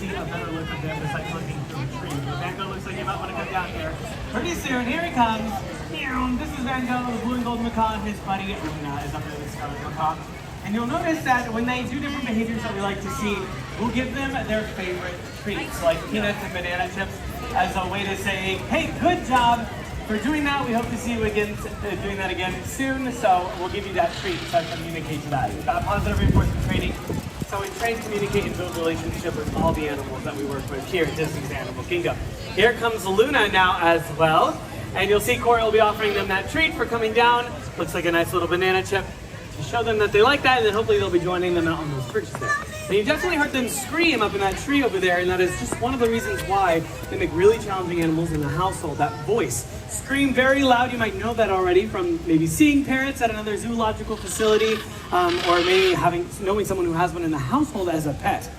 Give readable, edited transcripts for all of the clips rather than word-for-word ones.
see a better look of them besides looking through a tree. Van Gogh looks like you might want to come down here pretty soon. Here he comes. This is Van Gogh, the blue and gold macaw, and his buddy Luna is up there with the scarlet macaw. And you'll notice that when they do different behaviors that we like to see, we'll give them their favorite treats, like peanuts and banana chips, as a way to say, hey, good job for doing that. We hope to see you again, doing that again soon. So we'll give you that treat to communicate to that. We've got positive reinforcement training. So we train, communicate, and build relationship with all the animals that we work with here at Disney's Animal Kingdom. Here comes Luna now as well. And you'll see Corey will be offering them that treat for coming down. Looks like a nice little banana chip to show them that they like that, and then hopefully they'll be joining them out on those perches there. And you definitely heard them scream up in that tree over there, and that is just one of the reasons why they make really challenging animals in the household. That voice. Scream very loud. You might know that already from maybe seeing parrots at another zoological facility, or maybe knowing someone who has one in the household as a pet.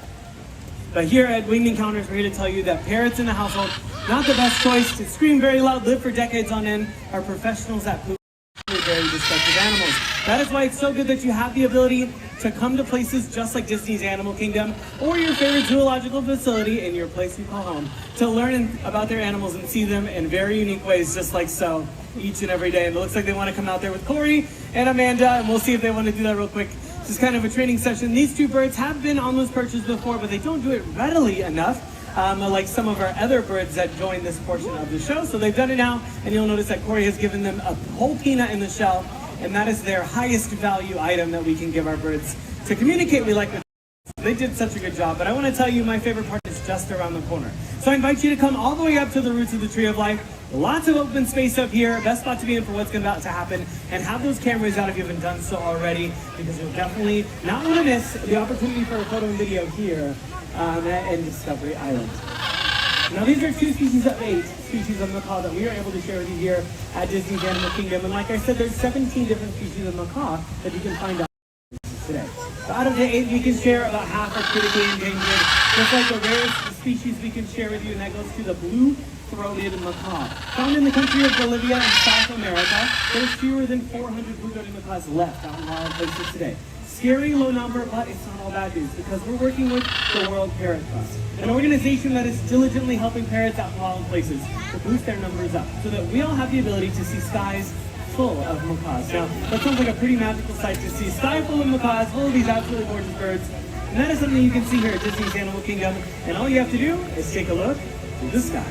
But here at Winged Encounters, we're here to tell you that parrots in the household, not the best choice. To scream very loud, live for decades on end, are professionals at very destructive animals. That is why it's so good that you have the ability to come to places just like Disney's Animal Kingdom or your favorite zoological facility in your place you call home to learn about their animals and see them in very unique ways, just like so, each and every day. And it looks like they want to come out there with Corey and Amanda, and we'll see if they want to do that real quick. This is kind of a training session. These two birds have been on those perches before, but they don't do it readily enough. Like some of our other birds that join this portion of the show. So they've done it now, and you'll notice that Corey has given them a whole peanut in the shell, and that is their highest value item that we can give our birds to communicate we like with them. They did such a good job, but I want to tell you my favorite part is just around the corner. So I invite you to come all the way up to the roots of the Tree of Life. Lots of open space up here, best spot to be in for what's about to happen, and have those cameras out if you haven't done so already, because you'll definitely not want to miss the opportunity for a photo and video here in Discovery Island. Now these are 2 species of 8 species of macaw that we are able to share with you here at Disney's Animal Kingdom. And like I said, there's 17 different species of macaw that you can find out today. So out of the 8 we can share, about half are critically endangered. Just like the rarest species we can share with you, and that goes to the blue-throated macaw. Found in the country of Bolivia and South America, there's fewer than 400 blue-throated macaws left out in wild places today. Scary low number, but it's not all bad news because we're working with the World Parrot Trust, an organization that is diligently helping parrots out in wild places to boost their numbers up so that we all have the ability to see skies full of macaws. Now, that sounds like a pretty magical sight to see. Sky full of macaws, full of these absolutely gorgeous birds. And that is something you can see here at Disney's Animal Kingdom. And all you have to do is take a look at the sky.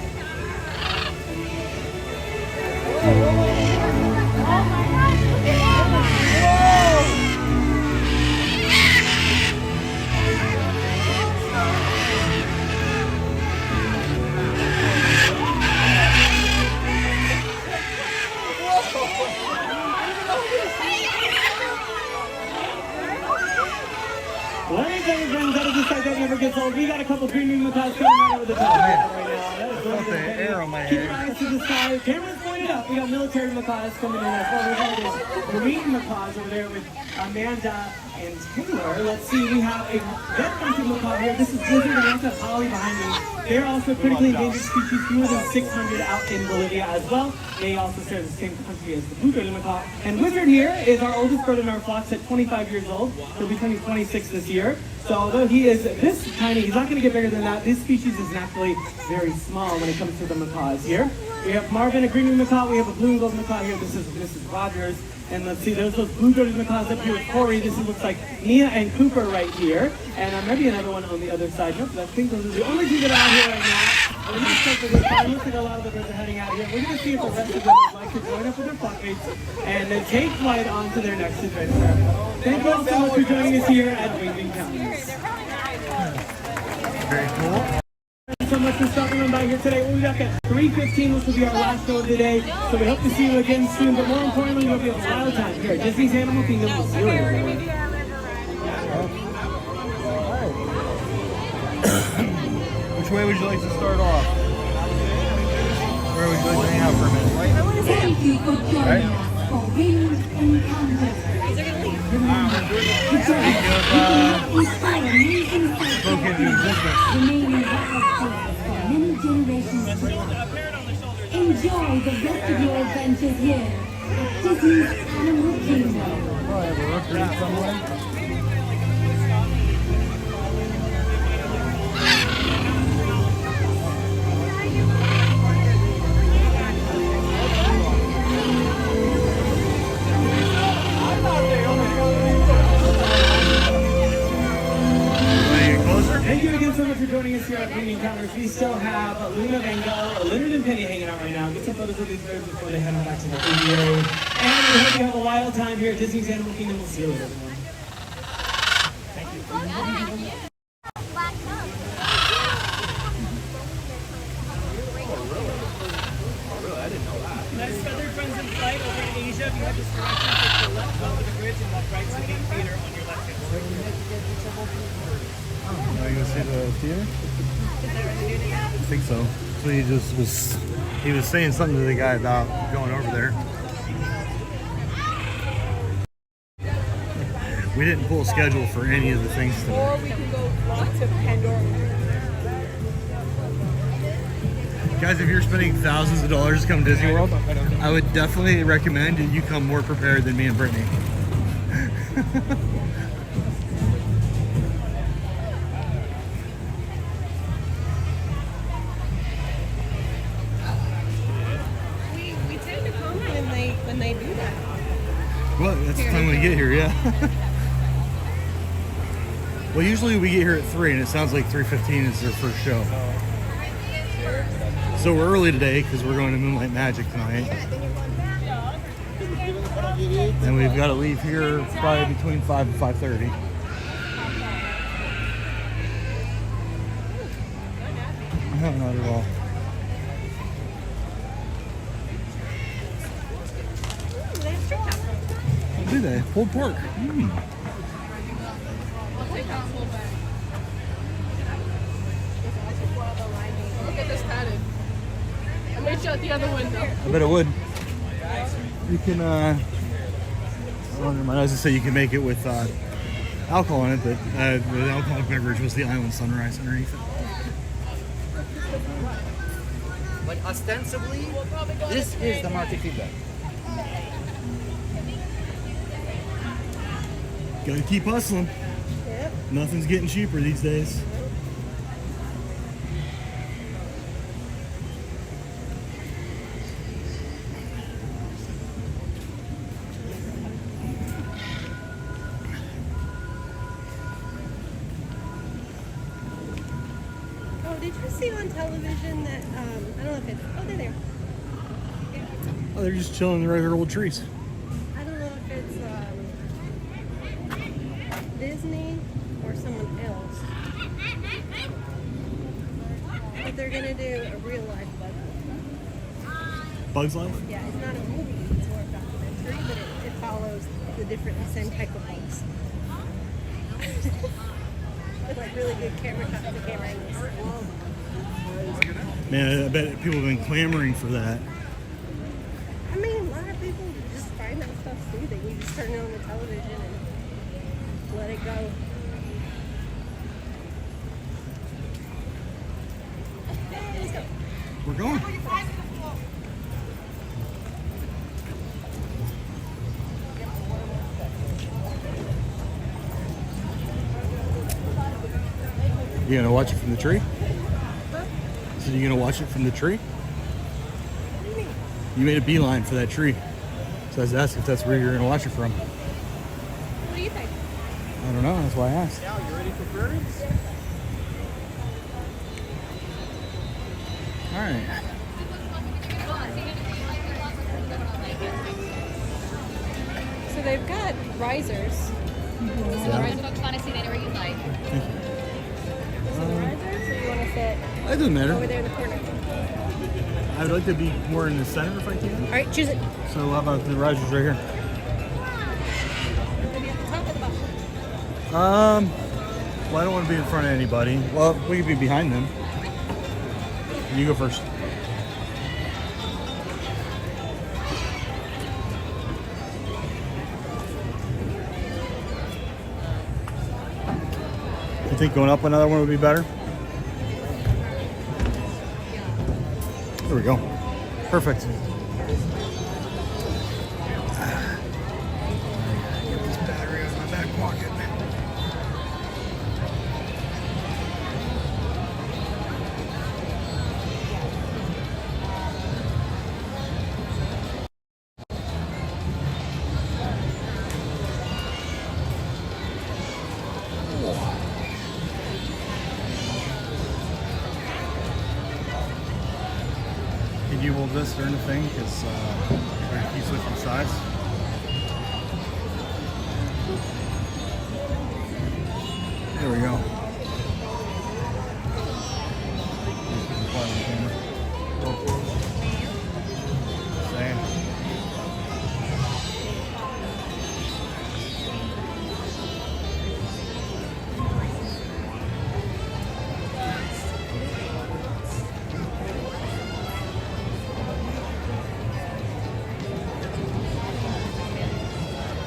That is a sight that never gets old. We got a couple premium macaws coming right over the top right now. That is That's the air on my head. Keep your eyes to the sky. Camera's pointed up. We got military macaws coming in as well. We have marine macaws over there with Amanda and Taylor. Let's see, we have a red fronted macaw here. This is Blizzard and also Holly behind me. They're also critically endangered species, fewer than 600 out in Bolivia as well. They also share the same country as the blue-throated macaw. And Wizard here is our oldest bird in our flocks at 25 years old. He'll be turning 26 this year. So although he is this tiny, he's not going to get bigger than that. This species is naturally very small when it comes to the macaws here. We have Marvin, a green macaw. We have a blue and gold macaw here. This is Mrs. Rogers. And let's see, there's those blue-throated macaws up here with Corey. This looks like Mia and Cooper right here. And maybe another one on the other side. Nope, I think those are the only two that are out here right now. We're not sure for this time. Looks like a lot of the birds are heading out here. We're going to see if the rest of them would like to join up with their flock mates and then take flight on to their next adventure. Thank you all so much for joining us here at Winged Encounters. Very cool. Thank you so much for stopping on by here today. We'll be back at 3:15, which will be our last show of the day. So we hope to see you again soon. But more importantly, we'll be a wild time here at Disney's Animal Kingdom. We'll see you later. Which way would you like to start off? Where would you like to hang out for a minute? Thank you for joining us for Winged Encounters. Spoken into existence. Remaining records for many generations to come. Enjoy the rest of your adventures here at Disney's Animal Kingdom. Probably have a rookery somewhere. so much for joining us here at Green Encounters. We still have Luna, Van Gogh, Leonard, and Penny hanging out right now. Get some photos of these birds before they head on back to the aviary. And we hope you have a wild time here at Disney's Animal Kingdom. We'll see you later, everyone. Thank you. Nice feathered friends in flight over in Asia. If you have this direction, take the left over the bridge and walk right to the main theater on your left hand side. Are you gonna see the theater? I think so. So he was saying something to the guy about going over there. We didn't pull a schedule for any of the things today. Or we can go to Pandora. Guys, if you're spending thousands of dollars to come to Disney World, I would definitely recommend that you come more prepared than me and Brittany. We tend to come when they do that. Well, that's the time we get here, yeah. Well, usually we get here at 3, and it sounds like 3:15 is their first show. So we're early today because we're going to Moonlight Magic tonight. And we've got to leave here probably between 5 and 5:30. No, not at all. They have street tacos. Do they? Pulled pork. Mm. I'll take that full bag. Look at this padded. I made you out the other window. I bet it would. You can, I was gonna say you can make it with alcohol in it, but the alcoholic beverage was the Island Sunrise underneath it. But ostensibly, this is the Marquesita. Gotta keep hustling. Yep. Nothing's getting cheaper these days. Oh, did you see on television that, I don't know if it's, oh, they're there. Oh, they're just chilling in the regular old trees. I don't know if it's Disney or someone else. But they're gonna do a real life Bug's Life? Yeah, it's not a movie, it's more a documentary, but it follows the same type of bugs. With like really good camera angles. Man, I bet people have been clamoring for that. I mean, a lot of people just find that stuff soothing. You just turn it on the television and let it go. Let's go. We're going. You gonna watch it from the tree? So you gonna watch it from the tree? You made a beeline for that tree. So I was asking if that's where you're gonna watch it from. What do you think? I don't know, that's why I asked. Now, you ready for birds? Alright. So they've got risers. So the rise folks want to sit anywhere you like. So the risers, or you want to sit It doesn't over matter. there in the corner? I'd like to be more in the center if I can. All right, choose it. So how about the risers right here? Maybe at the top or the bottom? Well, I don't want to be in front of anybody. Well, we could be behind them. You go first. You think going up another one would be better? There we go. Perfect. Get this battery out of my back pocket. keyboard this or anything because I keep switching sides. There we go. Same.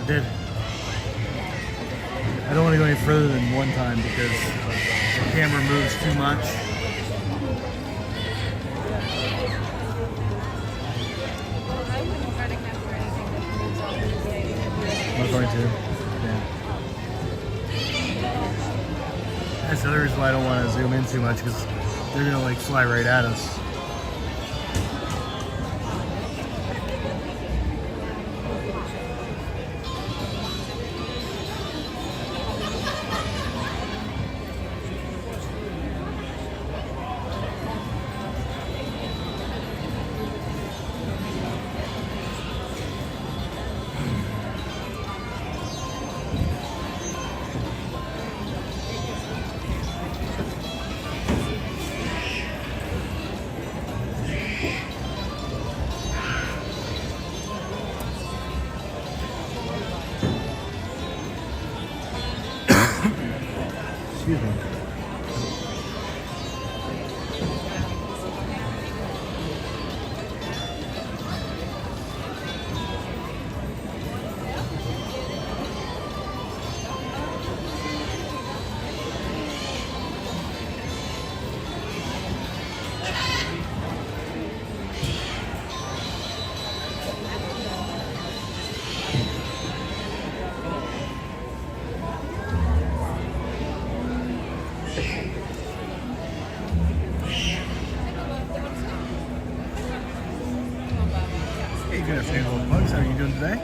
Did. I don't want to go any further than one time because the camera moves too much. I wouldn't try to capture anything that moves off the stadium. I'm not going to. Yeah. That's the other reason why I don't want to zoom in too much because they're gonna like fly right at us. Excuse me. Hey, good afternoon, little bugs. How are you doing today?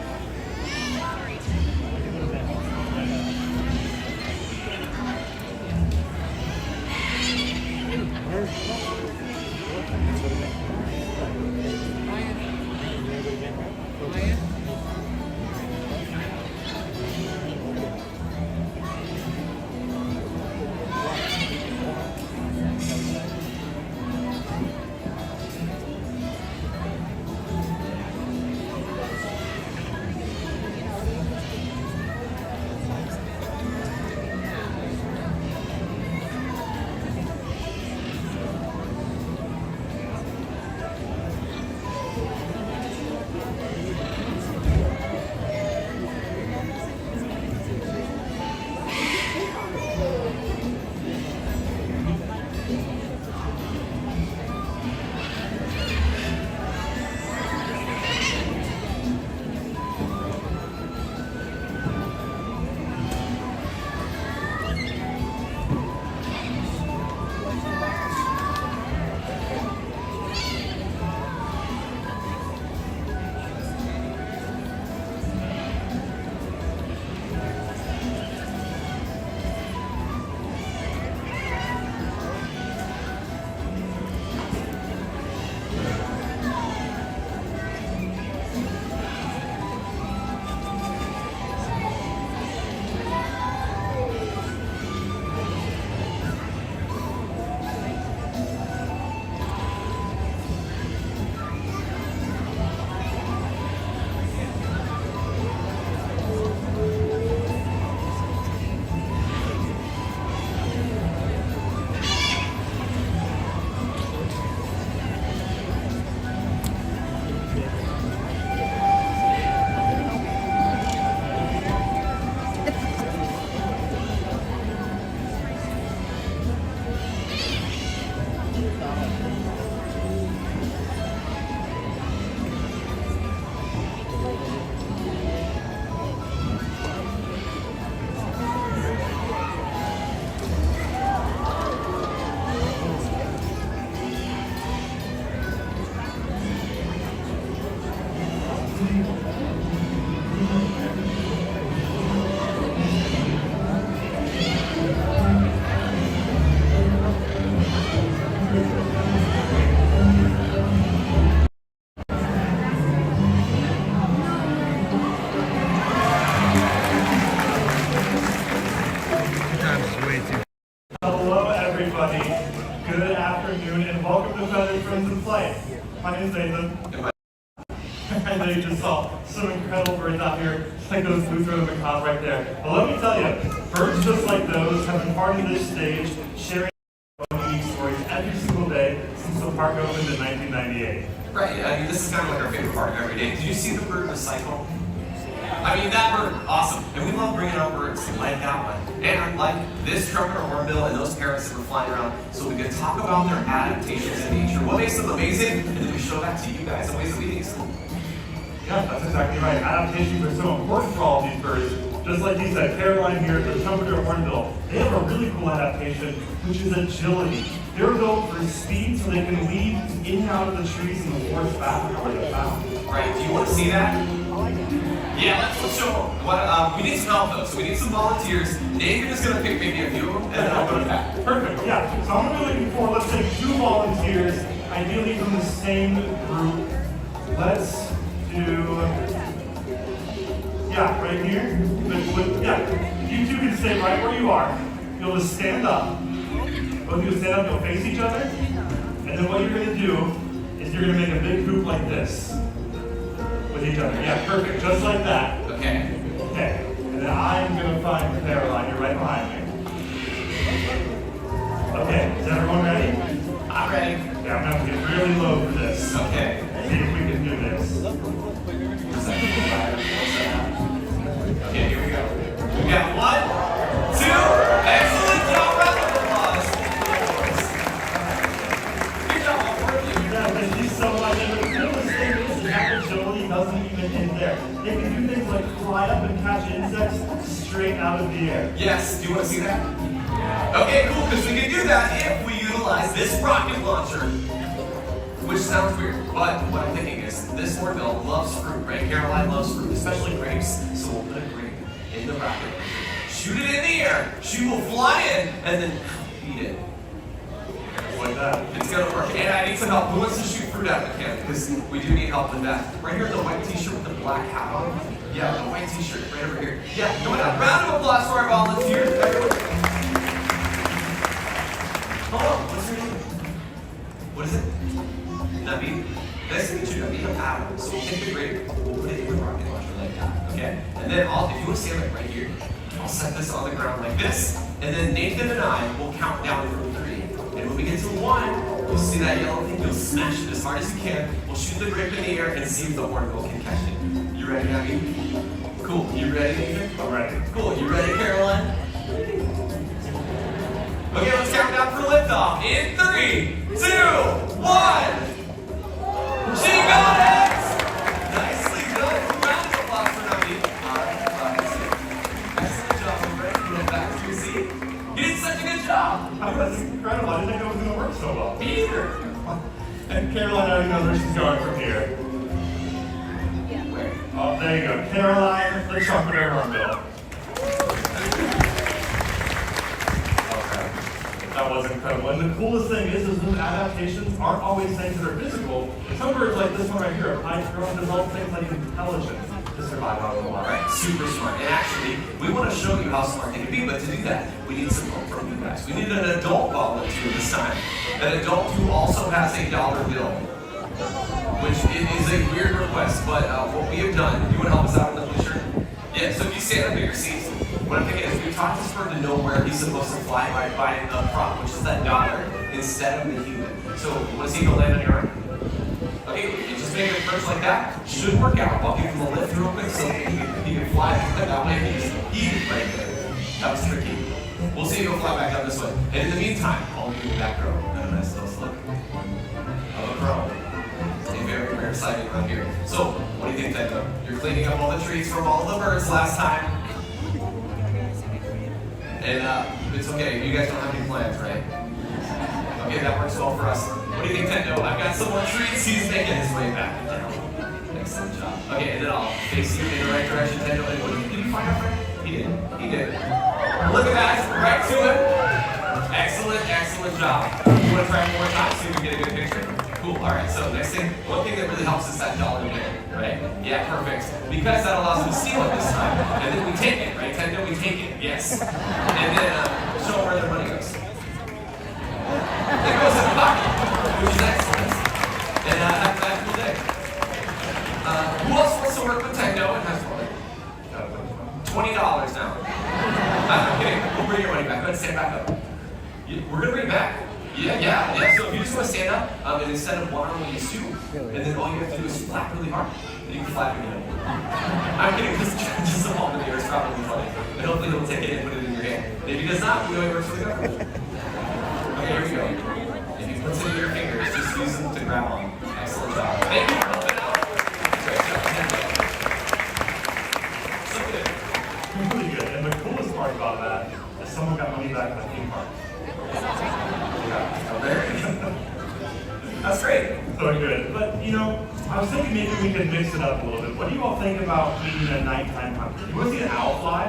everybody. Good afternoon and welcome to Feathered Friends in Flight. My name's Nathan. I know you just saw some incredible birds out here, just like those blue throated macaws right there. But let me tell you, birds just like those have been part of this stage, sharing their own unique stories every single day since the park opened in 1998. Right, I mean, this is kind of like our favorite part of every day. Did you see the bird recycle? I mean, that bird, awesome. And we love bringing out birds like that one. And like this trumpeter hornbill and those parrots that were flying around, so we can talk about their adaptations in nature, what makes them amazing, and then we show that to you guys in ways that we think so. Yeah, that's exactly right. Adaptations are so important for all of these birds. Just like you said, Caroline here, the trumpeter hornbill, they have a really cool adaptation, which is agility. They're built for speed so they can weave in and out of the trees and the forest back to where they're found. Right, do you want to see that? Yeah, let's show them. What, we need some help though, so we need some volunteers. Dave, you're just going to pick maybe a few of them, and then I'll go to Pat. Perfect, yeah. So I'm going to be looking for, let's say, 2 volunteers, ideally from the same group. Let's do, yeah, right here. Yeah, you two can stay right where you are. You'll just stand up. Both of you stand up, you'll face each other. And then what you're going to do is you're going to make a big hoop like this with each other. Yeah, perfect, just like that. Okay. Okay, and then I'm going to find Caroline. You're right behind me. Okay, is everyone ready? I'm ready. Yeah, I'm going to have to get really low for this. Okay. See if we can do this. Okay, here we go. We got 1, 2, excellent job, round of applause. Good job, all 4 of you. Yeah, thank you so much. And the coolest thing is that agility doesn't even end there. They can do things like fly up and catch insects straight out of the air. Yes, do you want to see that? Okay, cool, because we can do that if we utilize this rocket launcher. Which sounds weird, but what I'm thinking is this hornbill loves fruit, right? Caroline loves fruit, especially grapes. So we'll put a grape in the rocket, shoot it in the air, she will fly in, and then eat it. Like that. It's gonna work. And I need some help. Who wants to shoot fruit out of the can? Because we do need help with that. Right here, the white t-shirt with the black hat on. Yeah, the white t-shirt right over here. Yeah, come on out. Round of applause for our volunteers. Hold on, what's your name? What is it? Nabi. Nice to meet you, Nabi. I'm Adam. So we'll take the grape, we'll put it in the rocket launcher like that, okay? And then if you want to stand like right here, I'll set this on the ground like this, and then Nathan and I will count down from 3. And when we get to 1, you'll see that yellow thing, you'll smash it as hard as you can. We'll shoot the grape in the air and see if the hornbill can catch it. You ready, Nabi? Cool. You ready, Nathan? I'm ready. Cool. You ready, Caroline? Okay, let's count down for liftoff. In 3, 2, 1. She got it! Nicely done. Round of applause for Nabi. Excellent job, already. Get back to your seat. You did such a good job. That's incredible. I didn't think it was going to work so well. Me either. And Caroline already knows where she's going from here. Where? Oh, there you go. Caroline, the trumpeter hornbill. That was incredible. And the coolest thing is those adaptations aren't always things that are physical. Some birds like this one right here, apply grow and develop things like intelligence to survive out of the water. Right, super smart. And actually, we want to show you how smart they can be, but to do that, we need some help from you guys. We need an adult volunteer this time. An adult who also has a dollar bill, which is a weird request, but what we have done, you want to help us out with the shirt? Yeah, so if you stand up in your seats, what I'm thinking is we taught this bird to know where he's supposed to fly by the prop, which is that dollar, instead of the human. So, want to see if he'll land on your arm? Okay, you just make it perch like that. Should work out. I'll give him a lift real quick so he can fly that way. He's right there. That was tricky. We'll see if he'll fly back up this way. And in the meantime, I'll do the back row. And a nice little look of a crow. A very rare sighting around here. So, what do you think, Tendo? You're cleaning up all the trees from all the birds last time. And it's okay, you guys don't have any plans, right? Okay, that works well for us. What do you think, Tendo? I've got some more treats. He's making his way back down. Excellent job. Okay, and then I'll face you in the right direction, Tendo. And what did you find out, Frank? He did. He did. Look at that. Right to it. Excellent, excellent job. You want to try one more time so you can get a good picture? Cool. All right, so next thing, one thing that really helps is that dollar bill, right? Yeah, perfect. Because that allows them to steal it this time. And then we take it, right? Tendo, we take it. Yes. And then show them where their money goes. We're gonna bring it back. Yeah. So if you just want to stand up, and instead of one arm when you sue, and then all you have to do is flap really hard, and you can flap again. I'm kidding, just a ball in the air is probably funny. But hopefully he'll take it and put it in your hand. And if he does not, we know he works for the government. Okay, here we go. If he puts it in your fingers, just use them to grab on. Excellent job. Thank you for helping out. Great job. So good. Really good. And the coolest part about that is someone got money back at the theme park. That's great. So good. But, you know, I was thinking maybe we could mix it up a little bit. What do you all think about being a nighttime hunter? You want to see an owl fly?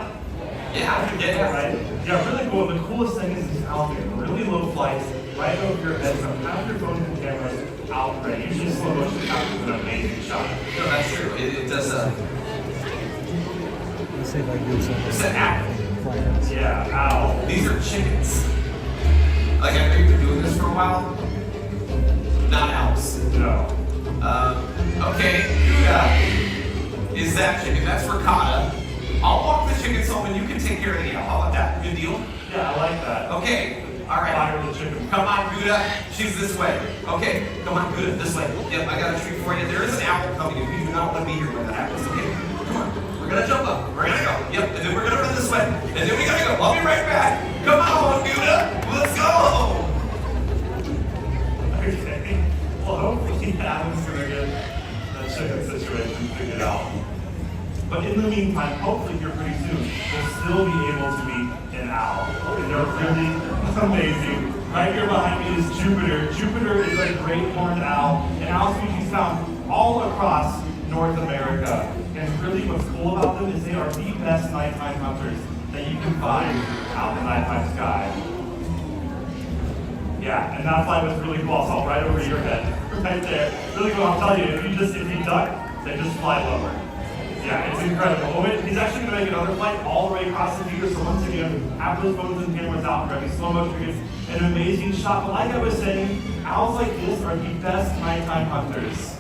Yeah. Right? Yeah, really cool. The coolest thing is these owls get really low flights right over your head. So have your phones and cameras out ready. Usually slow motion captures an amazing shot. No, that's true. It does. Let's see if I can do something. It's an owl. Yeah, owl. These are chickens. Like, I know you've been doing this for a while. Not owls. No. Okay, Gouda is that chicken. That's ricotta. I'll walk the chickens home and you can take care of the owl. How about that? Good deal? Yeah, I like that. Okay. All right. Fire the chicken. Come on, Gouda. She's this way. Okay. Come on, Gouda. This way. Yep, I got a treat for you. There is an owl coming and we do not want to be here when that happens. Okay? Come on. We're gonna jump up. We're gonna go. Yep. And then we're gonna run this way. And then we gotta go. I'll be right back. Come on, Gouda. Let's go. Okay. Well, hopefully Adam's gonna get the chicken situation figured out. But in the meantime, hopefully here pretty soon, we'll still be able to meet an owl. And they're really amazing. Right here behind me is Jupiter. Jupiter is a great horned owl, an owl species found all across North America. And really what's cool about them is they are the best nighttime hunters that you can find out in the nighttime sky. Yeah, and that flight was really cool. I saw right over your head, right there. Really cool. I'll tell you, if you duck, they just fly lower. Yeah, it's incredible. He's actually going to make another flight all the way across the theater. So once again, have those phones and cameras out, ready. Slow motion gets an amazing shot. But like I was saying, owls like this are the best nighttime hunters.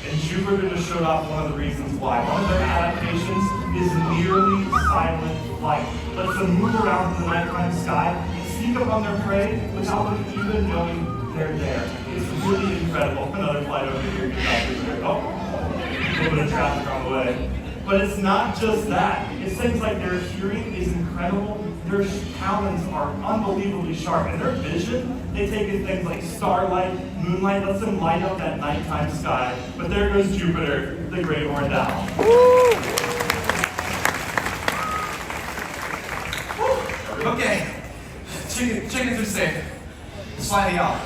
And Jupiter just showed off one of the reasons why. One of their adaptations is nearly silent flight. Lets them move around in the nighttime sky and sneak up on their prey without them even knowing they're there. It's really incredible. Another flight over here. Good job, Jupiter. Oh, a little bit of traffic on the way. But it's not just that. It's things like their hearing is incredible. Their talons are unbelievably sharp. And their vision, they take in things like starlight, moonlight, lets them light up that nighttime sky. But there goes Jupiter, the great horned owl. Okay. Chickens are safe. Slide the owl.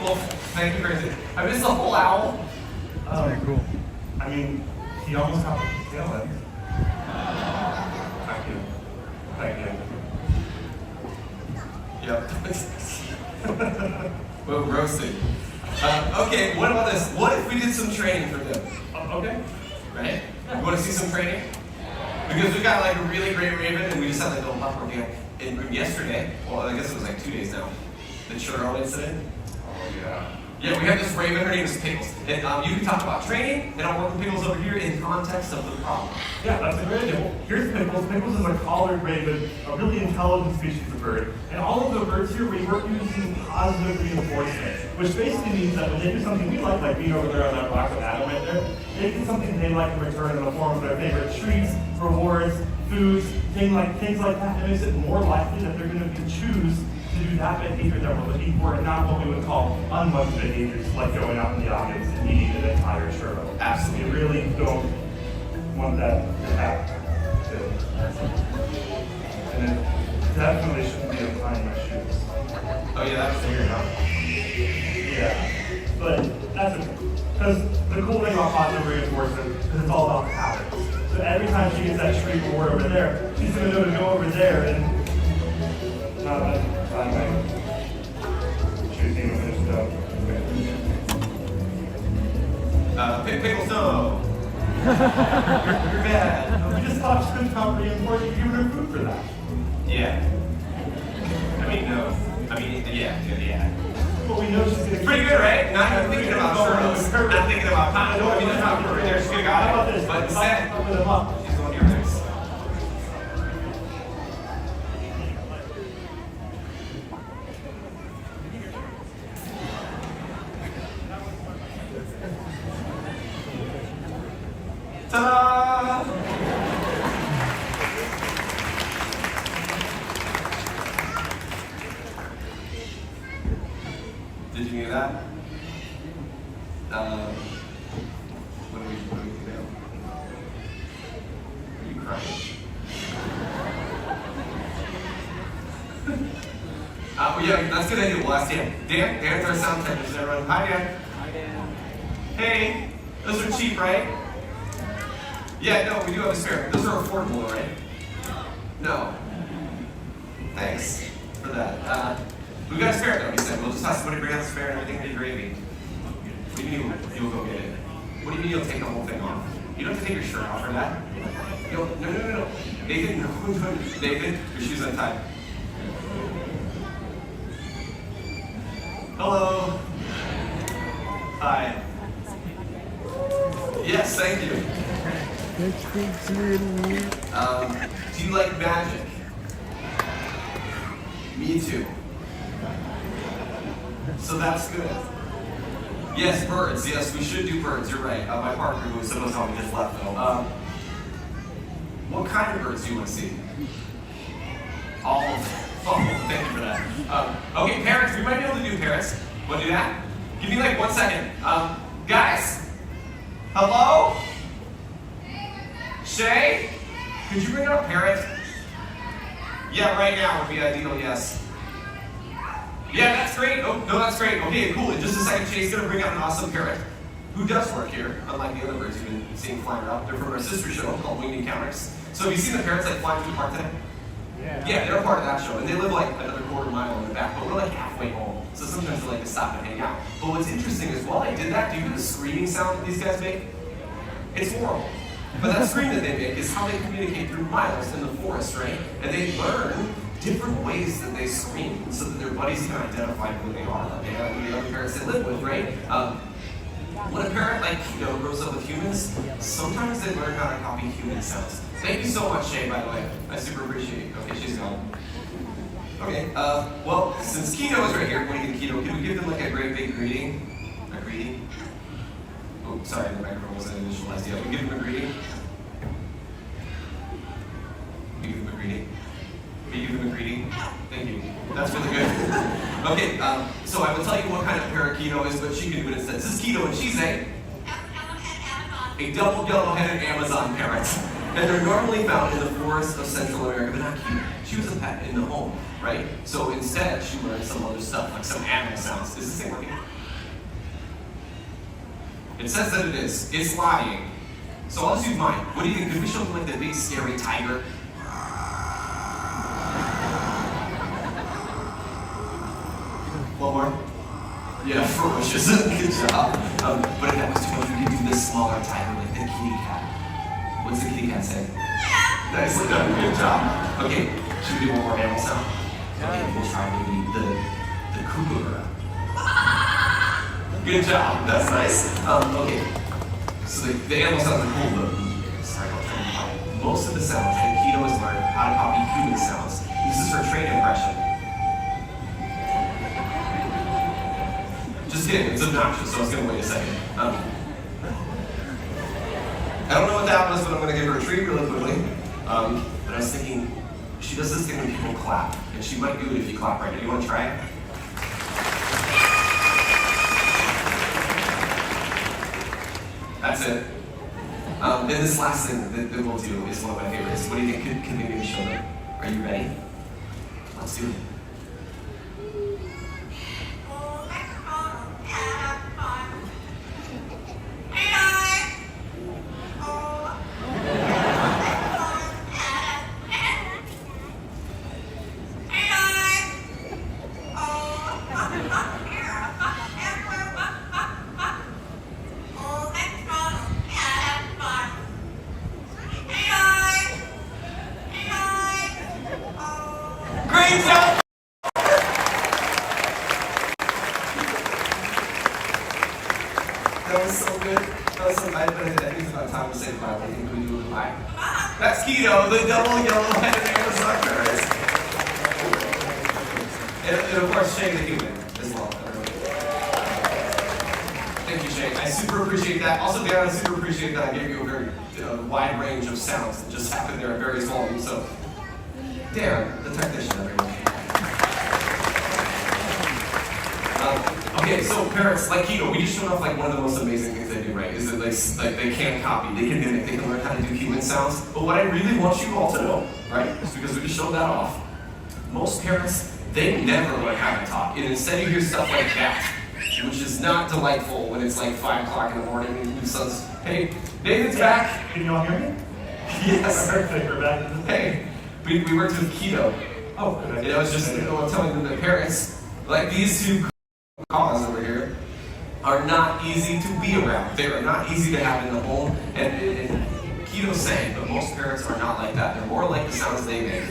Well, thank you, crazy. I missed the whole owl. That's very cool. I mean, he almost got the tail end. Thank you. Thank you. Yep. Well, roasted. Okay, what about this? What if we did some training for them? Okay. Right? You want to see some training? Because we got like a really great raven, and we just had like a little popcorn game in room yesterday. Well, I guess it was like 2 days now. The Churro incident. Oh, yeah. Yeah, we have this raven, her name is Pickles. And you can talk about training, and I'll work with Pickles over here in context of the problem. Yeah, that's a great idea. Well, here's Pickles. Pickles is a collared raven, a really intelligent species of bird. And all of the birds here, we work using positive reinforcement, which basically means that when they do something we like being over there on that rock with Adam right there, they get something they like in return in the form of their favorite treats, rewards, foods, things like that. It makes it more likely that they're going to choose to do that behavior that we're looking for, and not what we would call unwanted behaviors, like going out in the audience and eating an entire churro. Absolutely. We really don't want that to happen. And it definitely shouldn't be applying my shoes. Oh yeah, that was weird, huh? Yeah, but that's okay. Because the cool thing about positive reinforcement is it's all about habits. So every time she gets that treat reward over there, she's going to know to go over there and find my shoes even finished up. Pickles, no. You're bad. We just talked about reinforcement. You're giving her food for that. Yeah. I mean, no. I mean, yeah. but we know she's going to Pretty good, right? Not even thinking about churros. Not thinking about potato. I mean, that's not perfect there. She could have got it. But instead, open them up. she's going here next. Ta-da! Did you hear that? What do we do now? Are you crying? Well, yeah, that's a good idea. We'll ask Dan. Dan's our sound technician, everyone. Hi, Dan. Hi, Dan. Hey, those are cheap, right? Yeah, no, we do have a spare. Those are affordable, right? No. Thanks for that. We've got a spare though, he said. We'll just have somebody bring out the spare and everything will be gravy. What do you mean you'll go get it? What do you mean you'll take the whole thing off? You don't have to take your shirt off for that. No. Nathan, no. Nathan, your shoe's untied. Hello. Hi. Yes, thank you. Do you like magic? Me too. So that's good. Yes, birds. Yes, we should do birds. You're right. My partner, who was supposed to help me, just left though. What kind of birds do you want to see? All of them. Oh, thank you for that. Okay, parrots. We might be able to do parrots. Want to do that? Give me like 1 second. Guys? Hello? Shay? Could you bring out a parrot? Yeah, right now would be ideal, yes. Yeah, that's great. Oh, no, that's great. Okay, cool. In just a second, Shay's going to bring out an awesome parrot who does work here, unlike the other birds you've been seeing flying around. They're from our sister show called Winged Encounters. So have you seen the parrots like flying through the park today? Yeah, they're a part of that show, and they live like another quarter mile in the back, but we're like halfway home. So sometimes they like to stop and hang out. But what's interesting is while I did that, do you hear the screaming sound that these guys make? It's horrible. But that scream that they make is how they communicate through miles in the forest, right? And they learn different ways that they scream so that their buddies can identify who they are, and the other parrots they live with, right? When a parrot like Keto grows up with humans, sometimes they learn how to copy human sounds. Thank you so much, Shay, by the way. I super appreciate it. Okay, she's gone. Okay, well, since Keto is right here, what do you think, Keto? Can we give them like a great big greeting? A greeting? Oh, sorry, the microphone wasn't initialized yet. We give them a greeting? We give them a greeting? We give them a greeting? Thank you. That's really good. Okay, so I will tell you what kind of parrot Keto is, but she can do it instead. This is Keto, and she's a double yellow-headed Amazon parrot. And they're normally found in the forests of Central America, but not cute. She was a pet in the home, right? So instead, she learned some other stuff, like some animal sounds. Is this thing working? It says that it is. It's lying. So I'll just use mine. What do you think? Could we show them like the big scary tiger? One more. Yeah, ferocious. Good job. But if that was too much, we could do this smaller tiger, like the kitty cat. What's the kitty cat say? Nicely done. Good job. Okay, should we do one more animal sound? Okay, we'll try maybe the kookaburra. Good job. That's nice. Okay, so the animal sounds are cool, but sorry, I'll try to copy. Most of the sounds that Keto has learned how to copy human sounds. This is her trained impression. Just kidding, it's obnoxious, so I was going to wait a second. I don't know what that was, but I'm going to give her a treat really quickly. But I was thinking, she does this thing when people clap, and she might do it if you clap right now. You want to try it? That's it. And this last thing that we'll do is one of my favorites. What do you think? Can we maybe show them? Are you ready? Let's do it. I think it's about time to say goodbye. I think we do goodbye. That's Keto, the double yellow-headed Amazon tourist. And of course, Shay the human as well. Thank you, Shay. I super appreciate that. Also, Dan, I super appreciate that I gave you a very wide range of sounds that just happened there at various volumes. So, Dan, the technician, everyone. Okay, so parents, like Keto, we just showed off like one of the most amazing things they do, right? Is that they can copy, they can mimic, they can learn how to do human sounds. But what I really want you all to know, right, is because we just showed that off. Most parents, they never learn how to talk. And instead you hear stuff like that, which is not delightful when it's like 5 o'clock in the morning and your son's, hey, David's back. Can you all hear me? Yes. Perfect, we're back. Hey, we worked with Keto. Oh, good. And I was just telling them that parents, like these two cause over here, are not easy to be around. They are not easy to have in the home. And Keto's saying, but most parents are not like that. They're more like the sounds they make.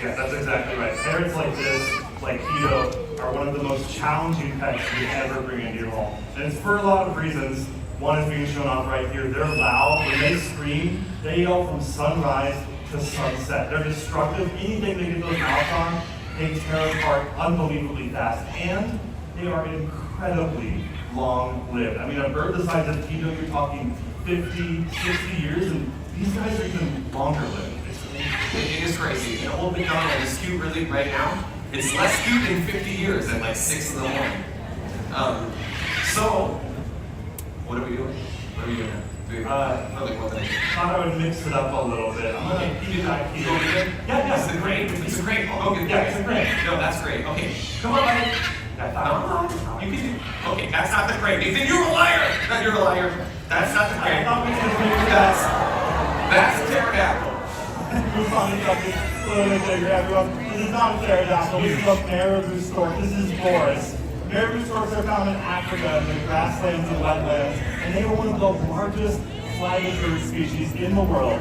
Yeah, that's exactly right. Parents like this, like Keto, are one of the most challenging pets you can ever bring into your home. And it's for a lot of reasons. One is being shown off right here. They're loud. When they scream, they yell from sunrise to sunset. They're destructive. Anything they get those mouths on, they tear apart unbelievably fast. And they are incredibly long-lived. I mean, a bird the size of Keto, you're talking 50, 60 years, and these guys are even longer lived. It is crazy. An old McDonald that is cute really right now, it's less cute in 50 years at like 6 in the morning. So, what are we doing? What are we doing? Thought I would mix it up a little bit. I'm gonna keep it back here. Yeah, It's a great. It's a great. Oh, okay. Yeah, it's a great. No, that's great. Okay, come on, buddy. You can do. Okay, that's not the crane. Nathan, you're a liar. No, you're a liar. That's not the crane. That's a pterodactyl. Everyone, this is not a pterodactyl. This is a marabou stork. This is Boris. Marabou storks are found in Africa in the grasslands and wetlands, and they are one of the largest flying bird species in the world.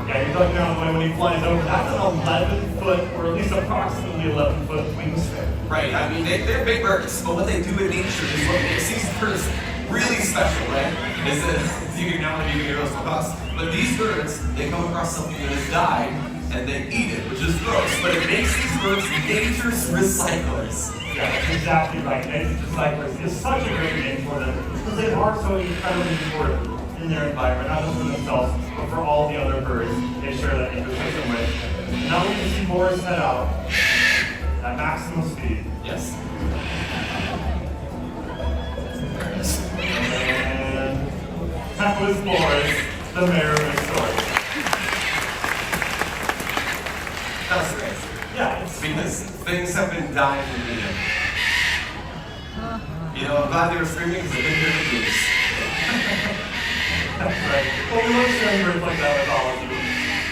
Yeah, you're looking out the way when he flies over. That's an 11-foot, or at least approximately 11-foot wingspan. Right. I mean, they're big birds, but what they do in nature is what makes these birds really special, right? Is that you can now hear those podcasts, but these birds, they come across something that has died and they eat it, which is gross. But it makes these birds dangerous recyclers. Yeah, that's exactly right. Native recyclers is such a great name for them because they are so incredibly important in their environment, not just for themselves, but for all the other birds they share that ecosystem with. Now we can see Boris head out at maximum speed. Yes. And that was Boris, the marabou stork. That's great. Yeah, it's Because things have been dying in the end. You know, I'm glad they were screaming because they've been here to lose. That's right. Well, we love sharing birds like that with all of you.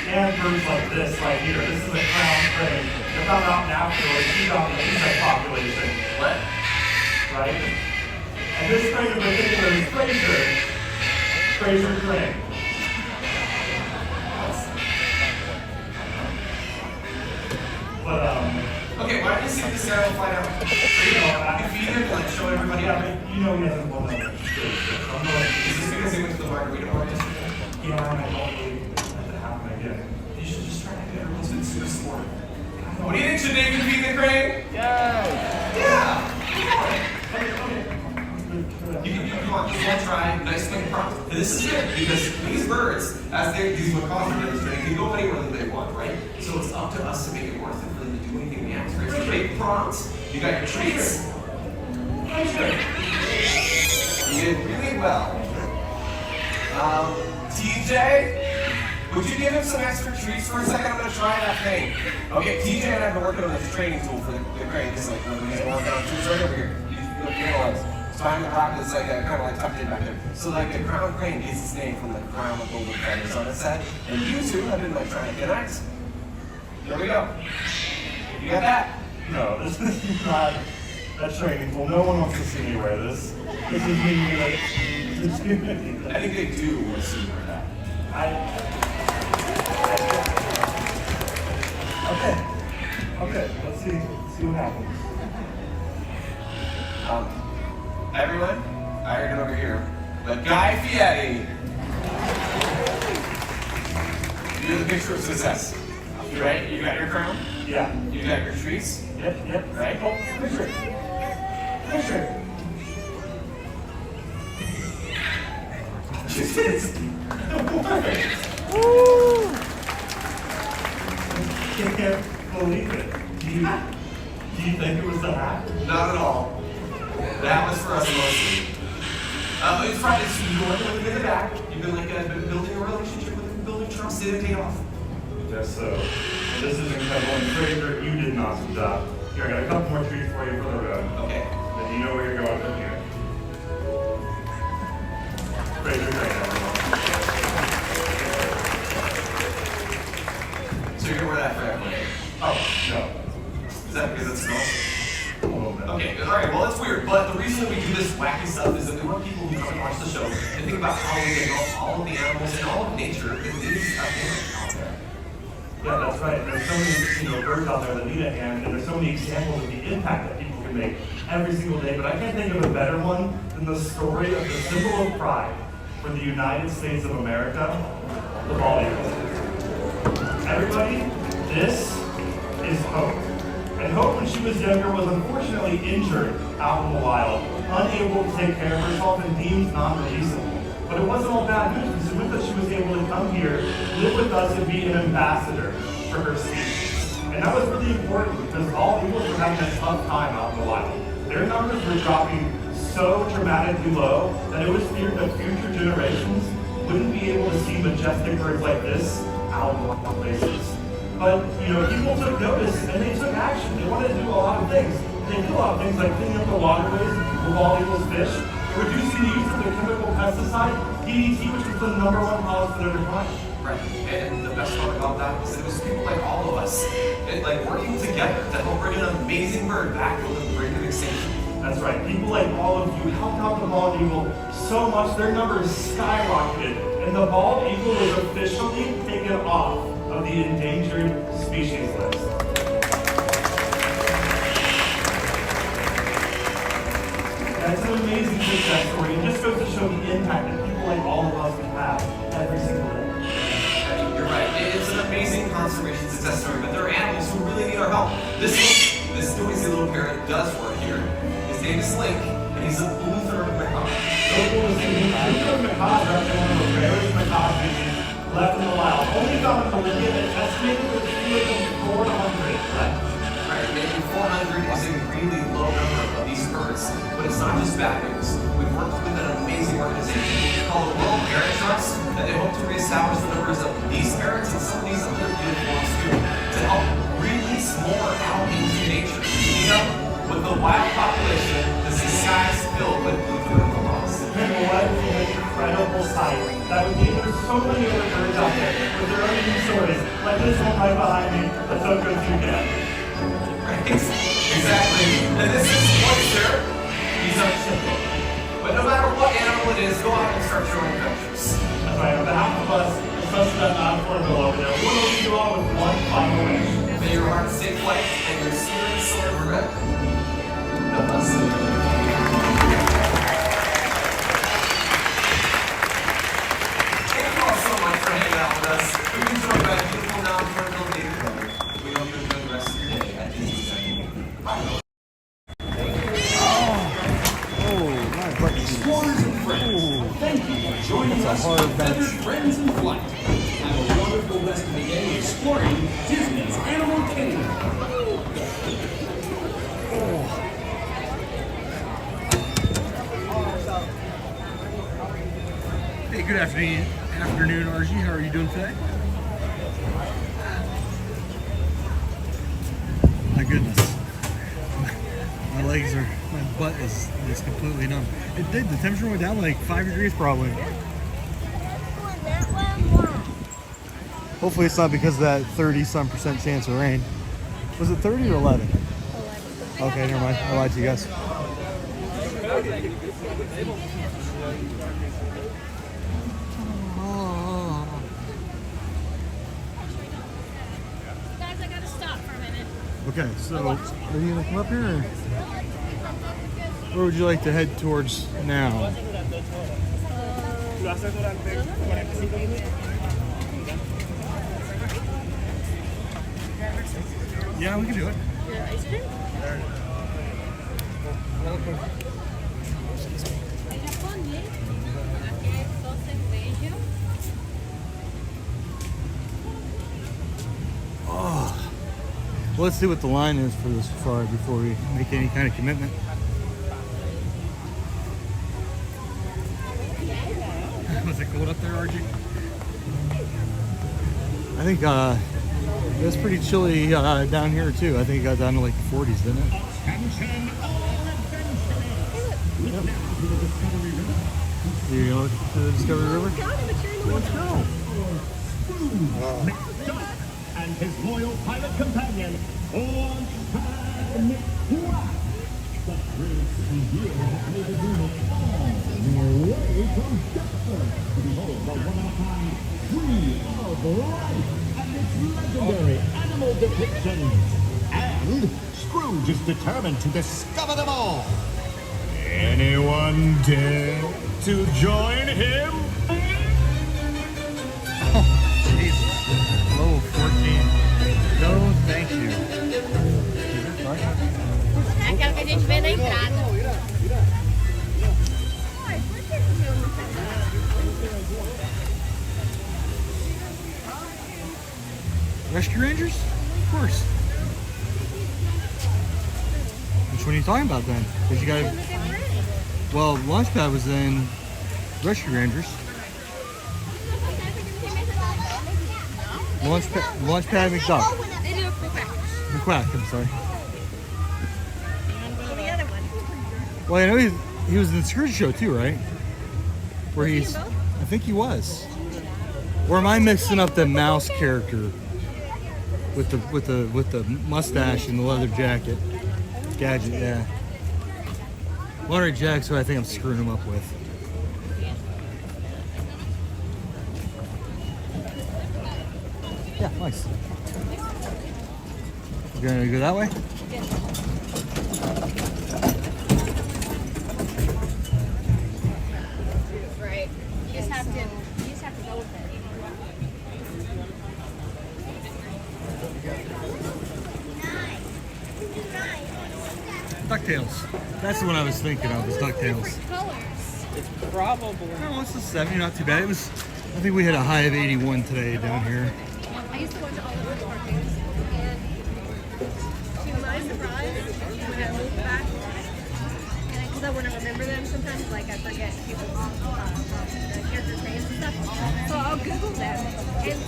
And birds like this right here. This is a crown crane. They're found out in Africa where feed on the insect population. What? Right? And this crane in particular is Fraser. Fraser crane. But, Okay, why don't you see if this arrow fly out? You know, I can feed him and like show everybody yeah, out. but you know he hasn't won that. Is this because he went to the margarita bar yesterday? Yeah, and I don't believe that to happen again. You should just try to get everyone's been super supportive. What do you think? Should Nathan feed the crane? Yeah! Come on, just one try, nice quick prompt. And this is good because these birds, as these macaws are demonstrating, can go anywhere that they want, right? So it's up to us to make it worth it for them to do anything we ask. Right? So big prompts, you got your treats. That's good. You did really well. TJ, would you give him some extra treats for a second? I'm going to try that thing. Okay, TJ and I have been working on this training tool for the crane. It's like one of these walk down tools right over here. You analyze. So I'm the rock that's like kind of like tucked in back there. So like the crown crane gets its name from the crown with golden feathers on its head. And you two have been like trying to connect. Here we go. You got that? No, this is not a training tool. No one wants to see me wear this. This is me like I think they do want to see you wear that. Okay, let's see what happens. Everyone, I heard it over here. but Guy Fieri. You're the picture of success. You ready? You got your crown? Yeah. You got your treats? Yep. Right? Oh, picture. Picture. I can't believe it. Do you think it was the hat? Not at all. That was for us mostly. It's Friday, so you're working with him in the back. You've been building a relationship with him, building trust. Did it pay off? Just so. This is incredible. And Fraser, you did an awesome job. Here, I got a couple more treats for you for the road. Okay. Then you know where you're going from here. Fraser, great, everyone. So you're gonna wear that forever? Oh, no. Is that because it smells? A little bit. Okay, alright, well it's weird, but the reason that we do this wacky stuff is that we want people who come and watch the show and think about how we develop all of the animals and all of nature that is out there. Yeah, that's right. There's so many, birds out there that need a hand, and there's so many examples of the impact that people can make every single day. But I can't think of a better one than the story of the symbol of pride for the United States of America, the bald eagle. Everybody, this is Hope. And Hope, when she was younger, was unfortunately injured out in the wild, unable to take care of herself and deemed non-releasable. But it wasn't all bad news, because it meant that she was able to come here, live with us, and be an ambassador for her species. And that was really important, because all eagles were having a tough time out in the wild. Their numbers were dropping so dramatically low that it was feared that future generations wouldn't be able to see majestic birds like this out in wild places. But, people took notice, and they took action. They wanted to do a lot of things. They did a lot of things like cleaning up the waterways where bald eagles fish, reducing the use of the chemical pesticide, DDT, which was the #1 cause for their decline. Right, and the best part about that was that it was people like all of us, working together to help bring an amazing bird back from the brink of extinction. That's right, people like all of you helped out the bald eagle so much, their numbers skyrocketed, and the bald eagle was officially taken off of the endangered species list. That's an amazing success story. It just goes to show the impact that people like all of us can have every single day. You're right. It's an amazing conservation success story, but there are animals who really need our help. This noisy little parrot does work here. His name is Link, and he's a blue throated macaw. Blue-throated macaws are actually one of the rarest macaw species left in the wild. Only found in Bolivia, and estimated with fewer than 400 left. Right, maybe 400 is a really low number of these birds, but it's not just bad news. We've worked with an amazing organization called the World Parrot Trust that they hope to reestablish the numbers of these parrots and some of these other beautiful ones too, to help release more out into nature. With the wild population, the sky is filled with blue-throated macaws. And what an incredible sight. That would mean there's so many other birds out there with their own unique stories, like this one right behind me, that's so good to get. Exactly. And this is Oyster. He's our chicken. But no matter what animal it is, go out and start your own adventures. That's right. On behalf of us, especially that non-portable over there, we want to leave you all with one final wish. May your heart stay light and your spirit soar forever. Namaste. Thank you all so much for hanging out with us. We enjoyed that beautiful non-portable neighborhood. We hope you enjoy the rest of your day at Disney. Bye. Explorers and friends, thank you for joining us for Feathered Friends in Flight. Have a wonderful rest of the day exploring Disney's Animal Kingdom. Hey, good afternoon, RG. How are you doing today? My goodness. My legs are, my butt is completely numb. It did, the temperature went down like 5 degrees probably. Hopefully it's not because of that 30-some% chance of rain. Was it 30 or 11? 11. Okay, never mind. I lied to you guys. Guys, I gotta stop for a minute. Okay, so are you gonna come up here or where would you like to head towards now? hacer durante 45 minutos. Yeah, we can do it. Your ice cream? Oh, well, let's see what the line is for this safari before we make any kind of commitment. Was it cold up there, RG? I think it was pretty chilly down here too. I think it got down to like the 40s, didn't it? Yep. You gonna look to the Discovery River? Let's go. And his loyal pilot companion, on time. The Prince Reveal has made a dream all the way from Denver to behold the one-of-a-kind tree of life and its legendary animal depictions. And Scrooge is determined to discover them all. Anyone dare to join him? Jesus. Low 14. No, thank you. É aquela que a gente vê na entrada. Rescue Rangers? Of course. Which one are you talking about then? Because you got. Well, Launchpad was in Rescue Rangers. Launchpad McDuck. They do a quick back. McQuack, I'm sorry. The other one. Well, I know he was in the Scrooge show too, right? Where Was he in he's. both? I think he was. Or am I mixing up the mouse character with the mustache and the leather jacket? Gadget, yeah. Monterey Jack's who I think I'm screwing him up with. Yeah, nice. We're gonna go that way? Right. You just have to go with it. DuckTales. That's the one I was thinking of, was DuckTales. Colors. It's probably. Oh, it's a 70, not too bad. It was, I think we had a high of 81 today down here. I used to watch all of those cartoons, and to my surprise, when I moved back, and because I wouldn't remember them sometimes, like I forget people's character names and stuff, so I'll Google them, and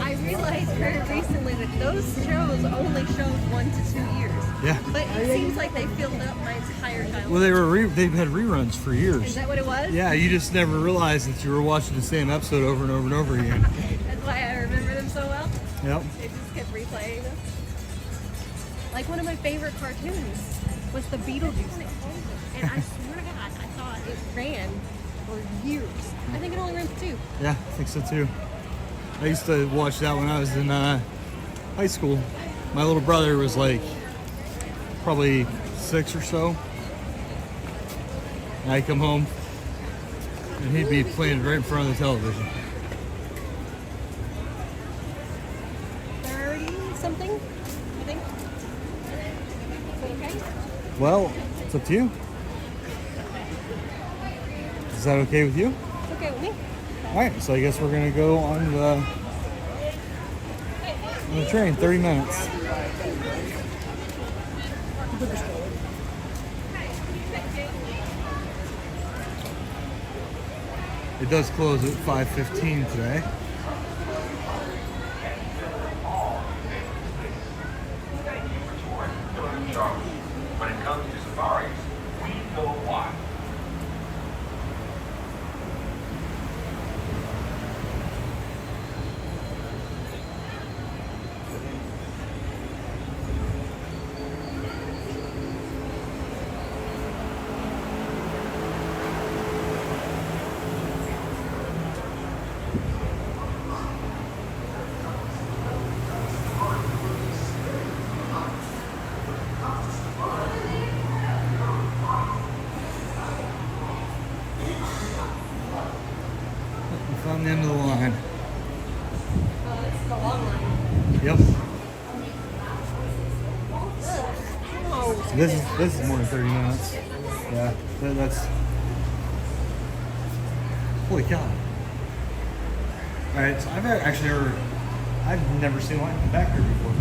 I realized very recently that those shows only showed 1 to 2 years. Yeah. But it seems like they filled up my entire childhood. Well, they've had reruns for years. Is that what it was? Yeah, you just never realized that you were watching the same episode over and over and over again. That's why I remember them so well. Yep. They just kept replaying them. Like one of my favorite cartoons was the Beetlejuice thing. And I swear to God, I thought it ran for years. I think it only ran for 2. Yeah, I think so too. I used to watch that when I was in high school. My little brother was like probably 6 or so. And I'd come home and he'd be playing right in front of the television. 30-something, I think. Is that okay? Well, it's up to you. Is that okay with you? It's okay with me. Alright, so I guess we're gonna go on the train, 30 minutes. It does close at 5:15 today. When it comes to safaris, we go wild. On the end of the line. It's the long line. Yep. Oh, So this is more than 30 minutes. Yeah, that's holy cow. All right, so I've never seen a line come back here before.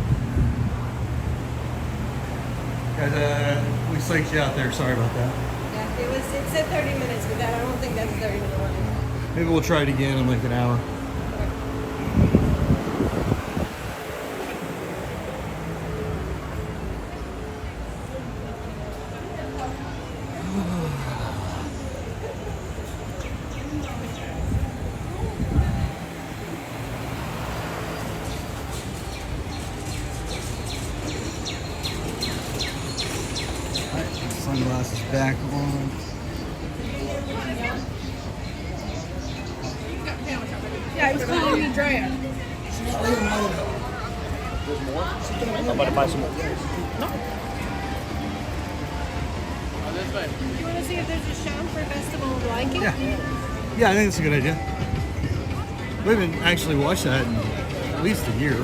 Guys, we psyched you out there. Sorry about that. yeah, it said 30 minutes, but I don't think that's 30-minute line. Maybe we'll try it again in like an hour. Sunglasses back on. Yeah, it's calling me dryer. I'm about to buy some more. You want to see if there's a show for Festival of Liking? Yeah. Yeah, I think it's a good idea. We haven't actually watched that in at least a year.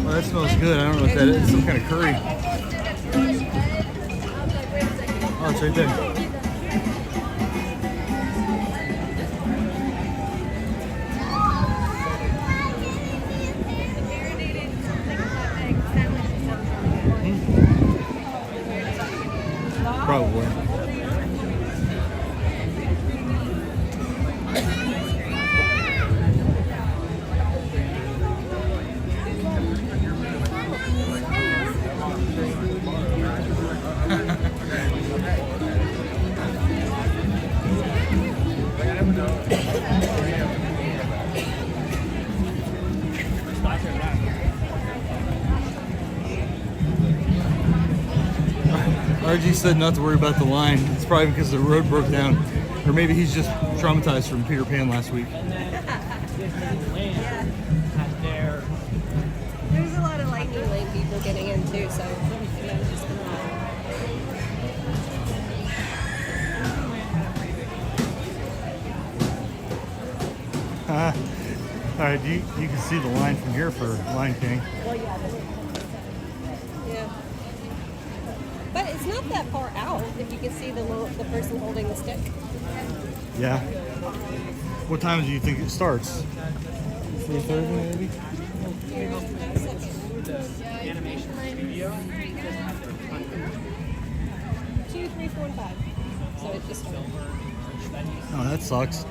Well, that smells good. I don't know what that is. Some kind of curry. Oh, it's right there. Probably. RG said not to worry about the line. It's probably because the road broke down. Or maybe he's just traumatized from Peter Pan last week. There's a lot of Lightning Lane people getting in too, so yeah, it's just Alright, you can see the line from here for Lion King. yeah. But it's not that far out if you can see the person holding the stick. Yeah. What time do you think it starts? 3:30 maybe? Animation studio. 2, 3, 4, and 5. So it just started. Oh, that sucks.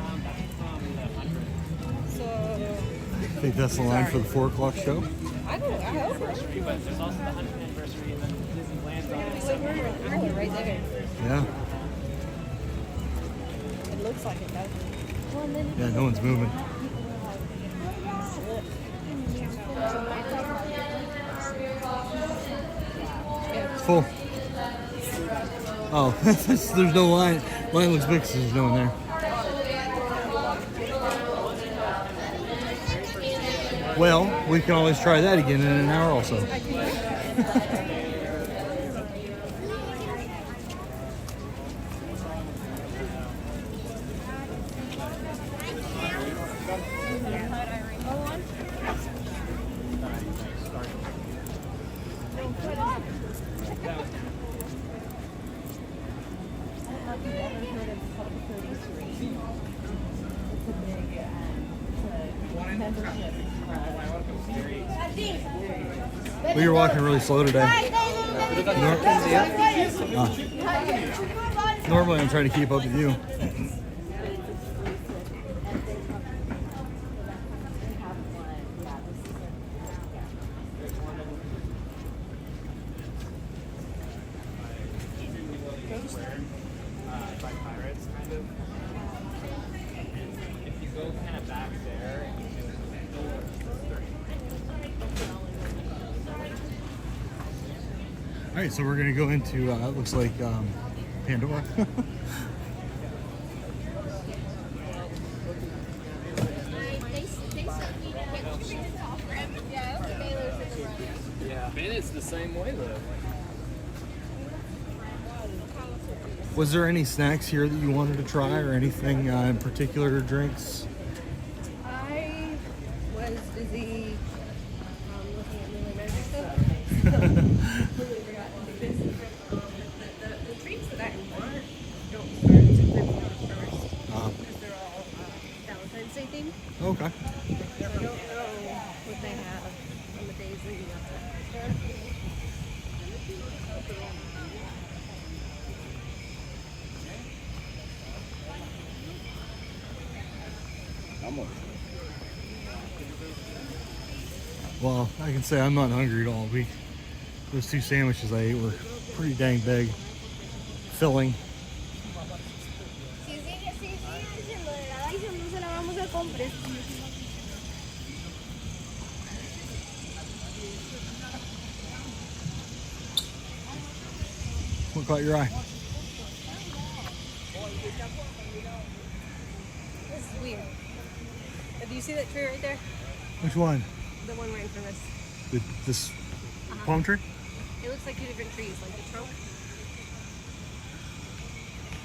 So I think that's the line for the 4 o'clock show. I hope. But there's also the 100th anniversary and then Disneyland's on. So we're an hour right there. Yeah. It looks like it does. Yeah, no one's moving. It's full. Oh, there's no line. Line looks big, so there's no one there. Well, we can always try that again in an hour also. Well, you're walking really slow today. Normally I'm trying to keep up with you. By pirates, kind of. If you go kind of back there and you do All right, so we're gonna go into it looks like Pandora. Bennett's the same way though. Was there any snacks here that you wanted to try, or anything in particular, drinks? I was busy looking at Lily Magic stuff. Completely forgot to do this. The treats that I want don't start until February 1st. Because they're all Valentine's Day themed. Okay. So I don't know what they have on the days leading up to that. Well, I can say I'm not hungry at all. Those 2 sandwiches I ate were pretty dang big, filling. Si sigue haciendo de la Dyson, no se la vamos a comprar. What caught your eye? This is weird. Do you see that tree right there? Which one? The one right in front of us. This palm tree? It looks like 2 different trees, like the trunk.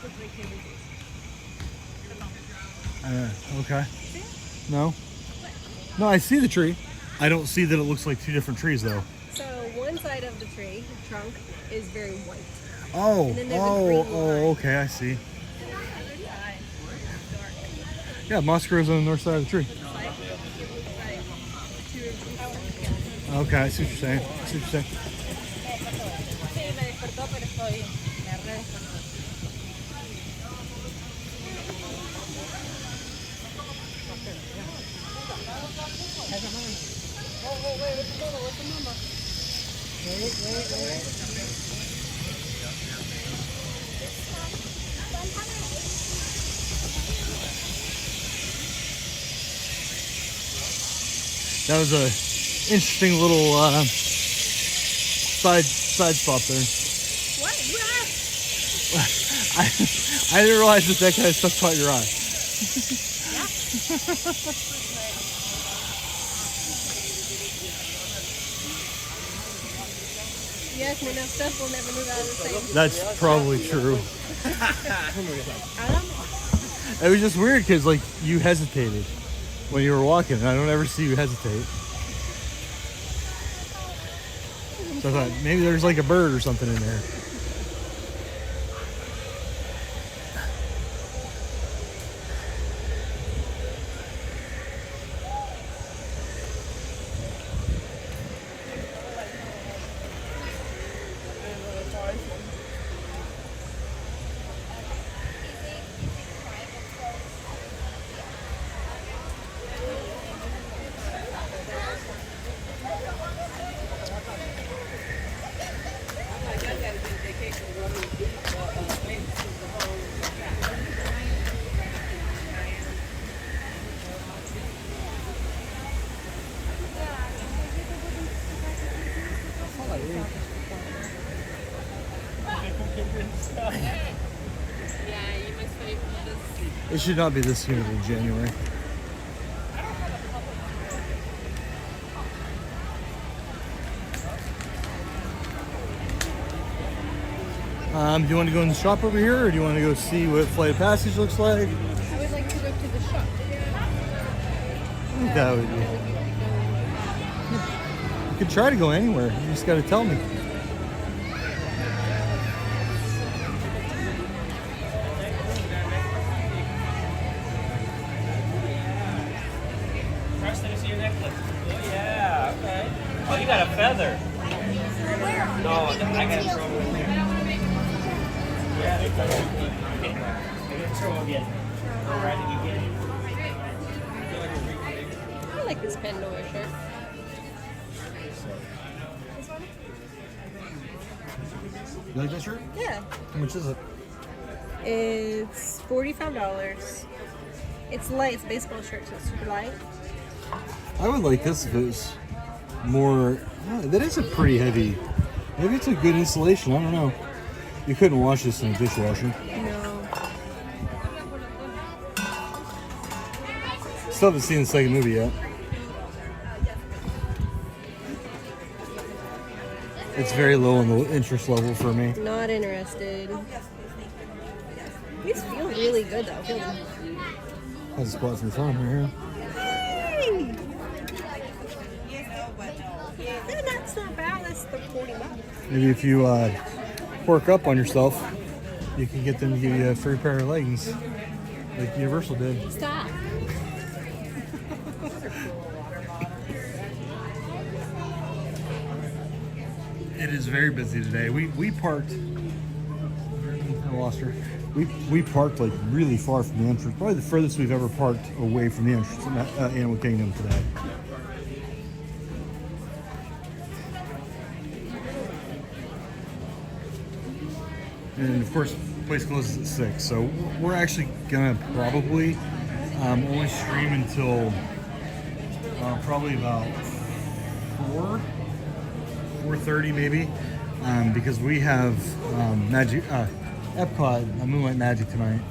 Looks like 2 different trees. Okay. See it? No? No, I see the tree. I don't see that it looks like 2 different trees, though. So one side of the tree, the trunk, is very white. Oh, And then there's a green line. okay, I see. And then the other side is dark. Yeah, moss grows on the north side of the tree. It looks like 2 or 3 together. Okay, I see what you're saying. I see what you're saying. Sí, me despertó, pero estoy. Me arreglé. That was a interesting little side spot there. What? You asked? I didn't realize that kind of stuff caught your eye. You ask me enough stuff, we'll never move out of the same. That's probably true. It was just weird because like you hesitated when you were walking, and I don't ever see you hesitate. So I thought maybe there's like a bird or something in there. It should not be this humid in January. Do you want to go in the shop over here, or do you want to go see what Flight of Passage looks like? I would like to go to the shop. I think that would be. You could try to go anywhere. You just got to tell me. Oh, you got a feather. No, I got to throw it. Yeah, they throw it. I got to throw again. All right, did you get it? I like this Pandora shirt. You like that shirt? Yeah. How much is it? It's $45. It's light. It's a baseball shirt, so it's super light. I would like this if it was more. Oh, that is a pretty heavy. Maybe it's a good insulation. I don't know. You couldn't wash this in a dishwasher. No. Still haven't seen the second movie yet. It's very low on the interest level for me. Not interested. These feel really good though. Has a spot for fun here. Hey! That's not bad. That's the $40. Maybe if you work up on yourself, you can get them to give you a free pair of leggings, like Universal did. Stop. It is very busy today. We parked. I lost her. We parked like really far from the entrance. Probably the furthest we've ever parked away from the entrance in Animal Kingdom today. And of course, the place closes at 6. So we're actually gonna probably only stream until probably about 4:30 maybe, because we have Magic Epcot Moonlight Magic tonight.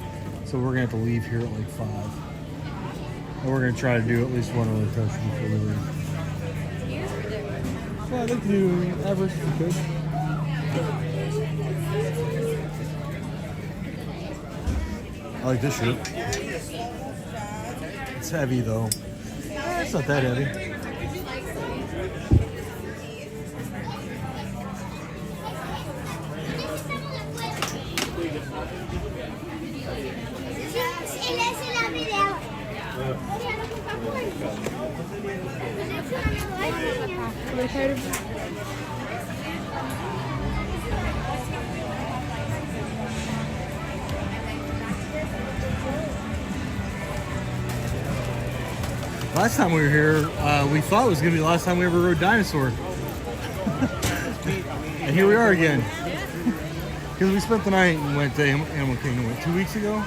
So we're gonna have to leave here at like 5. And we're gonna try to do at least one other attraction before we leave. Well, I'd like to do Everest if we could. I like this shirt. It's heavy though. It's not that heavy. Last time we were here, we thought it was going to be the last time we ever rode Dinosaur. And here we are again. Because we spent the night and went to Animal Kingdom, what, 2 weeks ago?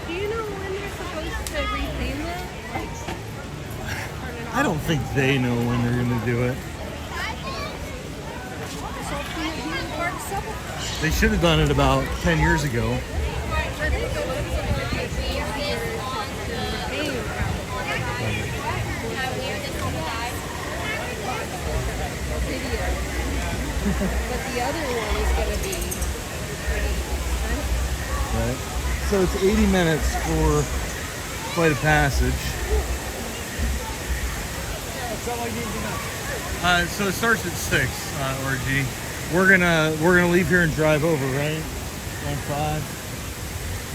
Do you know when they're supposed to retheme it? I don't think they know when they're going to do it. They should have done it about 10 years ago. But the other one is going to be Right. So it's 80 minutes for Flight of Passage. So it starts at 6, RG. We're gonna leave here and drive over, right? Around 5.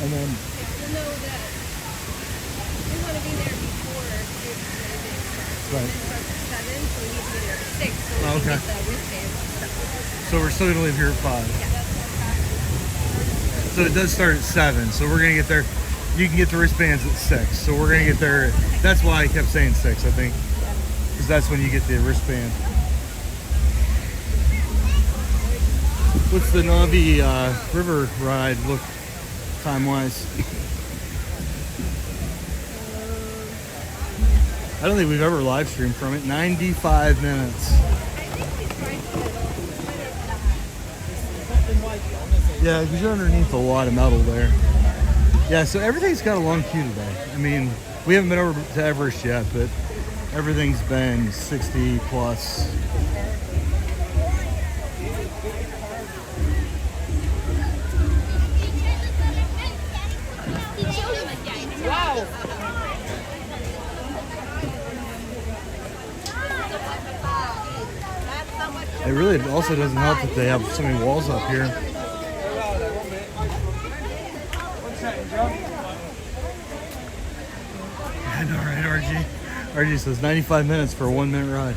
And then know that we want to be there before right. it starts at 7, so we need to be there at 6 so we Okay. can get the wristband. So we're still gonna leave here at 5. So it does start at 7. So we're gonna get there. You can get the wristbands at 6. So we're gonna get there. That's why I kept saying 6, I think, because that's when you get the wristband. What's the Navi River ride look time-wise? I don't think we've ever live streamed from it. 95 minutes. Yeah, because you're underneath a lot of metal there. Yeah, so everything's got a long queue today. I mean, we haven't been over to Everest yet, but everything's been 60 plus. Wow! It really also doesn't help that they have so many walls up here. I know, right, RG? RG says 95 minutes for a 1 minute ride.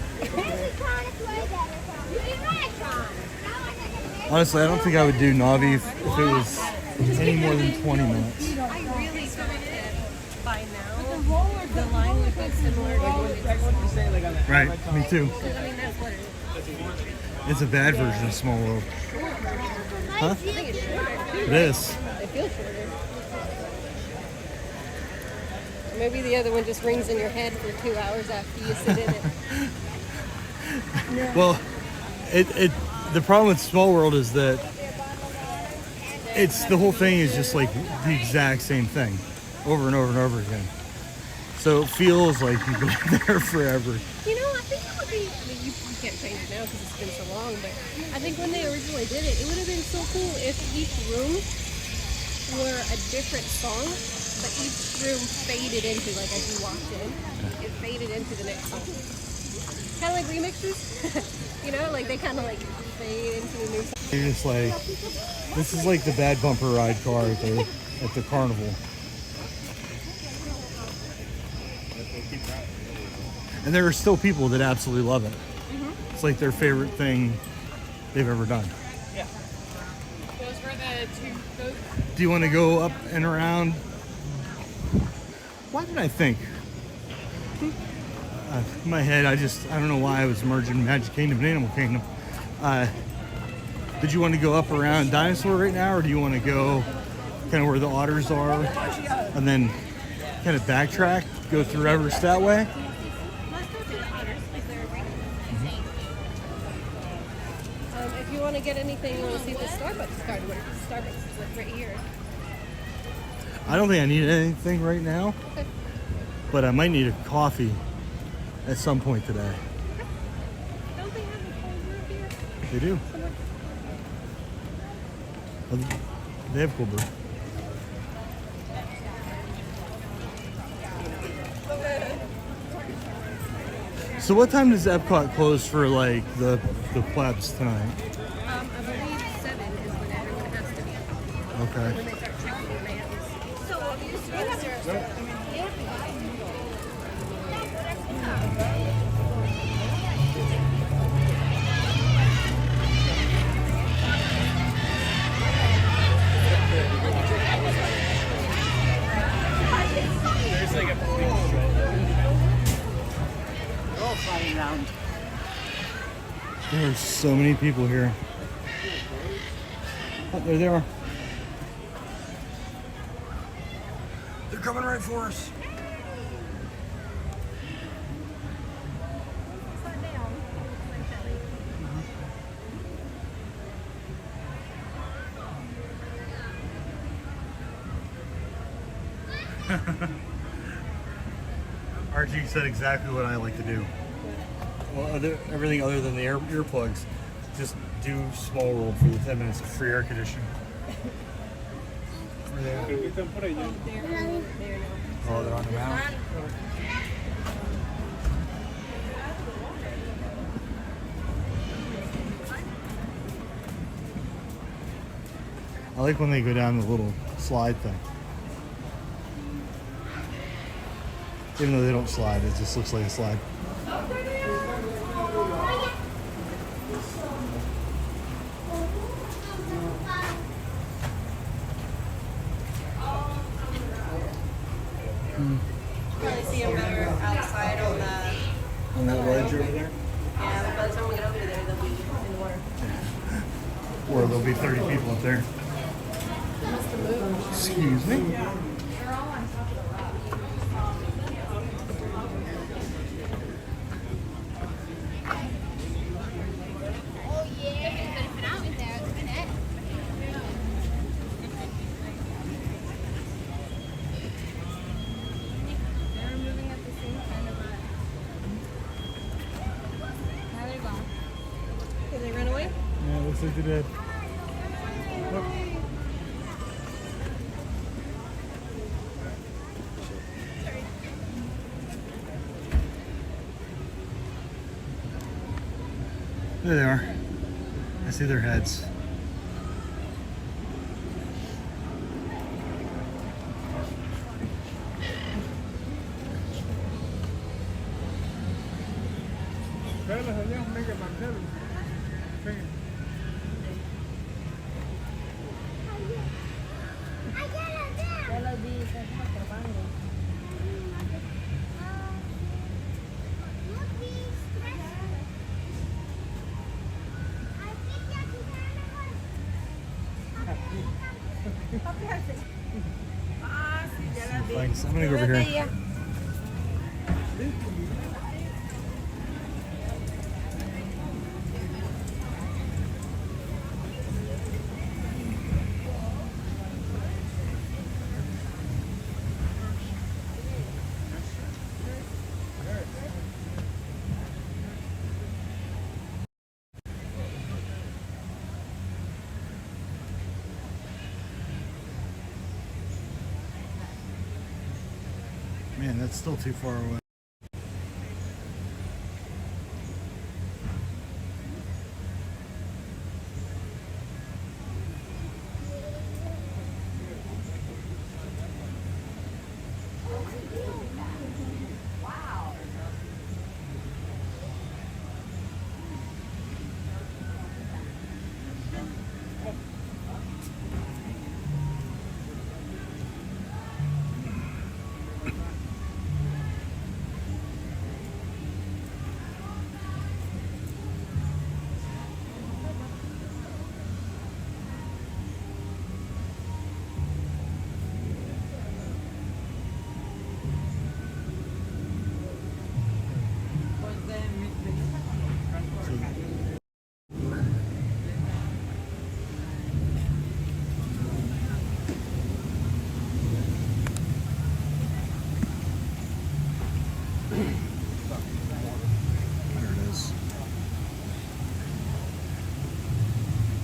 Honestly, I don't think I would do Navi if it was any more than 20 minutes. I really thought that by now the line would be similar to Right, me too. I mean, that's what it is. It's a bad version of Small World. Huh? I think it's shorter. It is. It feels shorter. Maybe the other one just rings in your head for 2 hours after you sit in it. Well, the problem with Small World is that the whole thing is just like the exact same thing over and over and over again. So it feels like you've been there forever. You know, I think it would be, I mean, you can't change it now because it's been so long, thing, but I think when they originally did it, it would have been so cool if each room were a different song, but each room faded into, like as you walked in, it faded into the next song. Kind of like remixes, you know, like they kind of like fade into the new song. You're just like, this is like the bad bumper ride car at the carnival. And there are still people that absolutely love it. It's like their favorite thing they've ever done. Yeah. Those were the two. Do you want to go up and around? Why did I think? In my head, I don't know why I was merging Magic Kingdom and Animal Kingdom. Did you want to go up around Dinosaur right now, or do you want to go kind of where the otters are and then kind of backtrack, go through Everest that way? Let's go to the otters if they're right. If you want to get anything, you want to see the Starbucks card. Starbucks is like right here. I don't think I need anything right now, but I might need a coffee at some point today. Don't they have a cold brew here? They do. They have cold brew. So what time does Epcot close for like the plebs tonight? I believe 7 is when everyone has to be. Okay. When they start checking the mails. So There's like a big They're all flying around. There are so many people here. Oh, there they are. They're coming right for us. RG said exactly what I like to do. Well, everything other than the earplugs, just do Small World for the 10 minutes of free air conditioning. Where they at? Oh, they're on the mountain. I like when they go down the little slide thing. Even though they don't slide, it just looks like a slide. probably see them better outside on the. On that ledge over there? Yeah, but by the time we get over there, they'll be in the water. Or there'll be 30 people up there. They must have moved. Excuse me? Did they run away? Yeah, it looks like they did. There they are. I see their heads. Thanks. I'm gonna go over here. That's still too far away. There it is.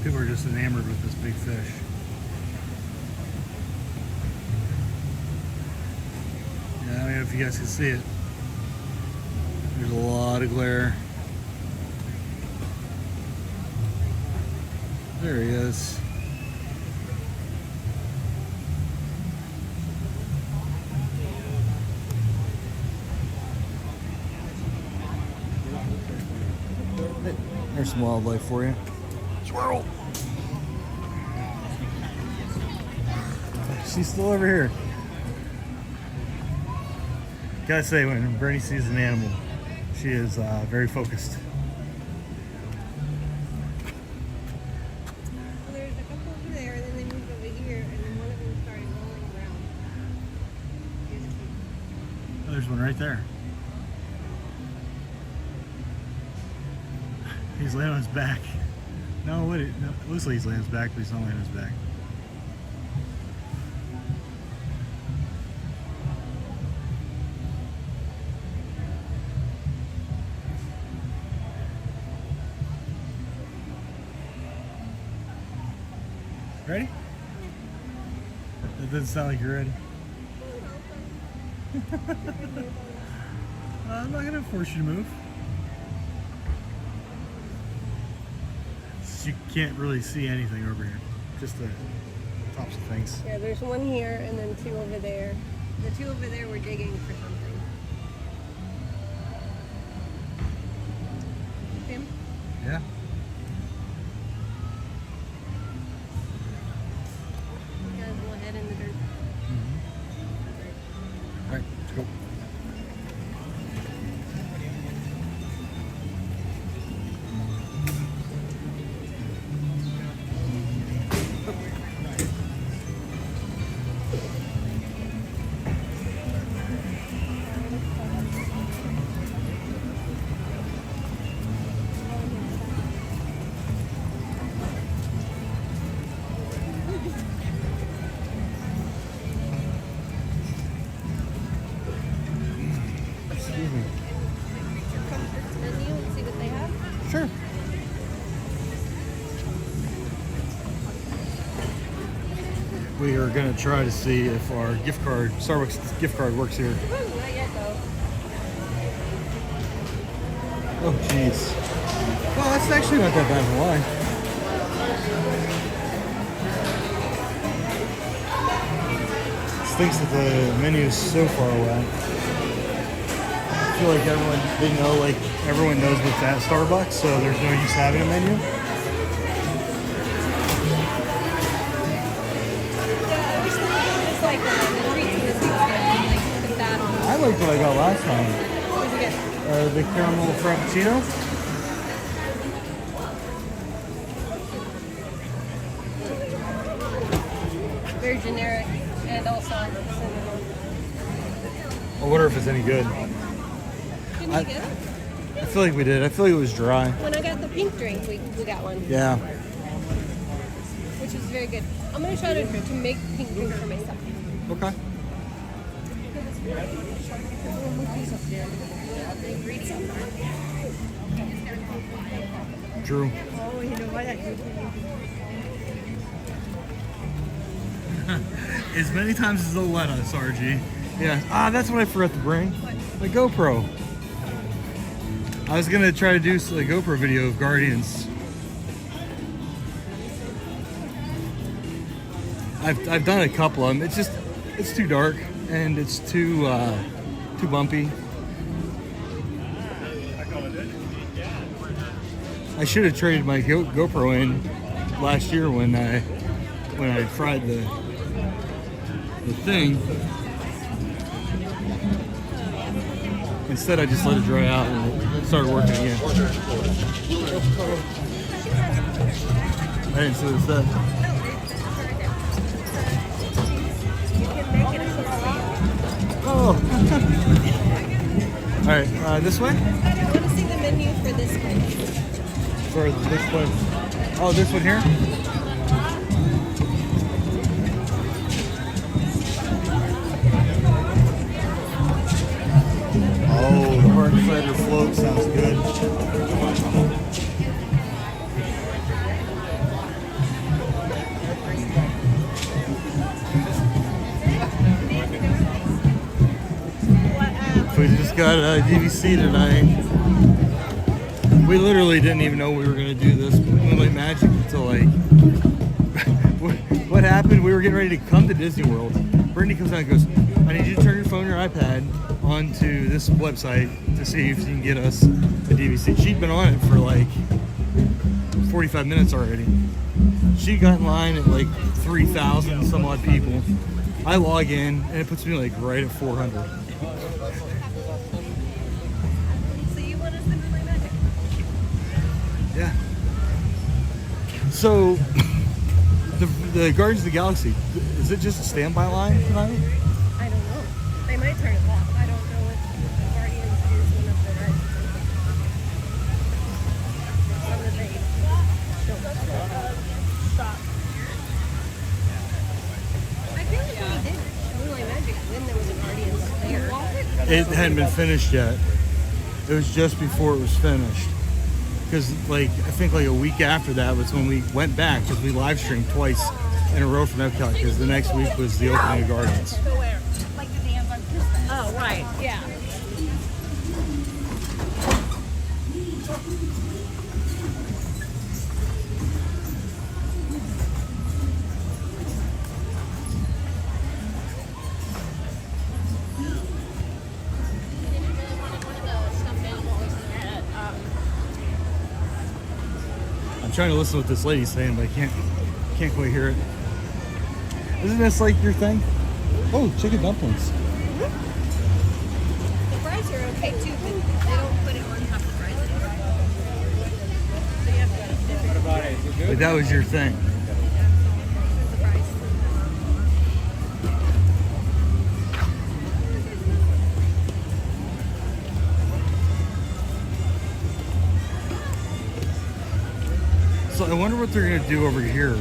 People are just enamored with this big fish. Yeah, I don't know if you guys can see it. There's a lot of glare. There he is. There's some wildlife for you. Swirl. She's still over here. Gotta say, when Bernie sees an animal, she is very focused. Well, there's a couple over there, and then they moved over here, and then one of them started rolling around. Here's a few. Oh, there's one right there. He's laying on his back. No, what? No, it looks like he's laying on his back, but he's not laying on his back. Ready? That doesn't sound like you're ready. I'm not gonna force you to move. You can't really see anything over here, just the tops of things. Yeah, there's one here, and then two over there. The two over there were digging for something. Tim? Yeah. You guys will head in the dirt. All right, let's go. Menu and see what they have. Sure. We are going to try to see if our gift card, Starbucks gift card, works here. Not yet, though. Oh, jeez. Well, that's actually not that bad of a line. Thinks that the menu is so far away. I feel like everyone knows what's at Starbucks, so there's no use having a menu. I liked what I got last time. What did you get? The caramel frappuccino. Very generic and also cinnamon. I wonder if it's any good. Didn't you get it? I feel like we did. I feel like it was dry. When I got the pink drink, we got one. Yeah. Which was very good. I'm going to try to make pink drink for myself. Okay. Drew. Oh, you know what? As many times as they'll let us, RG. Yeah. Ah, that's what I forgot to bring. My GoPro. I was gonna try to do a GoPro video of Guardians. I've done a couple of them. It's too dark and it's too bumpy. I should have traded my GoPro in last year when I fried the thing. Instead, I just let it dry out and it started working again. I didn't see what it said. Oh. All right, this way? I want to see the menu for this one. For this one. Oh, this one here? Oh, the hard cider float sounds good. We just got a DVC tonight. We literally didn't even know we were going to do this Moonlight Magic until like what happened? We were getting ready to come to Disney World. Brittany comes out and goes, I need you to turn your phone or iPad onto this website to see if you can get us a DVC. She'd been on it for like 45 minutes already. She got in line at like 3,000 some odd people. I log in and it puts me like right at 400. So you want us to Moonlight Magic? Yeah. So the Guardians of the Galaxy, is it just a standby line tonight? I don't know. They might turn it off. I don't know if Guardians is one of the rides. Some that they don't stop. I feel like we did Moonlight Magic when there was a Guardians there. It hadn't been finished yet. It was just before it was finished. Because like I think like a week after that was when we went back because we live streamed twice in a row from Epcot because the next week was the opening of Guardians. Oh, right. Yeah. I'm trying to listen to what this lady's saying, but I can't quite hear it. Isn't this like your thing? Oh, chicken dumplings. The fries are okay too, but they don't put it on top of the fries anymore. So you have to dip it. What about it? Is it good? But that was your thing. The fries. So I wonder what they're gonna do over here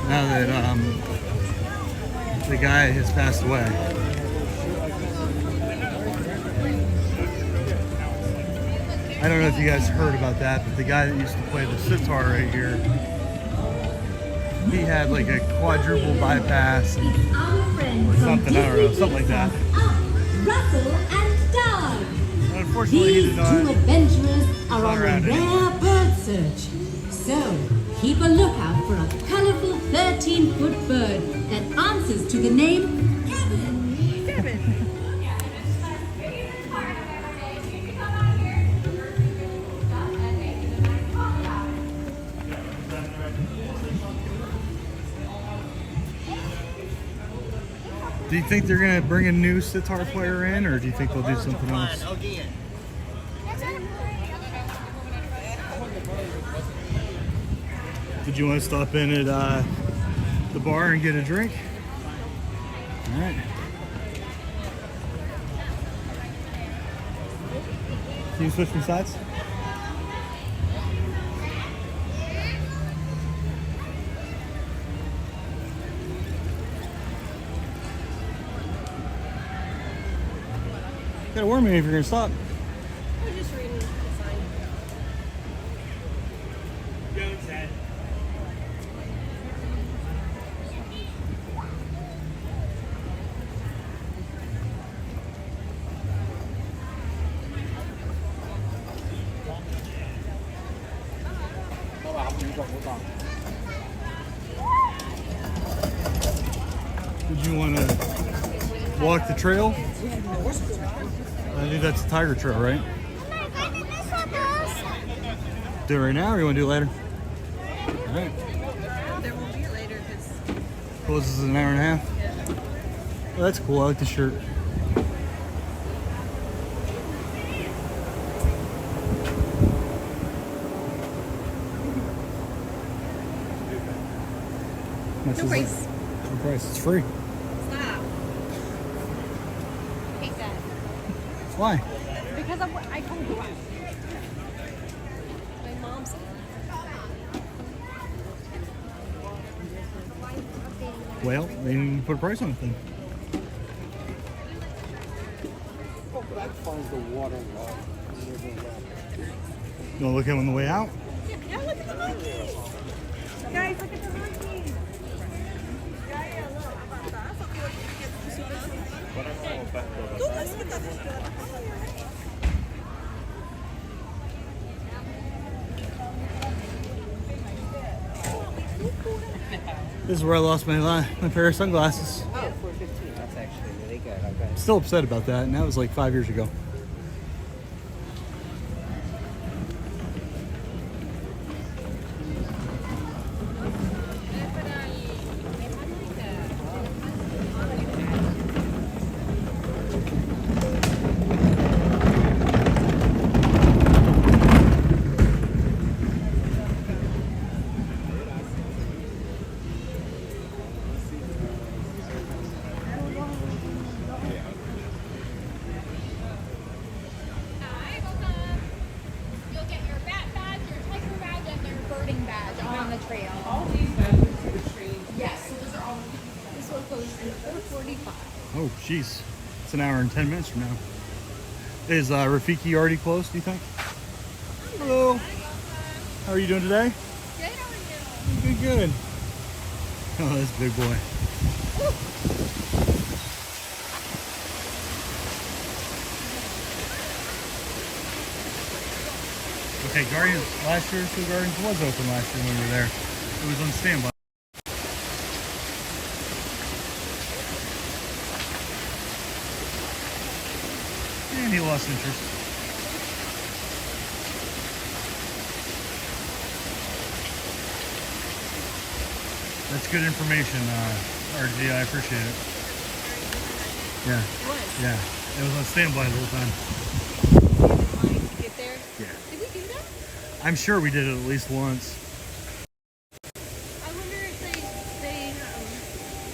now that the guy has passed away. I don't know if you guys heard about that, but the guy that used to play the sitar right here, he had like a quadruple bypass and, or something, I don't know, something like that. Russell and Doug. Unfortunately, he These did not. two adventurers are not on a around rare bird search. So, keep a lookout for a colorful 13-foot bird that answers to the name Kevin. Kevin. Do you think they're gonna bring a new sitar player in, or do you think they'll do something else? Did you want to stop in at the bar and get a drink? All right. Can you switch from sides? Gotta warn me if you're gonna stop. I was just reading the sign. Did you want to walk the trail? I think that's the Tiger Trail, right? Do it right now, or you want to do it later? All right. There won't be later because Closes in an hour and a half. Oh, that's cool. I like the shirt. no price. No price. It's free. Stop. Hate that. Why? Because of what I told you. My mom said. Well, then you put a price on it then. You want to look at it on the way out? Yeah, look at the monkeys. Guys, look at the monkeys. This is where I lost my pair of sunglasses. Oh, 415. That's actually really good. Okay. Still upset about that, and that was like 5 years ago. You'll get your bat badge, your tiger badge, and your birding badge on the trail. All these badges are the tree. Yes, so those are all. This one goes in 4:45. Oh, jeez. It's an hour and 10 minutes from now. Is Rafiki already close, do you think? Hello. How are you doing today? Good, how are you? Good, good. Oh, this big boy. Okay, Guardians, last year, so Guardians was open last year when we were there. It was on standby. And he lost interest. That's good information, RG. I appreciate it. Yeah. It was. Yeah. It was on standby the whole time. Line to get there. Yeah. Did we do that? I'm sure we did it at least once. I wonder if they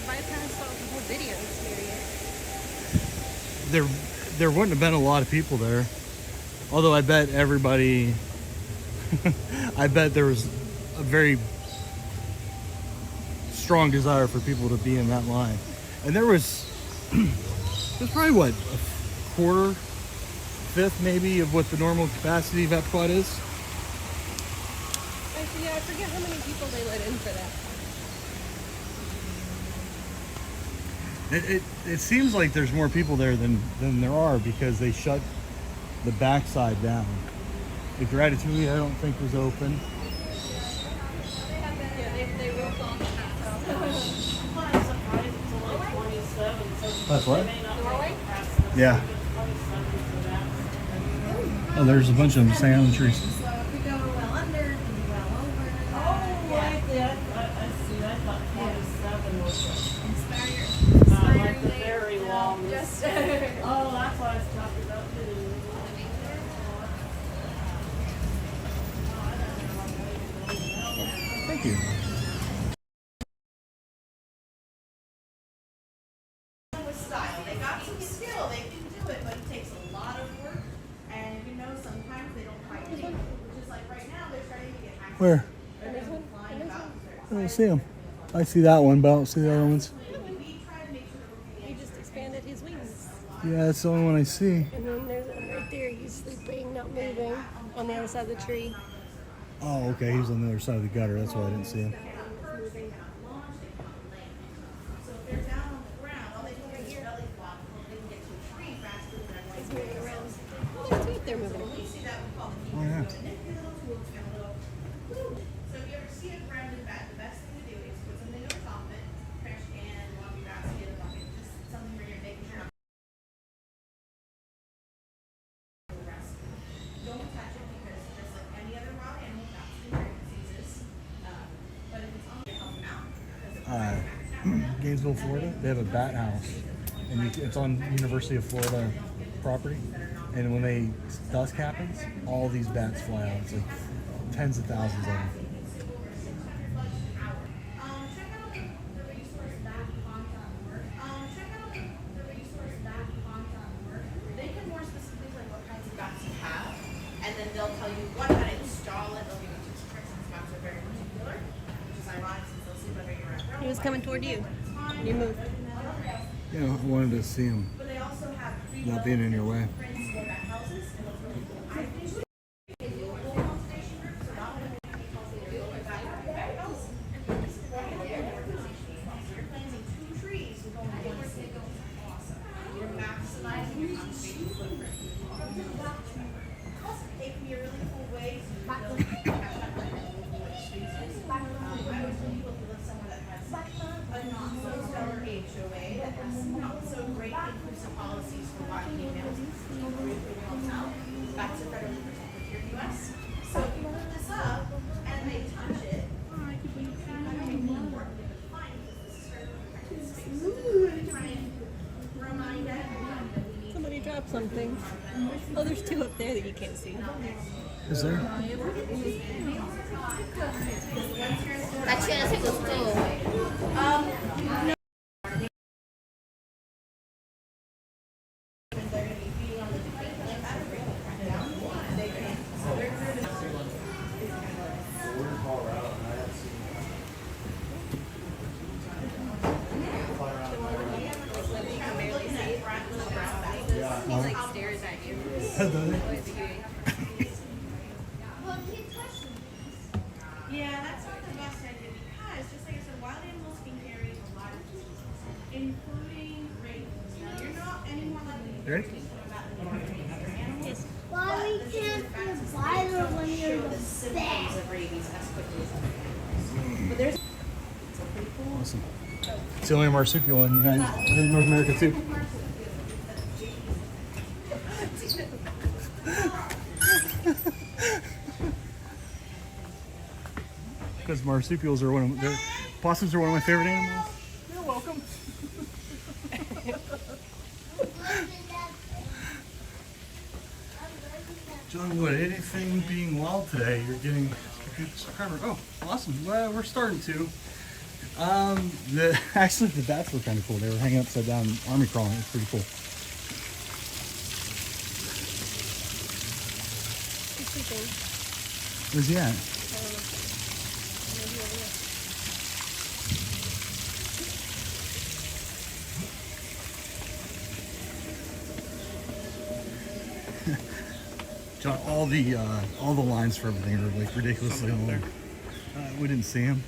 bypassed all the whole video experience. There wouldn't have been a lot of people there. Although I bet everybody, I bet there was a very strong desire for people to be in that line. And there was, there's probably what, a quarter, fifth maybe of what the normal capacity of Epcot is. I forget how many people they let in for that. It seems like there's more people there than there are because they shut the backside down. The Gratitude I don't think was open. Yeah, they roped on the That's what? Norway? Yeah. Oh, there's a bunch of them just hanging on the trees. So if we go well under, then well over. Oh, I see. I thought 27 was Inspiring the day. very long. Just Oh, that's what I was talking about too. Thank you. Style. They got some skill, they can do it, but it takes a lot of work, and sometimes they don't quite take it. Which is like right now, they're starting to get access. Where? They're gonna be flying about. I don't see them. I see that one, but I don't see the other ones. He just expanded his wings. Yeah, that's the only one I see. And then there's one right there. He's sleeping, not moving, on the other side of the tree. Oh, okay. He was on the other side of the gutter. That's why I didn't see him. Moving. So if they're down on the ground, all they do is belly flop, they can get to a tree faster than they're He's moving around. Oh, there's two. They're moving. we see that we call the Oh, yeah. manipulative tools and a little So if you ever see a grounded bat, the best thing to do is put something on top of it, trash can, laundry basket, bucket, just something where you're making sure not to rest. Don't touch it because just like any other wild animal, bats can carry diseases. But if it's on, you help them out. Gainesville, Florida, they have a bat house, and it's on University of Florida property. And when dusk happens, all these bats fly out. It's like tens of thousands of them. Check out the resource bat.org. They can more specifically like what kinds of bats you have, and then they'll tell you what how to install it. They'll give you tips and tricks. Since bats are very particular, which is ironic since they'll sleep under your umbrella. He was coming toward you. You moved. Yeah, I wanted to see them But they also have not being in your way. prints for bat houses, and what's really cool. I think they do a whole conservation group, so not only do they do a bat house, and this is why they do organization as well. So you're planting 2 trees with only 1 seed. Awesome. You're maximizing your conservation footprint. It can be a really cool way to build spaces. I always tell people to live somewhere that has a not so stellar HOA that has not so great inclusive policies for black females back to federally protected here in the US. So if you put this up and they touch it, I think more importantly than fine because this is federally protected space. I'm trying to remind everyone that we need. Somebody dropped something. Oh, there's 2 up there that you can't see. Is there? That's gonna take us No. He like stares at you. Yeah, that's not the best idea because, just like I said, wild animals can carry a lot of diseases, including rabies. Now, you're not any more likely to Ready? get about than you are any other animal. Why we can't buy them when you're the symptoms of rabies as quickly as other animals. But there's pretty cool. Awesome. It's the only marsupial in North America too. Because marsupials are possums are one of my favorite animals. You're welcome. John Wood, anything being wild today, you're getting covered. Oh, awesome. Well, we're starting to. Actually, the bats were kind of cool. They were hanging upside down, army crawling. It's pretty cool. Where's he at? John, all the lines for everything are like ridiculously long. We didn't see him.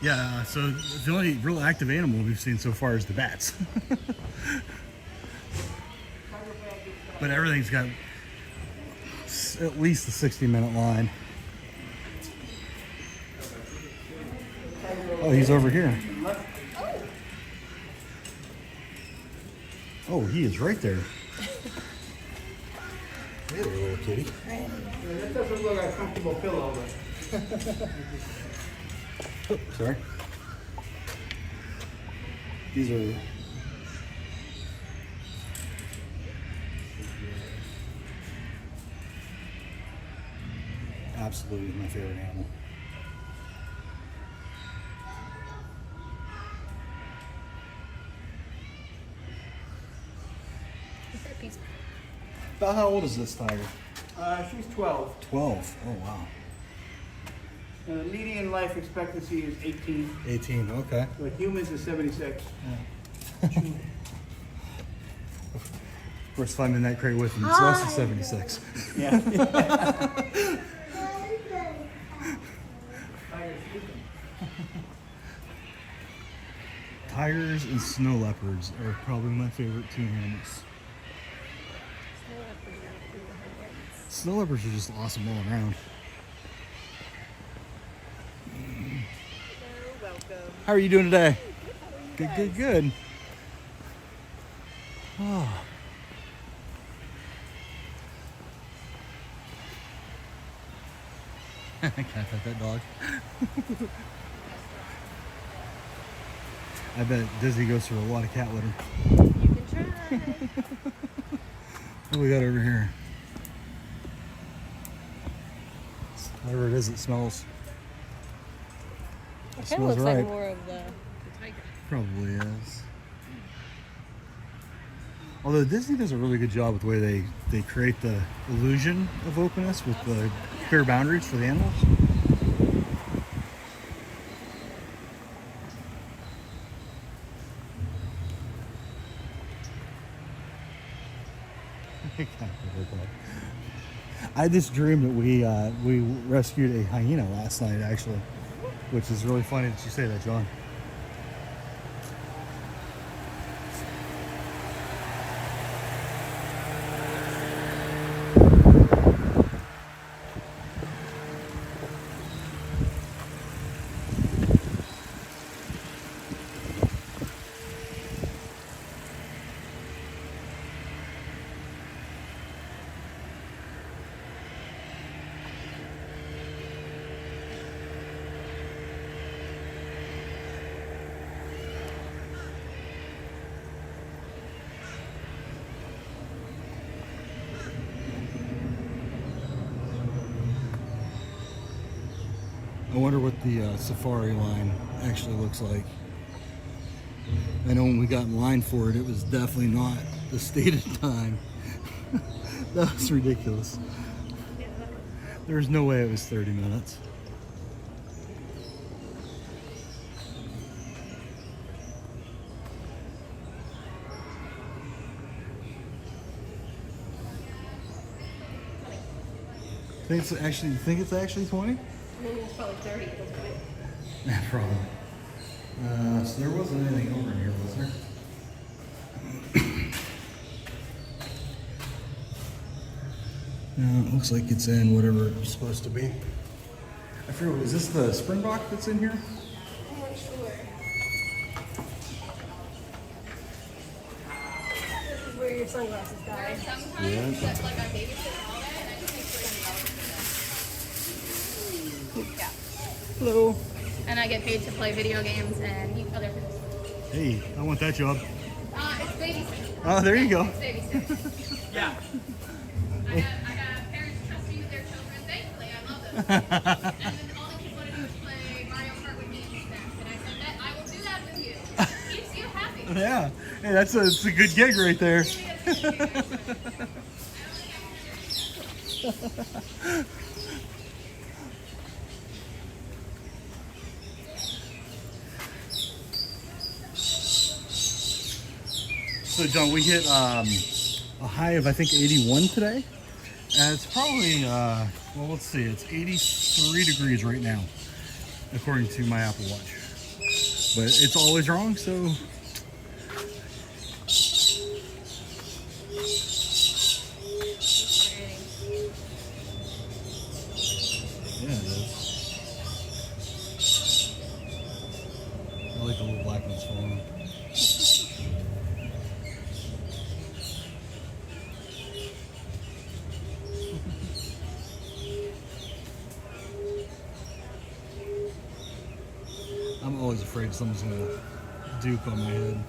Yeah, so the only real active animal we've seen so far is the bats. But everything's got at least a 60-minute line. Oh, he's over here. Oh, he is right there. Hey there, little kitty. Yeah, that doesn't look like a comfortable pillow, but... Oh, sorry. These are absolutely my favorite animal. About how old is this tiger? She's 12. 12. Oh, wow. Median life expectancy is 18. 18, okay. But humans is 76. Of course, if I'm in that crate with him, it's less than 76. Yeah. Tigers and snow leopards are probably my favorite 2 animals. Snow leopards are just awesome all around. How are you doing today? Good, good, good. Oh. I can't pet that dog. I bet Disney goes through a lot of cat litter. You can try. What do we got over here? Whatever it is, it smells. It kind of smells looks right. like more of the tiger. Probably is. Although Disney does a really good job with the way they create the illusion of openness with the clear boundaries for the animals. I had this dream that we rescued a hyena last night, actually, which is really funny that you say that, John. I wonder what the safari line actually looks like. I know when we got in line for it, it was definitely not the stated time. That was ridiculous. There's no way it was 30 minutes. You think it's actually 20? It's probably 30 at this point. Yeah, probably. So there wasn't anything over here, was there? No, it looks like it's in whatever it's supposed to be. I forget, is this the Springbok that's in here? I'm not sure. This is where your sunglasses die. Sometimes that's like I babysit all day and I just make sure yeah. Hello. And I get paid to play video games and eat other things. Hey, I want that job. It's babysitting. Oh, there you go. It's babysitting. Yeah. I have parents trust me with their children. Thankfully, I love them. And then all the kids want to do is play Mario Kart with me and snacks. And I said that I will do that with you. It keeps you happy. Yeah. Hey, it's a good gig right there. So John, we hit a high of I think 81 today. And it's probably, well, let's see, it's 83 degrees right now, according to my Apple Watch. But it's always wrong, so. Yeah, it is. I like the little black ones falling. I'm always afraid someone's gonna duke on my head.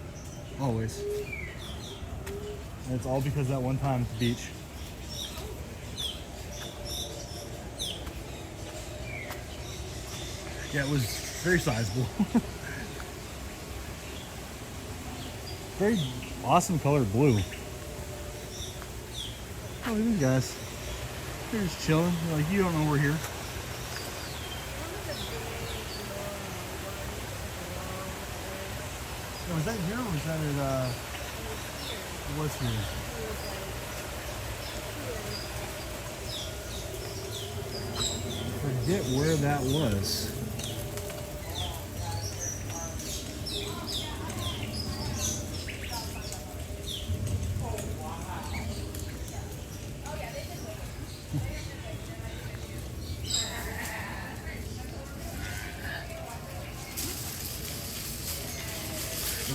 Always. And it's all because that one time at the beach. Yeah, it was very sizable. Very awesome color blue. Oh, look at these guys. They're just chilling. They're like, you don't know we're here. Oh, was that here or was that at, it was here? Forget where that was.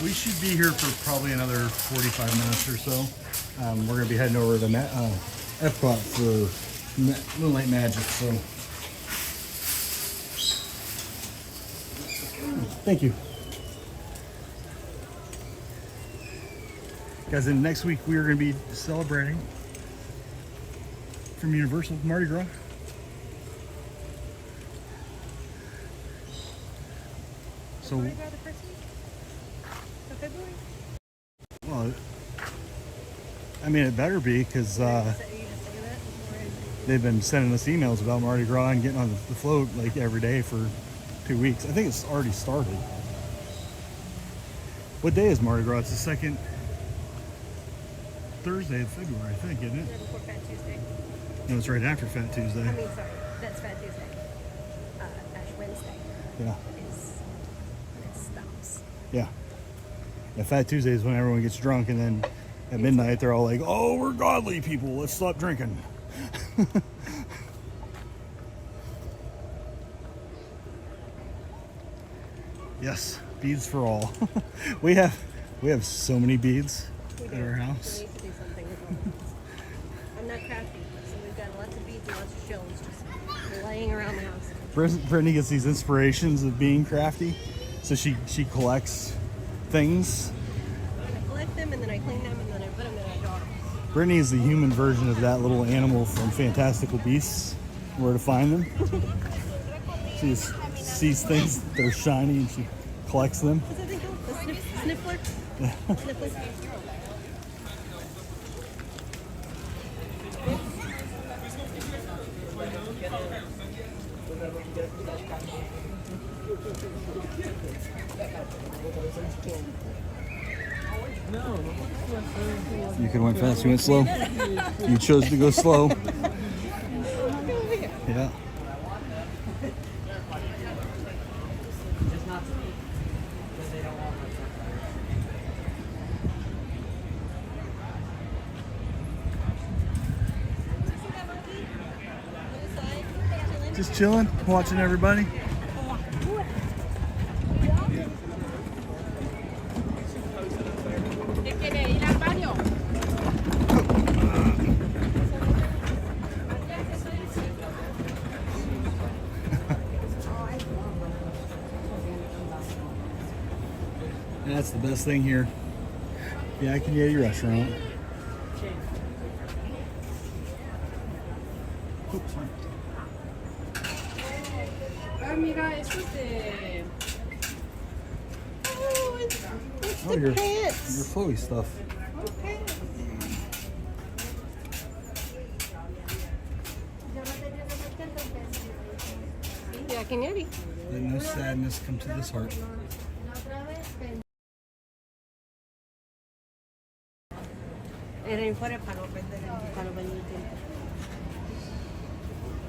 we should be here for probably another 45 minutes or so. We're going to be heading over to Epcot for Moonlight Magic. So, thank you. Guys, and next week we are going to be celebrating from Universal Mardi Gras. So, Mardi Gras the first week of February? well, I mean, it better be, because they've been sending us emails about Mardi Gras and getting on the float like every day for 2 weeks. I think it's already started. What day is Mardi Gras? It's the second Thursday of February, I think, isn't it? Yeah, before Fat Tuesday. No, it's right after Fat Tuesday. I mean, sorry, that's Fat Tuesday. Ash Wednesday. Yeah. Is when it stops. Yeah. Yeah, Fat Tuesday is when everyone gets drunk, and then at midnight they're all like, "Oh, we're godly people. Let's stop drinking." Yes, beads for all. we have so many beads at our house. We need to do something with all of this. I'm not crafty, so we've got lots of beads and lots of shells just laying around the house. Brittany gets these inspirations of being crafty, so she collects things. I collect them and then I clean them and then I put them in a jar. Brittany is the human version of that little animal from Fantastical Beasts. Where to find them? She just sees things that are shiny and she collects them. What's that thing called? The sniffler? Sniffler? You could have went fast, you went slow. You chose to go slow. Yeah. Just chilling, watching everybody. That's the best thing here. Yeah, I can get your restaurant. Oops, sorry. Oh, your pants. Your flowy stuff. Yeah, can you? Let no sadness come to this heart.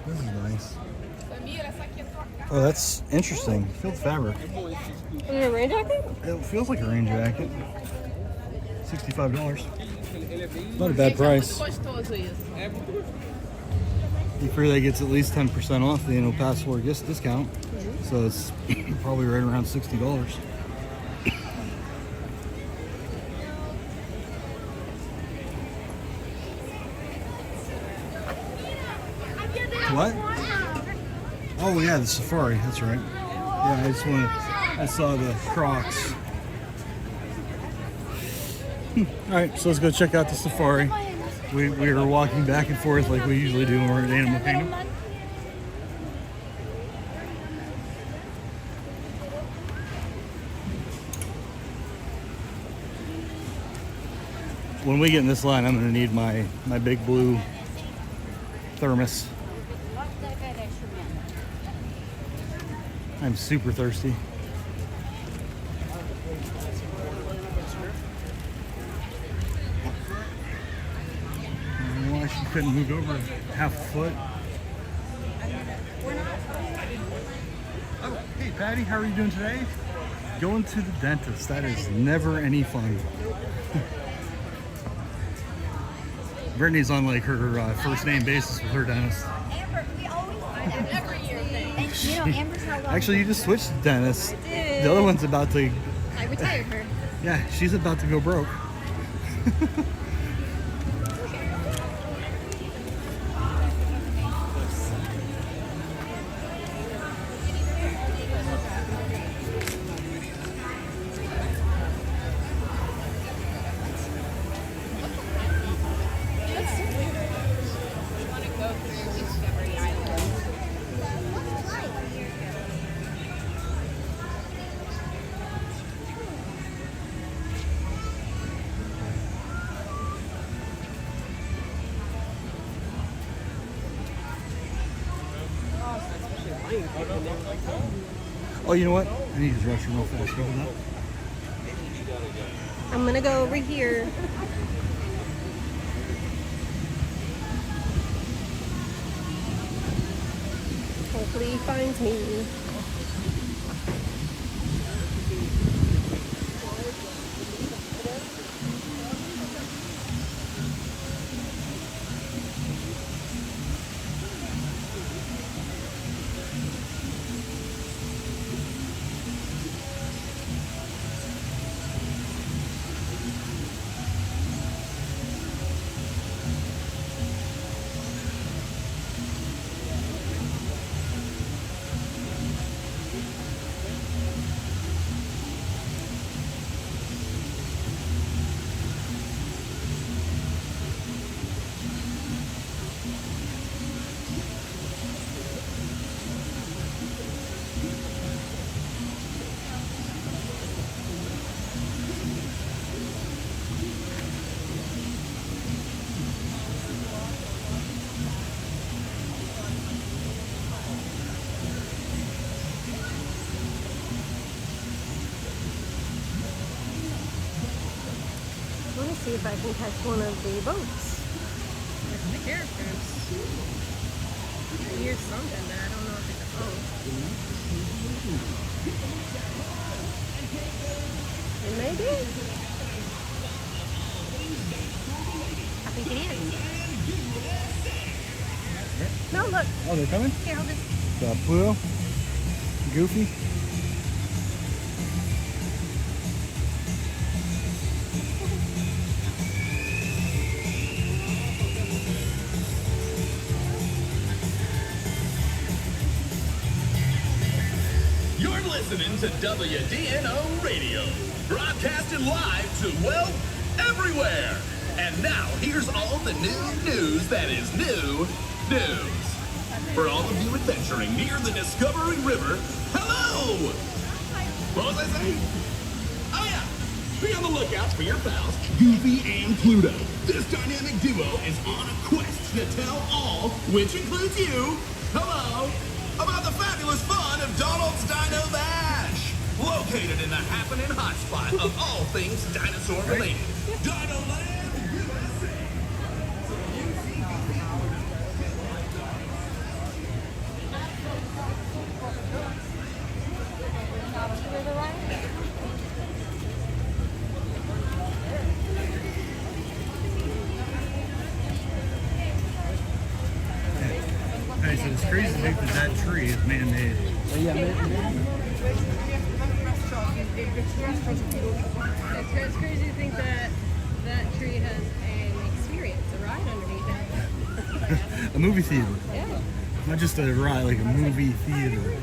This is nice. Oh, that's interesting. Feel the fabric. Is it a rain jacket? It feels like a rain jacket. $65. Not a bad price. You figure that gets at least 10% off the annual passport discount. So it's probably right around $60. What? Oh yeah, the safari. That's right. Yeah, I saw the Crocs. All right, so let's go check out the safari. We were walking back and forth like we usually do when we're at Animal Kingdom. When we get in this line, I'm going to need my big blue thermos. I'm super thirsty. I don't know why she couldn't move over half a foot. Oh, hey Patty, how are you doing today? Going to the dentist. That is never any fun. Brittany's on like her first name basis with her dentist. Amber, we always every year thing. And you know, Amber's how long. Actually, you just switched dentists. The other one's about to. I retired her. Yeah, she's about to go broke. Oh, you know what? I need to rush real fast. Hold on. I'm gonna go over here. Hopefully he finds me. Let me see if I can catch one of the boats. There's the characters. I hear something, but I don't know if it's a boat. It may be. I think it is. No, look. Oh, they're coming? Here, hold this. Pluto? Goofy? You're listening to WDNO Radio, broadcasting live to, well, everywhere. And now, here's all the new news that is new news. For all of you adventuring near the Discovery River, hello! What was I saying? Oh yeah, be on the lookout for your pals, Goofy and Pluto. This dynamic duo is on a quest to tell all, which includes you, hello, about the fabulous fun of Donald's Dino Bash, located in the happening hotspot of all things dinosaur related. Dino Land USA. Hey, so it's crazy to think that that tree is man-made. It's crazy to think that that tree has an experience, a ride underneath it. A movie theater. Yeah. Not just a ride, like a movie theater.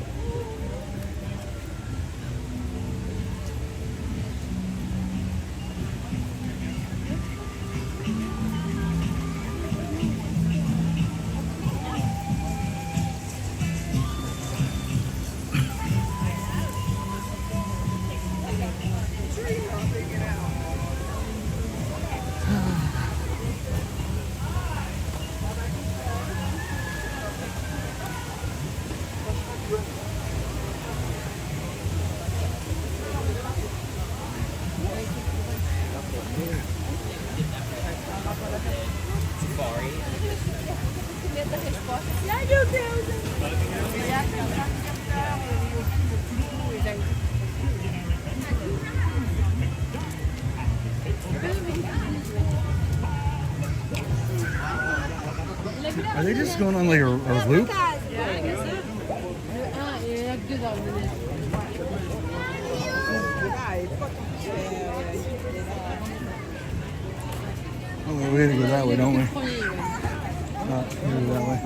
Are they just going on like a loop? Well, we gotta go that way, don't we? We gotta go that way.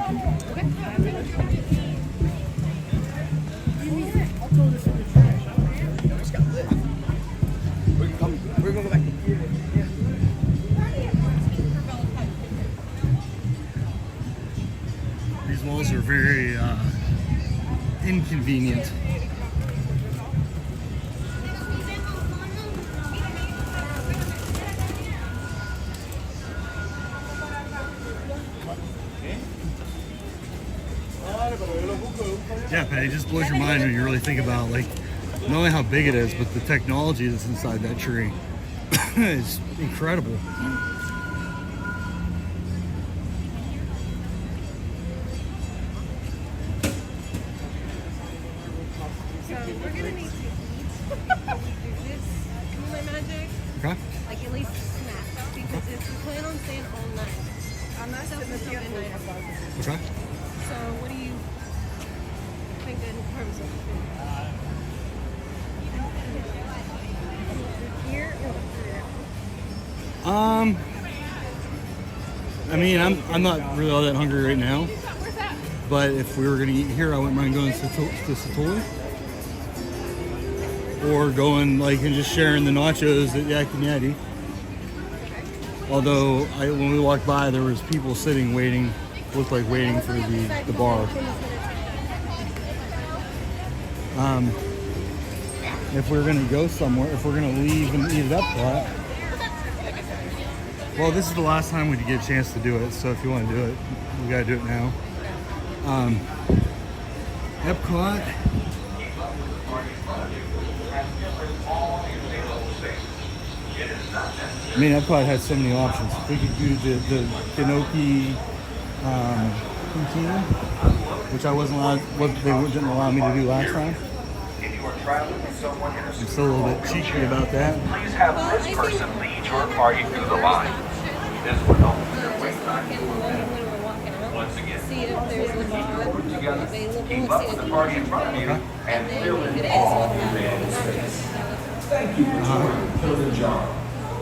We're gonna go back. These walls are very inconvenient. Yeah, Patty, it just blows your mind when you really think about like not only how big it is, but the technology that's inside that tree is incredible. So we're gonna need to eat when we do this Moonlight Magic. Okay. Like at least a snack, because if we plan on staying all night, I'm not setting until midnight. Okay. So what do you think in terms of food? Here or here? I mean, I'm not really all that hungry right now, but if we were gonna eat here, I wouldn't mind going to Satoli. Or going like and just sharing the nachos at Yak and Yeti. Although when we walked by, there was people sitting waiting, looked like waiting for the bar. If we're gonna go somewhere, if we're gonna leave and eat it up, well, this is the last time we get a chance to do it. So if you want to do it, we gotta do it now. Epcot. I mean, Epcot had so many options. We could do the Gnocchi poutine, which I wasn't allowed, they didn't allow me to do last time. I'm still a little bit cheeky about that. Please have this person lead your party through the line. This will help with your wait time. Once again, See if there's a bar together, available. keep up with the party in front of you, and fill in all remaining space. Thank you for joining Pilgrim John.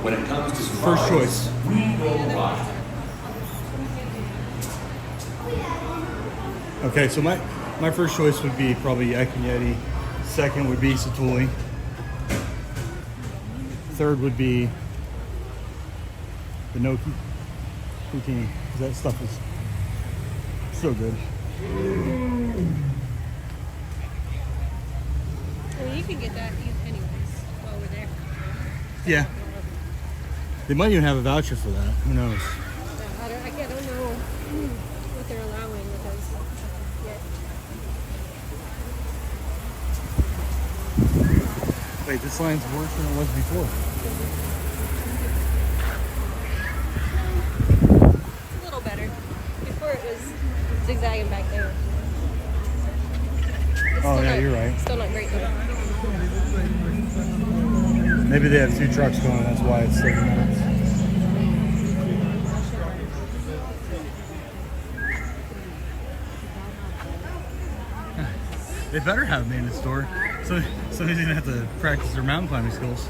When it comes to First choice. we go live. Okay, so my first choice would be probably Yak and Yeti. Second would be Satuli. Third would be the Gnocchi poutine, because that stuff is so good. Well, you can get that anyways while we're there. Yeah. They might even have a voucher for that. Who knows? I don't know what they're allowing with us yet. Wait, this line's worse than it was before. A little better. Before it was zigzagging back there. It's Oh, still yeah, not- you're right. Still not great though. Maybe they have 2 trucks going, that's why it's 30 minutes. They better have a maintenance store. So somebody's gonna have to practice their mountain climbing skills.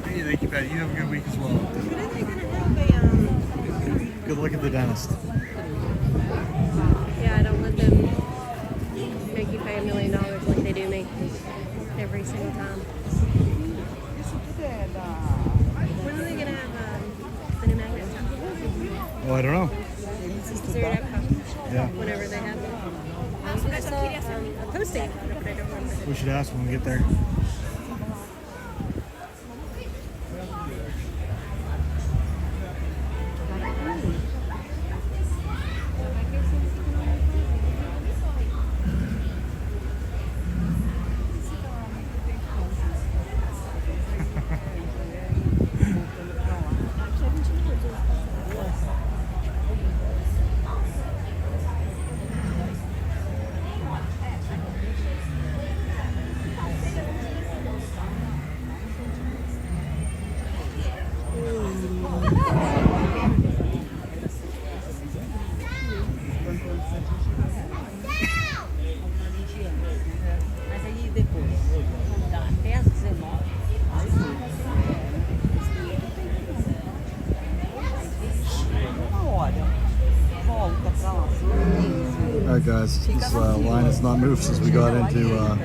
Hey, thank you, Patty. You have a good week as well. When are they gonna have a Good luck at the dentist. Yeah, I don't let them make you pay $1 million like they do me every single time. When are they gonna have the new magnet stuff? Oh, I don't know. Is there an Epcot? Yeah. Whenever they have it. I saw a posting about it, but I don't remember. We should ask when we get there. All right, guys. This line has not moved since we got into it.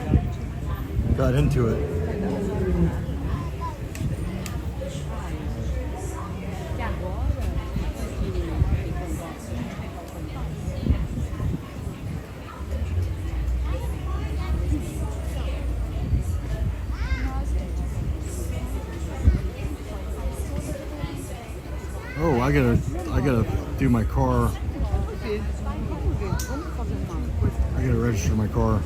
Oh, I gotta do my car. I gotta register my car.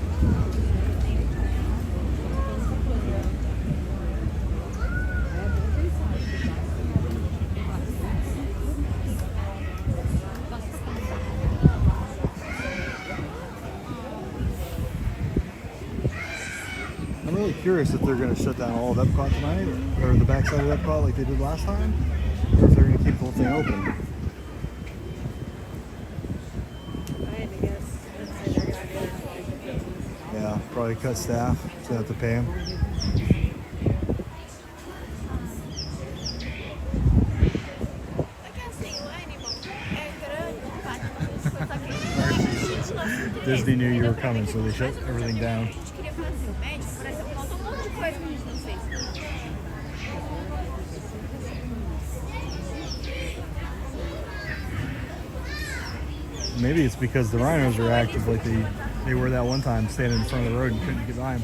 I'm really curious if they're gonna shut down all of Epcot tonight, or the backside of Epcot like they did last time, or if they're gonna keep the whole thing open. Yeah, probably cut staff, so they have to pay them. Disney knew you were coming, so they shut everything down. Maybe it's because the rhinos are active like they were that one time, standing in front of the road and couldn't get by them.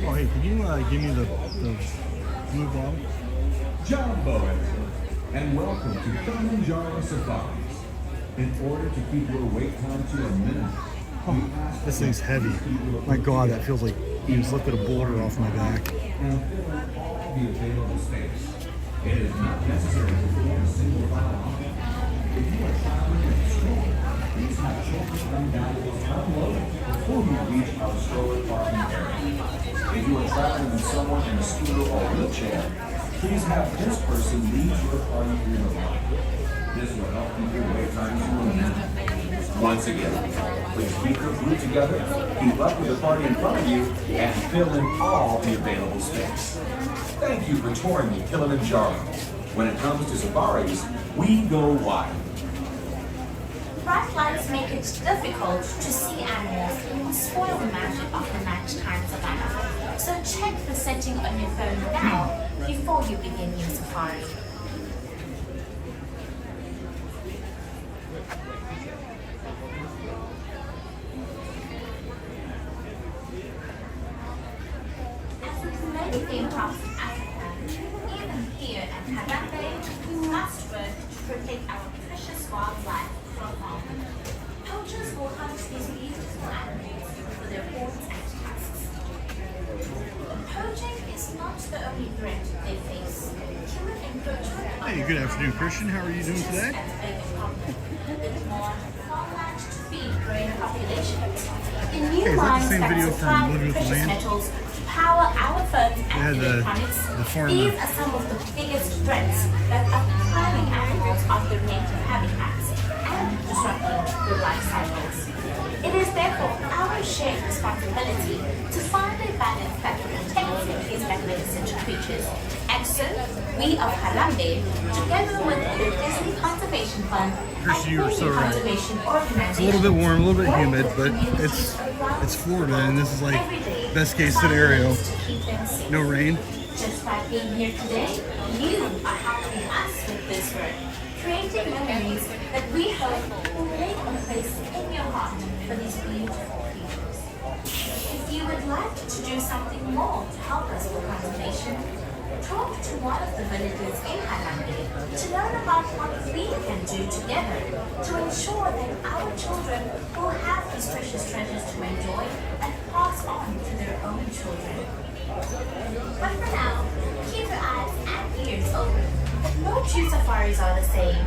Oh, hey, can you give me the blue bottle? John Bowen, and welcome to Kilimanjaro Safaris. In order to keep your wait time to a minimum, This thing's heavy. My God, that feels like you just lifted a boulder off my back. and fill in all the available space. It is not necessary to perform a single file option. If you are traveling with a stroller, please have children unvaluables unloaded before you reach our stroller parking area. If you are traveling with someone in a scooter or wheelchair, please have this person lead your party through the line. This will help keep your wait time to a minute. Once again, please keep your group together, keep up with the party in front of you, and fill in all the available space. Thank you for touring the Kilimanjaro. When it comes to safaris, we go wild. Bright lights make it difficult to see animals and spoil the magic of the nighttime savannah. So check the setting on your phone now before you begin your safari. As with many theme parks in Africa, even here at Harambe, we must work to protect our precious wildlife from harm. Poachers will hunt these beautiful animals for their horns and tusks. Poaching is not the only threat they face. Human encroachment. Hey, good afternoon, Christian. How are you doing today? The new Hey, is that the lines same that video supply from Living with the precious Land? metals to power our phones and had the electronics. farmer. These are some of the biggest threats that are depriving animals of their native habitats and disrupting their life cycles. It is therefore our shared responsibility to find a balance that protects these magnificent creatures. And so, we of Harambe, together with the Disney Conservation Fund Christian, you and were so right. Conservation It's Organization, a little bit warm, a little bit work humid, with but communities it's Florida, and this is like every day best case to find scenario. ways to keep them safe. No rain. Just by being here today, you are helping us with this work, creating memories that we hope will make a place in your heart for these beautiful creatures. If you would like to do something more to help us with conservation, talk to one of the villagers in Harambe to learn about what we can do together to ensure that our children will have these precious treasures to enjoy and pass on to their own children. But for now, keep your eyes and ears open. No two safaris are the same.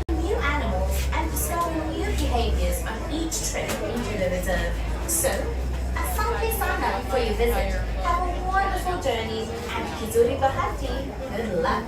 New animals and discovering new behaviors on each trip into the reserve. So, asante sana for your visit. Have a wonderful journey and kizuri bahati. Good luck.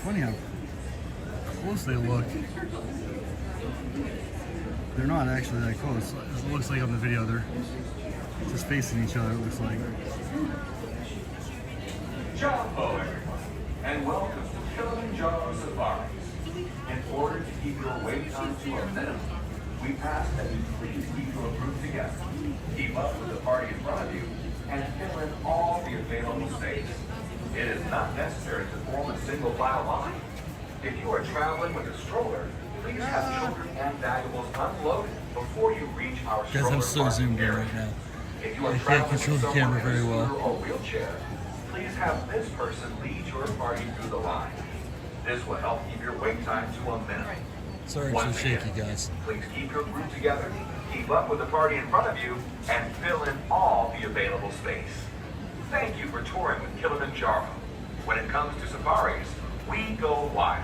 funny how close they look. They're not actually that close. It looks like on the video they're just facing each other, it looks like. Hello, everyone, and welcome to Kilimanjaro Safaris. In order to keep your wait time to a minimum, we ask that you please keep your group together, keep up with the party in front of you, and fill in all the available space. It is not necessary to form a single file line. If you are traveling with a stroller, please have children and valuables unloaded before you reach our Guys, stroller I'm so parking zoomed in area. right now. If you are I can't traveling control with the someone camera in a very well. scooter or wheelchair, please have this person lead your party through the line. This will help keep your wait time to a minimum. Sorry, I'm so shaky, guys. Please keep your group together, keep up with the party in front of you, and fill in all the available space. Thank you for touring with Kilimanjaro. When it comes to safaris, we go wild.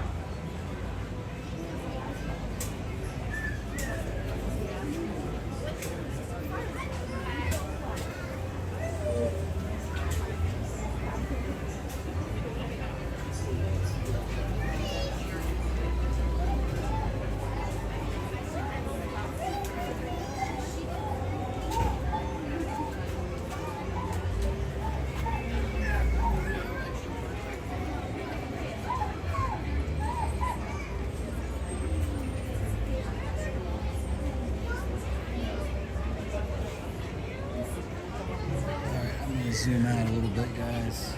Alright, I'm gonna zoom out a little bit, guys.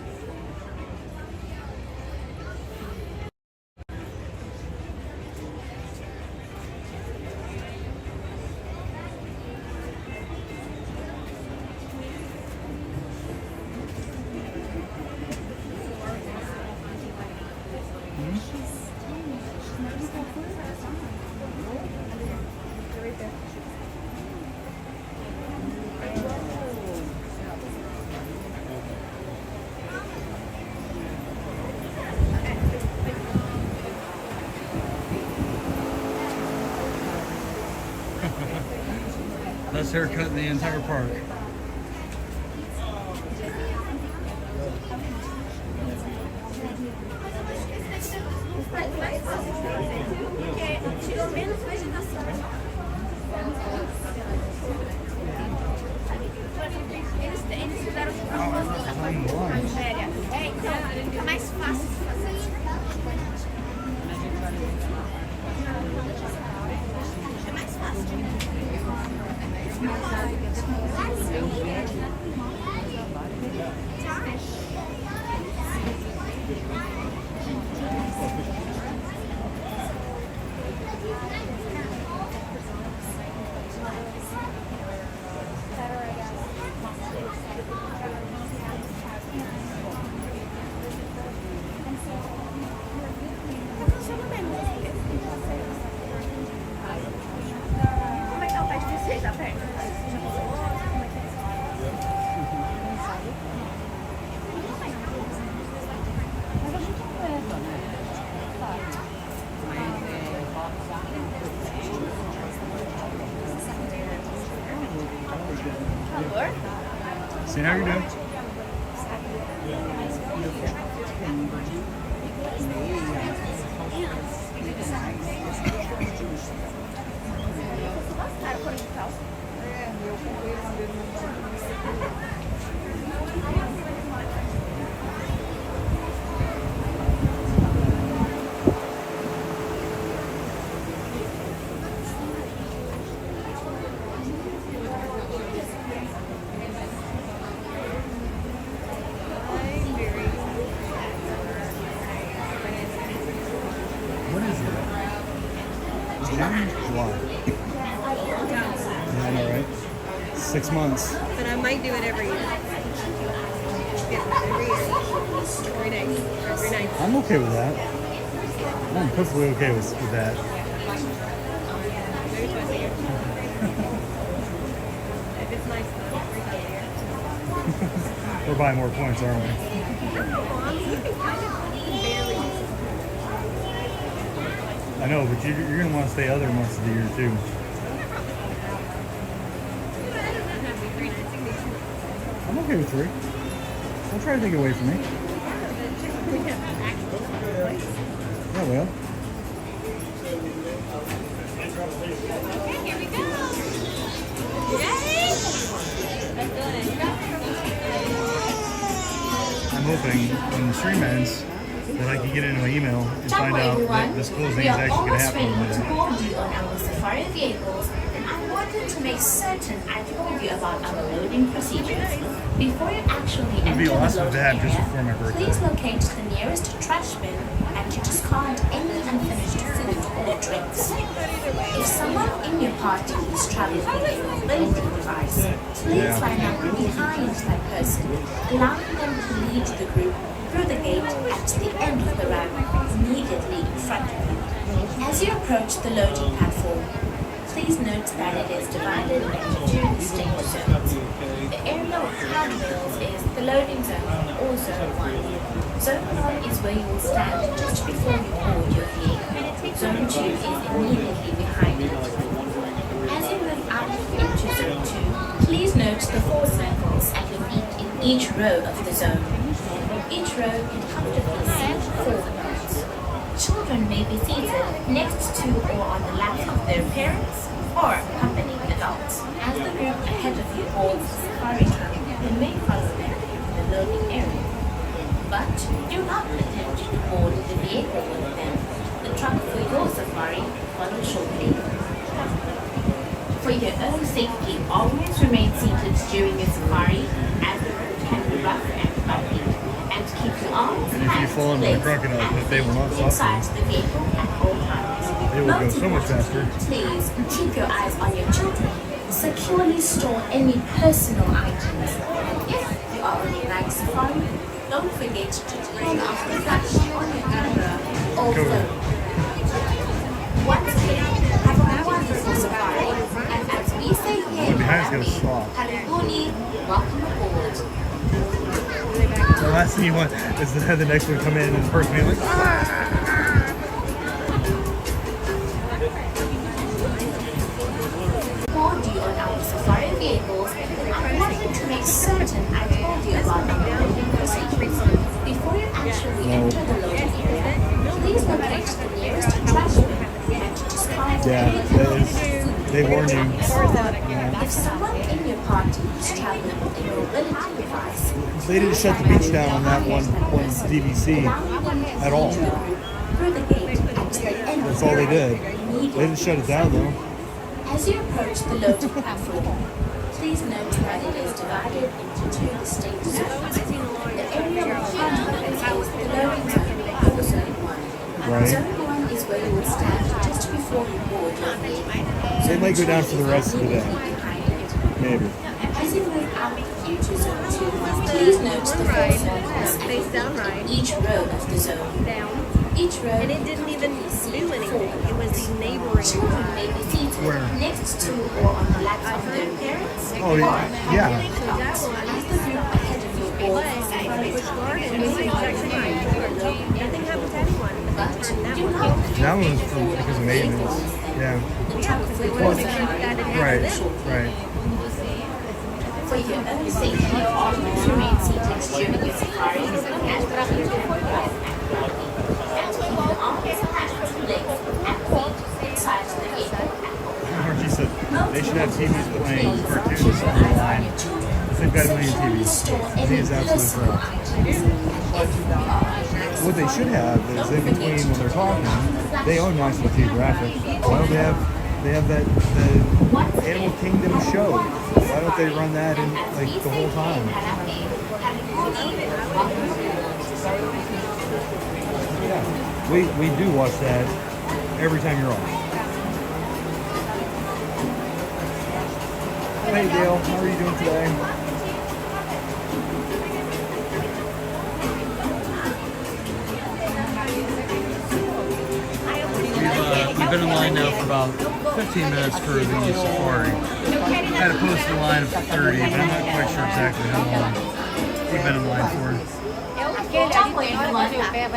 Best haircut in the entire park. É, então, fica mais fácil de fazer. É mais fácil. Como é que é o pé de vocês, a perna? See how you're doing. What is it? June? July. Yeah, I know, right? 6 months. But I might do it every year. Yeah, every year. Every day. Every night. I'm okay with that. I'm perfectly okay with that. Maybe twice a year. If it's nice though, every time a year. We're buying more points, aren't we? No, I'm keeping barely. I know, but you're going to want to stay other months of the year, too. I'm okay with 3. Don't try to take it away from me. We have actual place. Yeah, well. Here we go. Ready? I'm hoping when the stream ends that I can get into my email and find out that this closing is actually going to happen We are almost ready to today. board you on our safari vehicles, and I wanted to make certain I told you about our loading procedures. Before you actually It'd be enter the awesome to loading have just area, before my birthday. please locate the nearest trash bin and discard any unfinished food or drinks. If someone in your party is traveling with a mobility device, please line up behind that person, allowing them to lead the group through the gate at the end of the ramp immediately in front of you. As you approach the loading platform, please note that it is divided into two distinct zones. The area with handles is the loading zone or zone 1. Zone 1 is where you will stand just before you board your vehicle. Zone 2 is immediately behind it. As you move out into zone 2, please note the 4 circles at your feet in each row of the zone. Each row can comfortably seat 4 adults. Children may be seated next to or on the laps of their parents or accompanying adults. As the group ahead of you boards the safari truck, you may follow them in the loading area. But do not attempt to board the vehicle with them. The truck for your safari will follow shortly. For your own safety, always remain seated during your safari, as the road can be rough and bumpy. And keep your arms, And if you hands, fall into the legs, crocodile and pit, they will not feet stop inside the vehicle at all times. They will go so much faster. Please keep your eyes on your children. Securely store any personal items. And if you are on a night safari, don't forget to turn off the flash on your camera or phone. Once again, have a wonderful safari. And as we say here, Behind's gonna stop. Karibuni, welcome aboard. The last thing you want is to have the next one come in and the person be like, Board you on our safari vehicles, I wanted to make certain I told you about our loading procedures. Before you actually enter the loading area, please locate the nearest trash bin and discard they warn you. If someone in your party is traveling with a mobility device, They didn't shut the beach down on that one DVC at all. through the gate at the end of That's the all they ramp did. They immediately. didn't shut it down though. As you approach the loading platform, please note that it is divided into two distinct zones. The area with handles is the loading zone or zone 1. Right. Zone 1 is where you will stand just before you board your vehicle. They might go down for the rest of the day. Maybe. As you move out into zone 2, please note the 4 circles Face down right. each row of the zone. Down. Each row And it didn't even do anything. It was the neighboring. children may be seated Where? next to or on the laps of their parents. Oh yeah. So that one. As the group ahead of you boards the safari Bush truck, Garden was the exact same. Nothing happened to anyone. But that turned that one off. That one was because of maintenance. Yeah. Yeah, because we wanted to make sure that didn't happen Right. to them. Right. For your own safety, always remain seated during your safari and keep your foot and keep your arms, hands, legs, and feet inside the vehicle. Archie said they should have TVs playing cartoons on the line. They've got a million TVs. He is absolutely right. What they should have is in between when they're talking, they own National Geographic. Why don't they have that the Animal Kingdom show? Why don't they run that in like the whole time? Yeah, we do watch that every time you're on. Hey Dale, how are you doing today? We've been in line now for about 15 minutes for the safari. I had to post a line of 30, but I'm not quite sure exactly how long we've been in line for.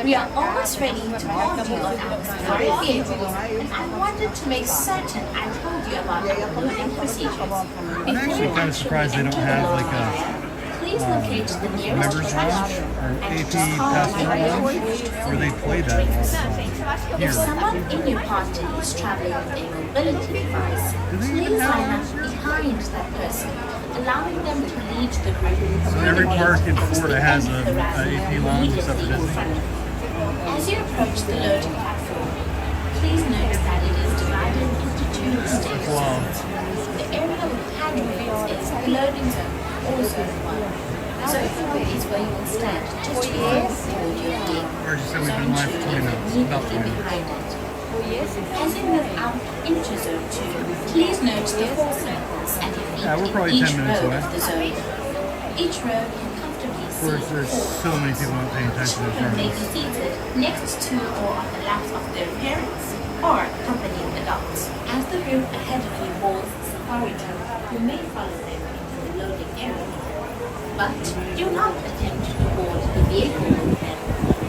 We are almost ready to board you on our safari vehicle, and I wanted to make certain I told you about our loading procedures. I'm actually kind of surprised they don't have like a Please locate the nearest Members trash Lounge bin or and AP just call Passenger Lounge, where they play that all the time. If Here. someone in your party is traveling with a mobility device, please line up behind that person, allowing them to lead the group. So every park in Florida has a AP lounge except for Disney. As you approach the loading platform, please note that it is divided into two distinct zones. The area with handrails is the loading zone, or zone 1. Zone 4 is where you will stand just before you board your gate. Or just said we've Zone been live 2 for 20 is minutes, about 20 immediately minutes. behind it. As you move out into Zone 2, please note the floor circles at your feet Yeah, we're in probably each 10 minutes row away. of the zone. Each row can comfortably Of seat course, there's 4. so many people not paying attention to Children may this. be seated next to or on the laps of their parents or accompanying adults. As the group ahead of you boards the safari truck, you may follow them into the loading area. But do not attempt to board the vehicle with them.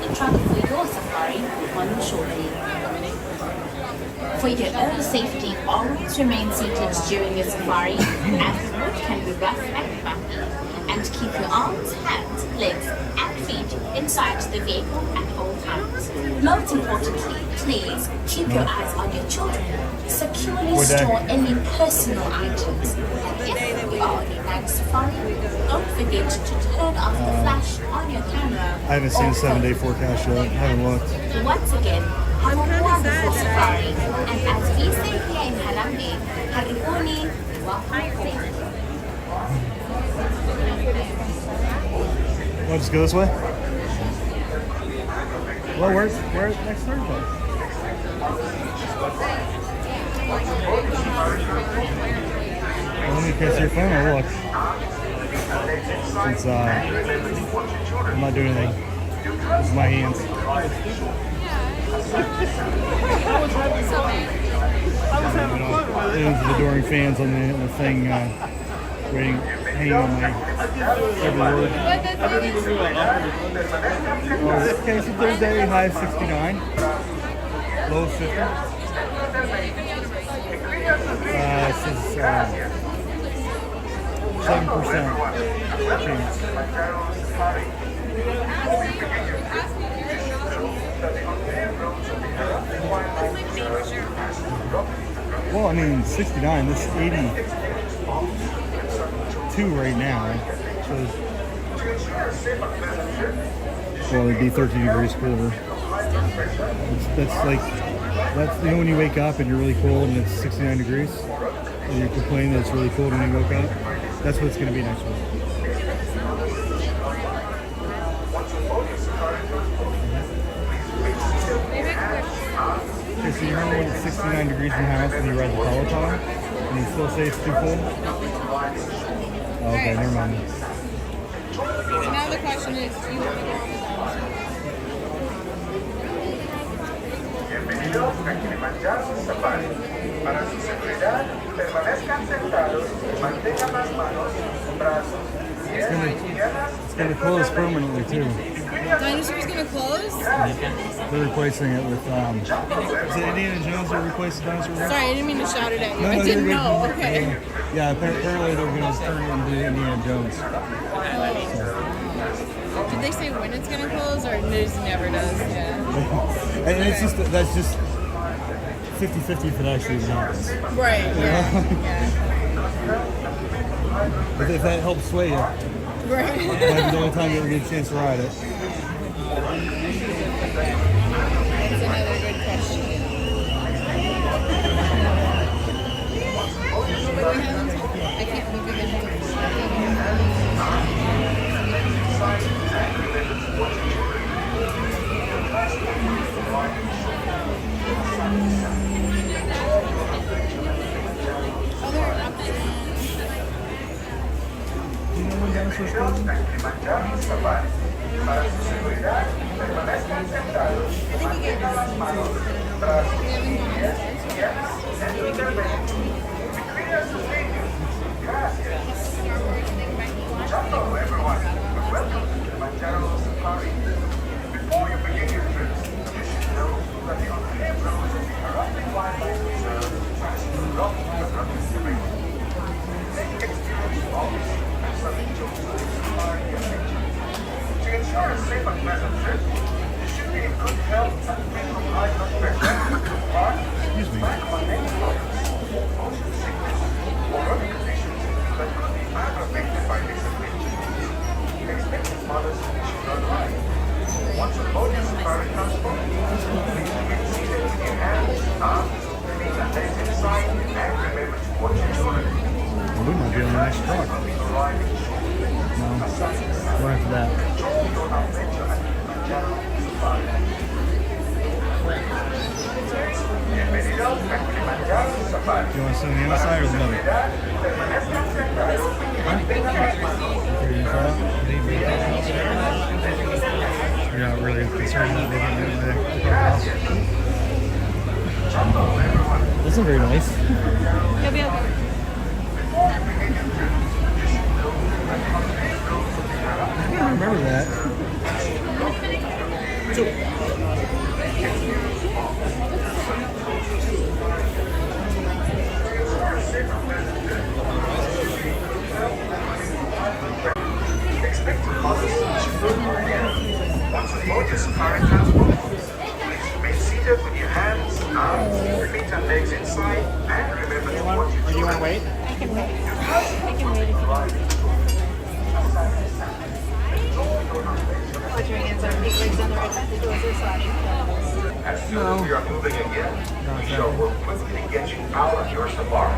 The truck for your safari will follow shortly. For your own safety, always remain seated during your safari, as the road can be rough and bumpy, and keep your arms, hands, legs, and feet inside the vehicle at all times. Most importantly, please keep your eyes on your children. Securely store any personal items. And if you are on your night safari, don't forget to turn off the flash on your camera. I haven't seen a 7-day forecast yet. I haven't looked. Once again, have a wonderful safari. And as we say here in Harambe, Karibuni, welcome. Want to just go this way? Well, where's next Thursday? Well, let me catch your phone or look. Since I'm not doing anything. This is my hands. There's the adoring fans on the thing, waiting, hanging on my every word. Oh, okay, so Thursday, high of 69, low of 50. It says 7% chance. Well, I mean, 69, this is 82 right now. So it'd be 13 degrees cooler. That's you know, when you wake up and you're really cold and it's 69 degrees, and you're complaining that it's really cold when you woke up. That's what it's going to be next week. Okay, so you remember when it's 69 degrees in the house and you ride the Peloton and you still say it's too cold? Oh, okay, never mind. So now the question is, do you want to go on the dinosaur? Bienvenidos a Kilimanjaro Safari. Para su seguridad, permanezcan sentados, mantengan las manos, brazos, pies y piernas. It's going to close permanently too. Dinosaur's gonna close? They're replacing it with, is it Indiana Jones that replaced the dinosaur? Sorry, I didn't mean to shout it at you. No, I didn't you're know. good. Okay. Yeah, apparently they're going to turn it into Indiana Jones. Did they say when it's gonna close, or it just never does? Yeah. And it's just, that's just 50-50 if it actually happens. Right. Yeah. But if that helps sway you, Right. it might be the only time you ever get a chance to ride it. That's another good question. I can't believe we have to. Do you know when dinosaurs closing? Kilimanjaro Safari. Para su seguridad, permanezcan sentados, mantengan las manos, brazos, pies, piernas dentro del vehículo. Y cuiden sus niños. Gracias. Hello, everyone. Welcome to Kilimanjaro Safari. Before you begin your trip, you should know that the unpaved roads of the Harambe Wildlife Reserve transit rough and rugged terrain. Make experience of and some enjoy. mothers and children alike. Once aboard your safari transport, please remain seated with your hands, arms, feet and legs inside, and remember to watch your children. We might be on the next truck. No, we're after that. Do you want to sit on the outside or the middle? You're not really concerned that they can do it. This is very nice. You'll be okay. I can't remember that. Expect to cause a once aboard your safari transport, please remain seated with your hands, arms, feet and legs inside, and remember to watch your children. You want to wait? I can wait. I can wait if you want. Put your hands on your legs on the right side. The doors are sliding. As soon as we are moving again, we shall work quickly to get you out of your safari.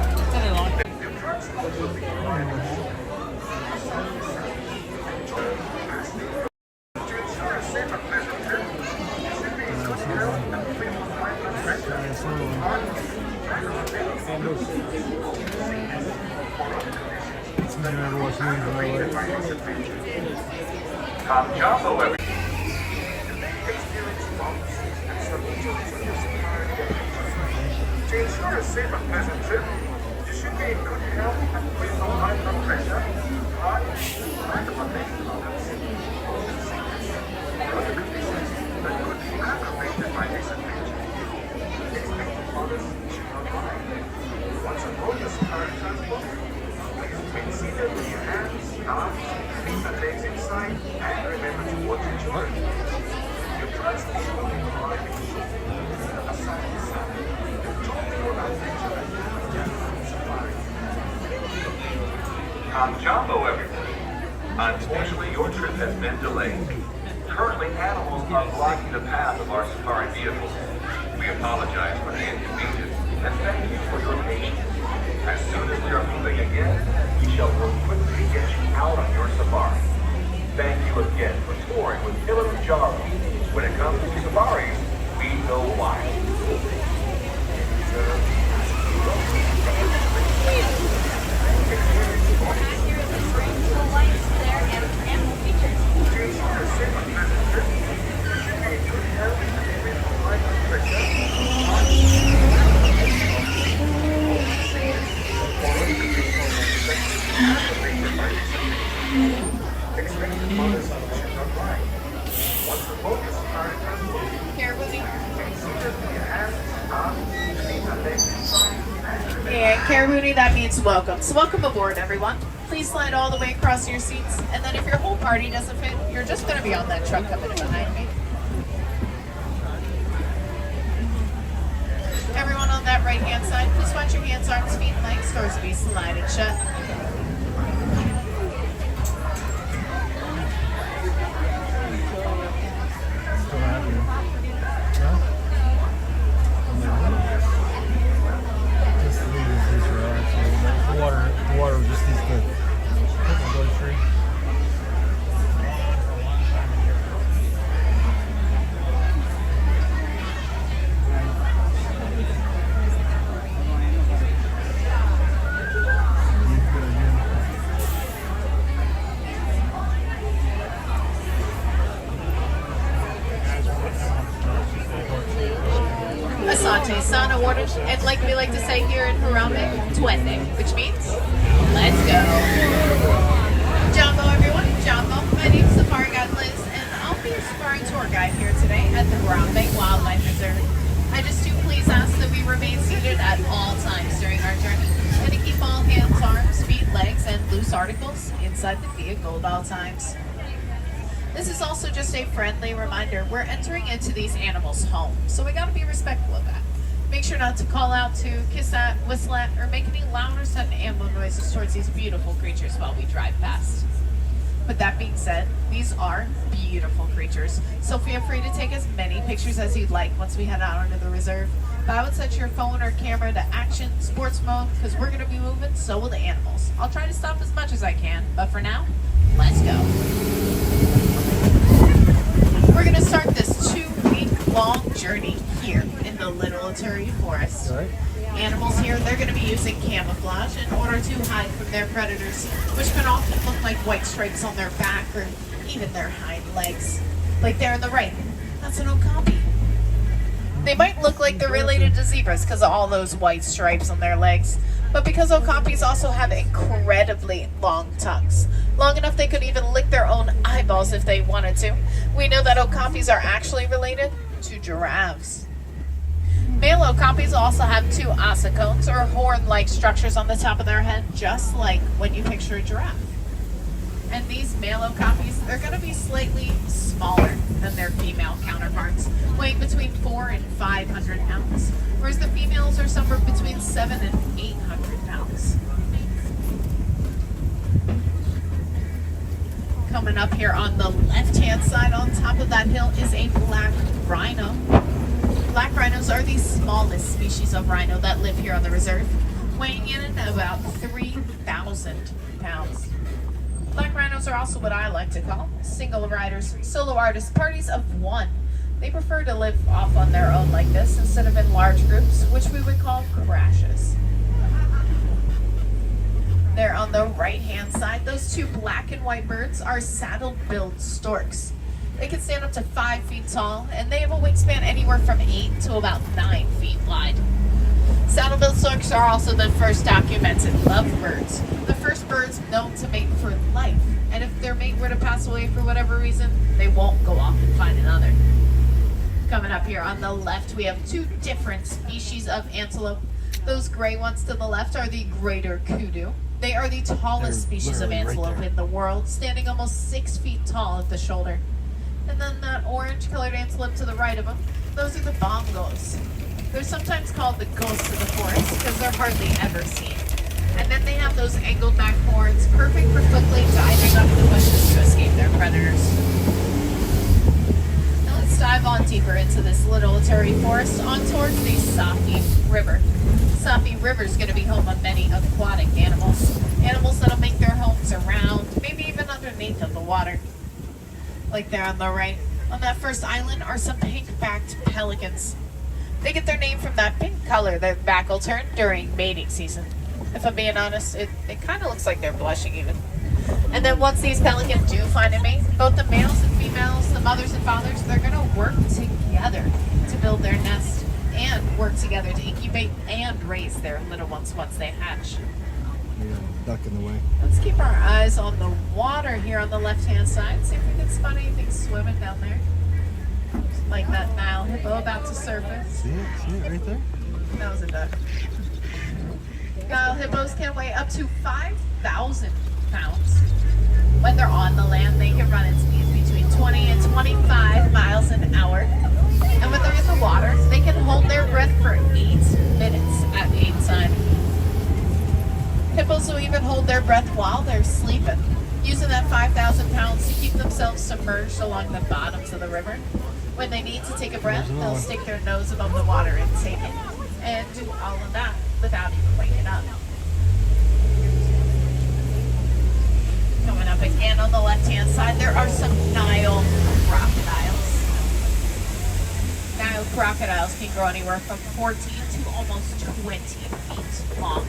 Tom Jumbo, everyone. To ensure a safe and pleasant trip, you should be in good health and free from high blood pressure, heart, and hypertension problems. Other conditions that could be aggravated by this adventure. Expected mothers should not ride. Once aboard your safari transport, please remain seated with your hands, arms, feet and legs inside, and remember to watch your children. Your transport will be arriving shortly. Aside the sun, Jumbo, everyone. Unfortunately, your trip has been delayed. Currently, animals are blocking the path of our safari vehicles. We apologize for the inconvenience and thank you for your patience. As soon as we are moving again, we shall work quickly to get you out on your safari. Thank you again for touring with Kilimanjaro. When it comes to safaris, we go wild. Yeah, Cariboonie, that means welcome. So welcome aboard, everyone. Please slide all the way across your seats, and then if your whole party doesn't fit, you're just going to be on that truck coming in behind me. Everyone on that right-hand side, please watch your hands, arms, feet, and legs. Doors will be sliding shut. Water just needs to hit my bloodstream. Asante, Sana, Warden, and like we like to say here in Harambe, Twende, which means, let's go. Jumbo, everyone, Jumbo. My name is Safari Guide Liz, and I'll be your safari tour guide here today at the Harambe Wildlife Reserve. I just do please ask that we remain seated at all times during our journey, and to keep all hands, arms, feet, legs, and loose articles inside the vehicle at all times. This is also just a friendly reminder. We're entering into these animals' homes, so we gotta be respectful of that. Make sure not to call out to, kiss at, whistle at, or make any loud or sudden animal noises towards these beautiful creatures while we drive past. But that being said, these are beautiful creatures. So feel free to take as many pictures as you'd like once we head out into the reserve. But I would set your phone or camera to action, sports mode, because we're going to be moving, so will the animals. I'll try to stop as much as I can, but for now, let's go. We're going to start this 2-week-long journey here in the Little Etruria Forest. Right. Animals here, they're going to be using camouflage in order to hide from their predators, which can often look like white stripes on their back or even their hind legs. Like there on the right, that's an okapi. They might look like they're related to zebras because of all those white stripes on their legs, but because okapis also have incredibly long tongues, long enough they could even lick their own eyeballs if they wanted to, we know that okapis are actually related to giraffes. Male okapis also have 2 ossicones, or horn-like structures on the top of their head, just like when you picture a giraffe. And these male okapis, they're going to be slightly smaller than their female counterparts, weighing between 400 and 500 pounds, whereas the females are somewhere between 700 and 800 pounds. Coming up here on the left-hand side on top of that hill is a black rhino. Black rhinos are the smallest species of rhino that live here on the reserve, weighing in at about 3,000 pounds. Black rhinos are also what I like to call single riders, solo artists, parties of one. They prefer to live off on their own like this instead of in large groups, which we would call crashes. There on the right-hand side, those 2 black and white birds are saddle-billed storks. They can stand up to 5 feet tall, and they have a wingspan anywhere from 8 to about 9 feet wide. Saddle-billed storks are also the first documented lovebirds, the first birds known to mate for life, and if their mate were to pass away for whatever reason, they won't go off and find another. Coming up here on the left, we have 2 different species of antelope. Those gray ones to the left are the greater kudu. They are the tallest species of antelope in the world, standing almost 6 feet tall at the shoulder. And then that orange-colored antelope to the right of them, those are the bongos. They're sometimes called the ghosts of the forest because they're hardly ever seen. And then they have those angled back horns, perfect for quickly diving up the bushes to escape their predators. Now let's dive on deeper into this Little Etruria Forest on towards the Safi River. Safi River is going to be home of many aquatic animals. Animals that'll make their homes around, maybe even underneath of the water. Like there on the right. On that first island are some pink-backed pelicans. They get their name from that pink color their back will turn during mating season. If I'm being honest, it kind of looks like they're blushing even. And then once these pelicans do find a mate, both the males and females, the mothers and fathers, they're going to work together to build their nest and work together to incubate and raise their little ones once they hatch. Yeah, duck in the way. Let's keep our eyes on the water here on the left-hand side. See if we can spot anything swimming down there. Like that Nile hippo about to surface. See it right there? That was a duck. Nile hippos can weigh up to 5,000 pounds. When they're on the land, they can run at speeds between 20 and 25 miles an hour. And when they're in the water, they can hold their breath for 8 minutes at a time. Hippos will even hold their breath while they're sleeping, using that 5,000 pounds to keep themselves submerged along the bottoms of the river. When they need to take a breath, they'll stick their nose above the water and take it, and do all of that without even waking up. Coming up again on the left-hand side, there are some Nile crocodiles. Nile crocodiles can grow anywhere from 14 to almost 20 feet long.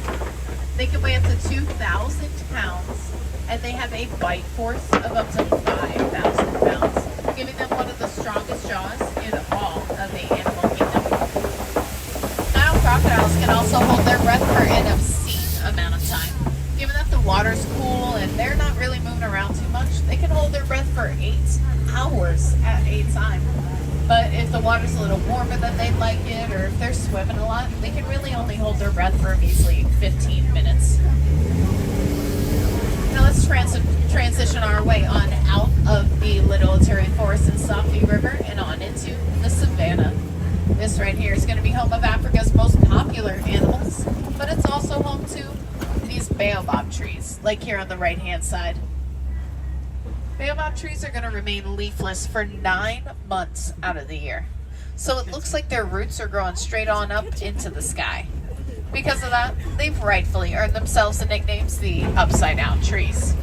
They can weigh up to 2,000 pounds, and they have a bite force of up to 5,000 pounds, giving them one of the strongest jaws in all of the animal kingdom. Nile crocodiles can also hold their breath for an obscene amount of time. Given that the water's cool and they're not really moving around too much, they can hold their breath for 8 hours at a time. But if the water's a little warmer than they'd like it, or if they're swimming a lot, they can really only hold their breath for a measly 15 minutes. Now let's transition our way on out of the Little Etruria Forest and Safi River and on into the savannah. This right here is going to be home of Africa's most popular animals, but it's also home to these baobab trees, like here on the right-hand side. Baobab trees are going to remain leafless for 9 months out of the year. So it looks like their roots are growing straight on up into the sky. Because of that, they've rightfully earned themselves the nicknames the upside down trees.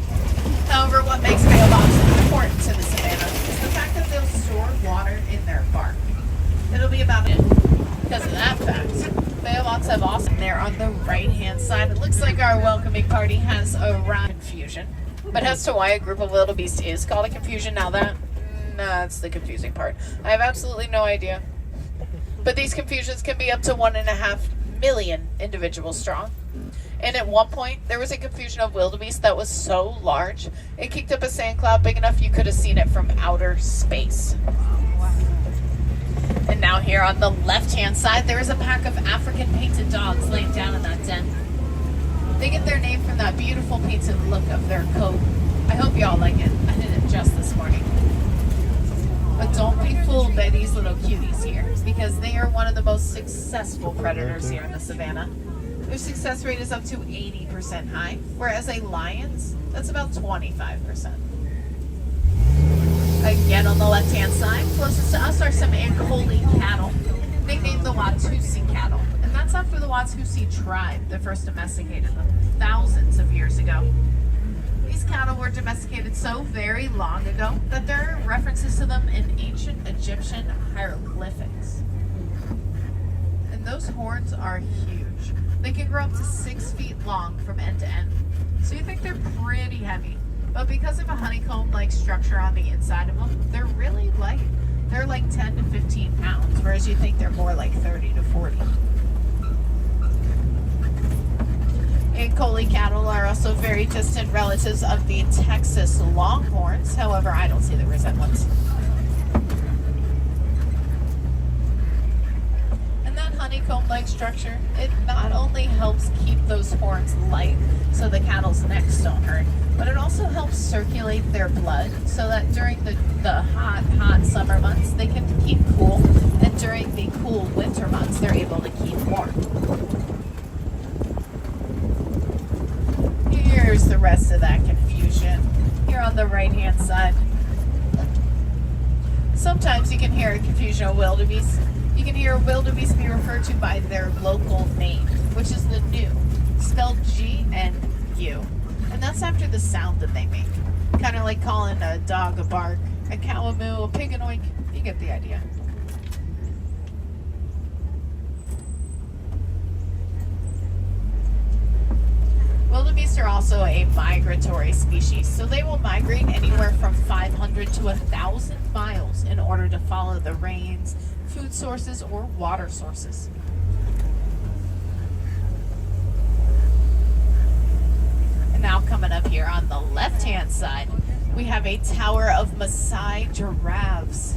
However, what makes baobabs important to the savanna is the fact that they'll store water in their bark. It'll be about it. Because of that fact, baobabs have awesome there on the right hand side. It looks like our welcoming party has arrived. Confusion. But as to why a group of wildebeest is called a confusion, that's the confusing part. I have absolutely no idea. But these confusions can be up to 1.5 million individuals strong. And at one point, there was a confusion of wildebeest that was so large, it kicked up a sand cloud big enough you could have seen it from outer space. And now here on the left-hand side, there is a pack of African painted dogs laying down in that den. They get their name from that beautiful painted look of their coat. I hope y'all like it. I did it just this morning. But don't be fooled by these little cuties here, because they are one of the most successful predators here in the savannah. Their success rate is up to 80% high, whereas a lion's, that's about 25%. Again, on the left-hand side, closest to us are some Ankole cattle, nicknamed the Watusi cattle. And that's after the Watusi tribe that first domesticated them thousands of years ago. These cattle were domesticated so very long ago that there are references to them in ancient Egyptian hieroglyphics. And those horns are huge. They can grow up to 6 feet long from end to end. So you think they're pretty heavy. But because of a honeycomb-like structure on the inside of them, they're really light. They're like 10 to 15 pounds, whereas you think they're more like 30 to 40. Ankole cattle are also very distant relatives of the Texas Longhorns. However, I don't see the resemblance. And that honeycomb-like structure, it not only helps keep those horns light so the cattle's necks don't hurt, but it also helps circulate their blood so that during the hot summer months, they can keep cool, and during the cool winter months, they're able to keep warm. Here's the rest of that confusion. Here on the right-hand side. Sometimes you can hear a confusion of wildebeest. You can hear wildebeest be referred to by their local name, which is the gnu, spelled G-N-U. And that's after the sound that they make. Kind of like calling a dog a bark, a cow a moo, a pig an oink. You get the idea. Wildebeest are also a migratory species, so they will migrate anywhere from 500 to 1,000 miles in order to follow the rains, food sources, or water sources. And now coming up here on the left-hand side, we have a tower of Maasai giraffes.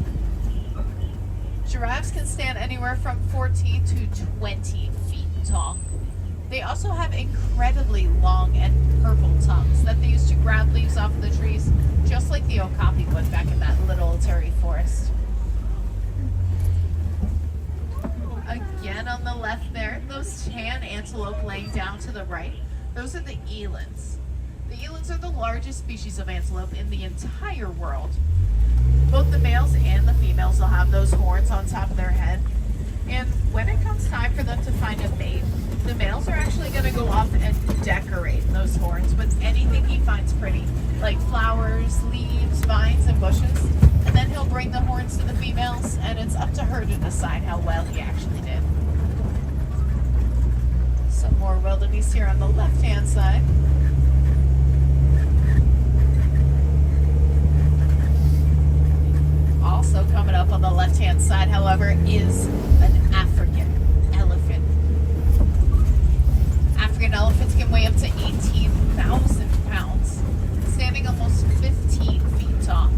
Giraffes can stand anywhere from 14 to 20 feet tall. They also have incredibly long and purple tongues that they use to grab leaves off of the trees, just like the okapi would back in that little Turi forest. Again on the left there, those tan antelope laying down to the right, those are the elands. The elands are the largest species of antelope in the entire world. Both the males and the females will have those horns on top of their head. And when it comes time for them to find a mate, the males are actually going to go off and decorate those horns with anything he finds pretty, like flowers, leaves, vines, and bushes. And then he'll bring the horns to the females, and it's up to her to decide how well he actually did. Some more wildebeest here on the left-hand side. Also coming up on the left-hand side, however, is an African elephant. African elephants can weigh up to 18,000 pounds, standing almost 15 feet tall.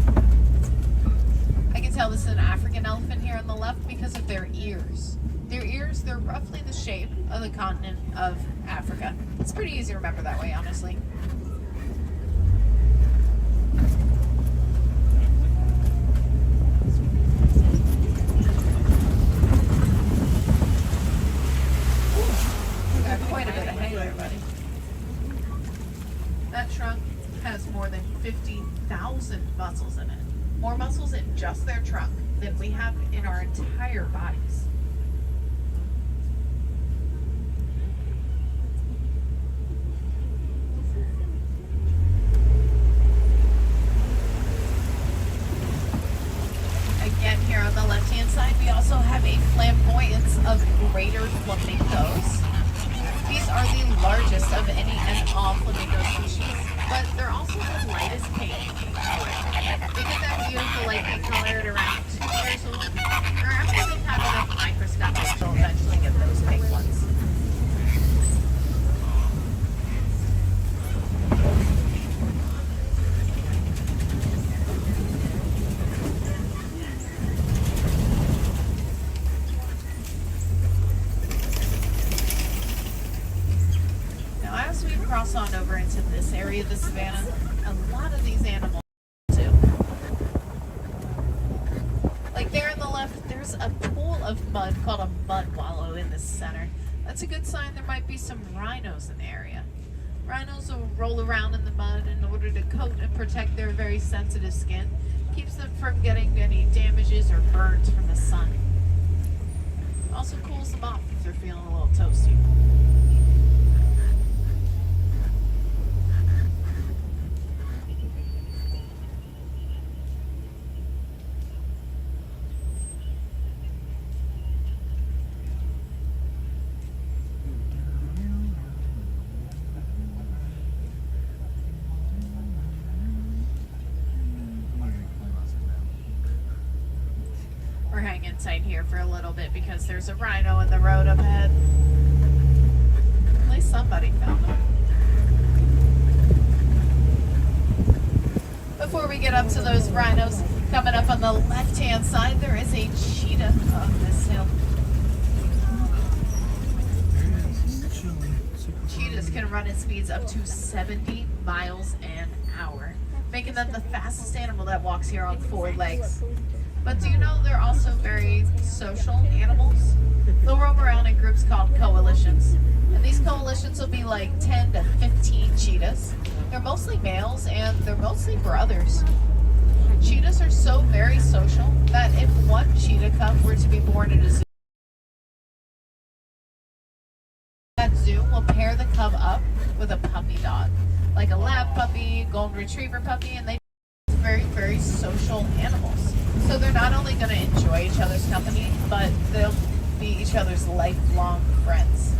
I can tell this is an African elephant here on the left because of their ears. Their ears, they're roughly the shape of the continent of Africa. It's pretty easy to remember that way, honestly. Quite a bit of hay there, buddy. That trunk has more than 150,000 muscles in it. More muscles in just their trunk than we have in our entire bodies. Again, here on the left-hand side, we also have a flamboyance of greater flamingos. These are the largest of any and all flamingo species, but they're also the lightest pink. They get that beautiful light pink color at around 2 years old, or after they've had enough microscopic, they'll eventually get those pink ones. Cross on over into this area of the savannah, a lot of these animals too. Like there on the left, there's a pool of mud called a mud wallow in the center. That's a good sign there might be some rhinos in the area. Rhinos will roll around in the mud in order to coat and protect their very sensitive skin. Keeps them from getting any damages or burns from the sun. Also cools them off if they're feeling a little toasty. We're hanging tight here for a little bit because there's a rhino in the road up ahead. At least somebody found him. Before we get up to those rhinos, coming up on the left-hand side, there is a cheetah on this hill. Cheetahs can run at speeds up to 70 miles an hour, making them the fastest animal that walks here on 4 legs. But do you know they're also very social animals? They'll roam around in groups called coalitions. And these coalitions will be like 10 to 15 cheetahs. They're mostly males and they're mostly brothers. Cheetahs are so very social that if one cheetah cub were to be born in a zoo, that zoo will pair the cub up with a puppy dog, like a lab puppy, golden retriever puppy, and they are very, very social animals. So they're not only going to enjoy each other's company, but they'll be each other's lifelong friends.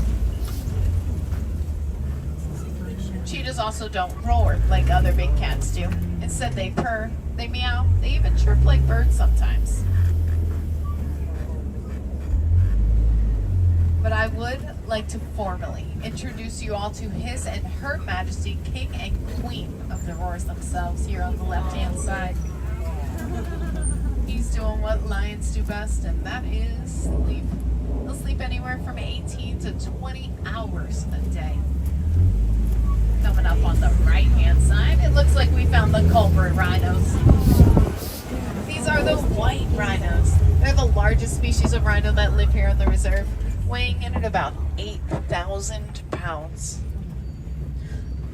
Cheetahs also don't roar like other big cats do. Instead, they purr, they meow, they even chirp like birds sometimes. But I would like to formally introduce you all to His and Her Majesty King and Queen of the Roars themselves here on the left-hand side. He's doing what lions do best, and that is sleep. They'll sleep anywhere from 18 to 20 hours a day. Coming up on the right-hand side, it looks like we found the culprit rhinos. These are the white rhinos. They're the largest species of rhino that live here in the reserve, weighing in at about 8,000 pounds.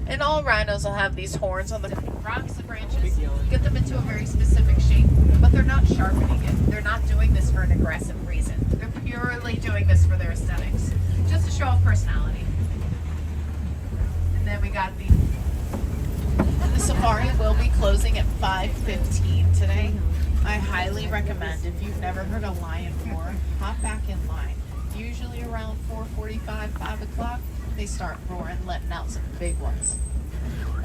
And all rhinos will have these horns on the rocks and branches, get them into a very specific shape, but they're not sharpening it. They're not doing this for an aggressive reason. They're purely doing this for their aesthetics, just to show off personality. And then we got the safari will be closing at 5:15 today. I highly recommend, if you've never heard a lion roar, hop back in line. Usually around 4:45, 5 o'clock, they start roaring, letting out some big ones.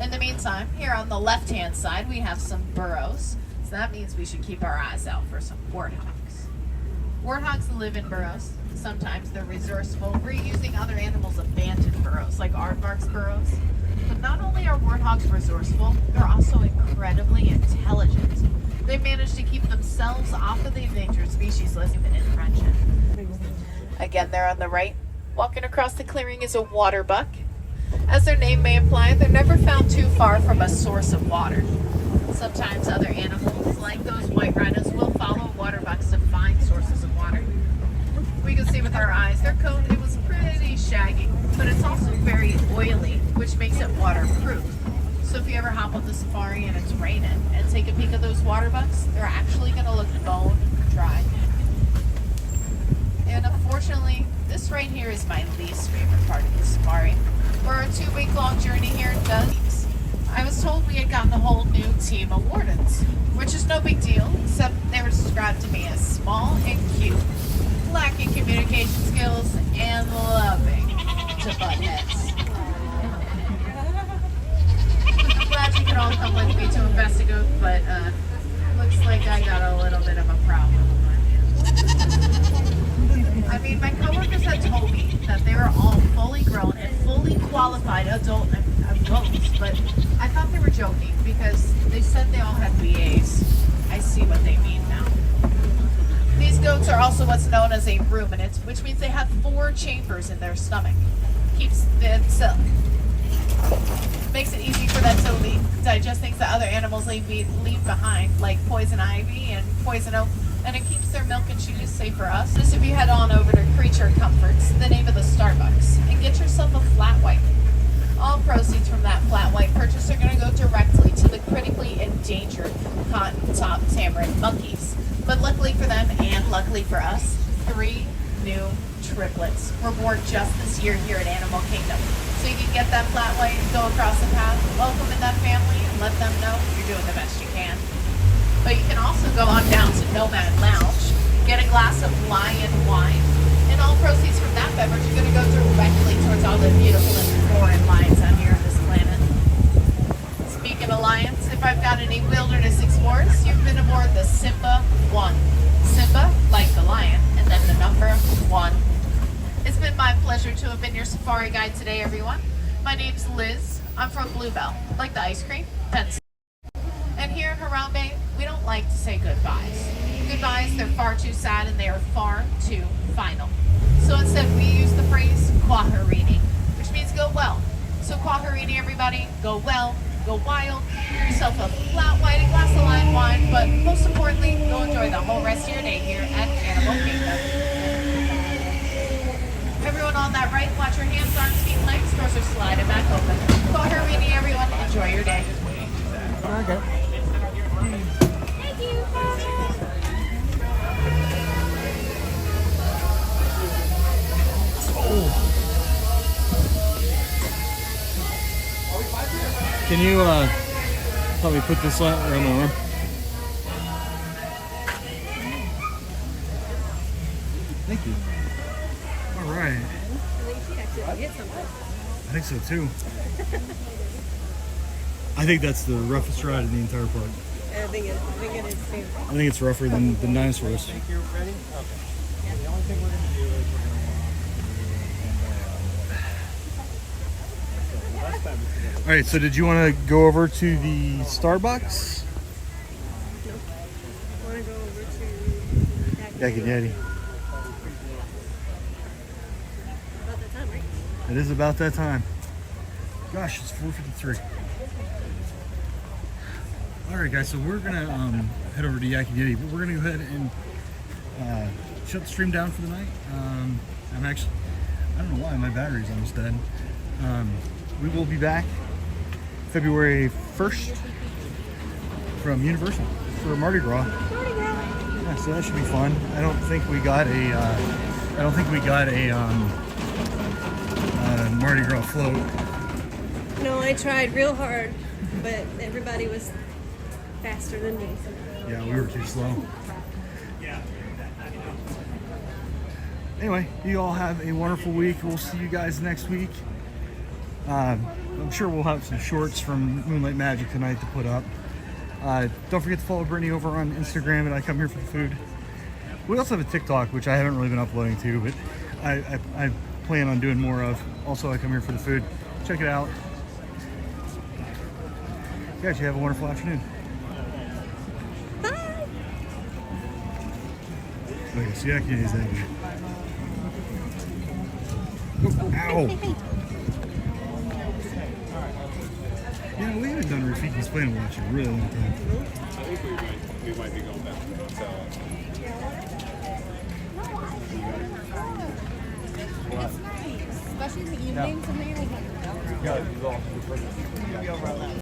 In the meantime, here on the left-hand side, we have some burrows. So that means we should keep our eyes out for some warthogs. Warthogs live in burrows. Sometimes they're resourceful, reusing other animals' abandoned burrows, like aardvark's burrows. But not only are warthogs resourceful, they're also incredibly intelligent. They manage to keep themselves off of the endangered species list even in friendship. Again, there on the right, walking across the clearing is a water buck. As their name may imply, they're never found too far from a source of water. Sometimes other animals, like those white rhinos, will follow water bucks to find sources of water. We can see with our eyes, their coat, it was pretty shaggy, but it's also very oily, which makes it waterproof. So if you ever hop on the safari and it's raining and take a peek at those water bucks, they're actually going to look bone dry. And unfortunately, this right here is my least favorite part of the safari. For our 2-week-long journey here in Dundee, I was told we had gotten a whole new team of wardens, which is no big deal, except they were described to me as small and cute, lacking communication skills, and loving to butt heads. I'm glad you could all come with me to investigate, but looks like I got a little bit of a problem on my hands. I mean, my coworkers had told me that they were all fully grown and fully qualified adult goats, but I thought they were joking because they said they all had BAs. I see what they mean now. These goats are also what's known as a ruminant, which means they have 4 chambers in their stomach. Keeps them so makes it easy for them to digest things that other animals leave behind, like poison ivy and poison oak, and it keeps their milk and cheese safe for us. Just if you head on over to Creature Comforts, the name of the Starbucks, and get yourself a flat white. All proceeds from that flat white purchase are going to go directly to the critically endangered cotton-top tamarin monkeys. But luckily for them, and luckily for us, 3 new triplets were born just this year here at Animal Kingdom. So you can get that flat white, go across the path, welcome in that family, and let them know you're doing the best you can. But you can also go on down to Nomad Lounge, get a glass of lion wine, and all proceeds from that beverage are going to go directly towards all the beautiful and foreign lions out here on this planet. Speaking of lions, if I've got any wilderness explorers, you've been aboard the Simba 1. Simba, like the lion, and then the number 1. It's been my pleasure to have been your safari guide today, everyone. My name's Liz. I'm from Bluebell, like the ice cream, Pennsylvania. And here in Harambe, we don't like to say goodbyes. Goodbyes, they're far too sad and they are far too final. So instead, we use the phrase kwaherini, which means go well. So kwaherini, everybody, go well, go wild, get yourself a flat white, a glass of lime wine, but most importantly, go enjoy the whole rest of your day here at Animal Kingdom. Everyone on that right, watch your hands, arms, feet, legs. Doors are sliding back open. Kwaherini, everyone. Enjoy your day. Okay. Thank you. Can you help me put this around my arm? Thank you. All right. I think so too. I think that's the roughest ride in the entire park. I think it is too. I think it's rougher than the dinosaurs. Think you're ready? Okay. The only thing we're going to do is we're going to walk. All right, so did you want to go over to the Starbucks? No. I want to go over to Yak and Yeti. About that time, right? It is about that time. Gosh, it's 4:53. All right, guys, so we're gonna head over to Yak and Yeti, but we're gonna go ahead and shut the stream down for the night. I don't know why my battery's almost dead. We will be back February 1st from Universal for Mardi Gras. Yeah, so that should be fun. I don't think we got a Mardi Gras float. No, I tried real hard, but everybody was faster than me. Yeah, we were too slow. Anyway, you all have a wonderful week. We'll see you guys next week. I'm sure we'll have some shorts from Moonlight Magic tonight to put up. Don't forget to follow Brittany over on Instagram and I Come Here for the Food. We also have a TikTok, which I haven't really been uploading to, but I plan on doing more of. Also, I Come Here for the Food. Check it out. Guys, you have a wonderful afternoon. Bye. Okay, so yeah, is that good. Ow! Yeah, we haven't done Rafiki's Planet Watch in a really long time. I think we might be going back to the hotel. It's nice, especially in the evening. Something like that. Yeah, you all.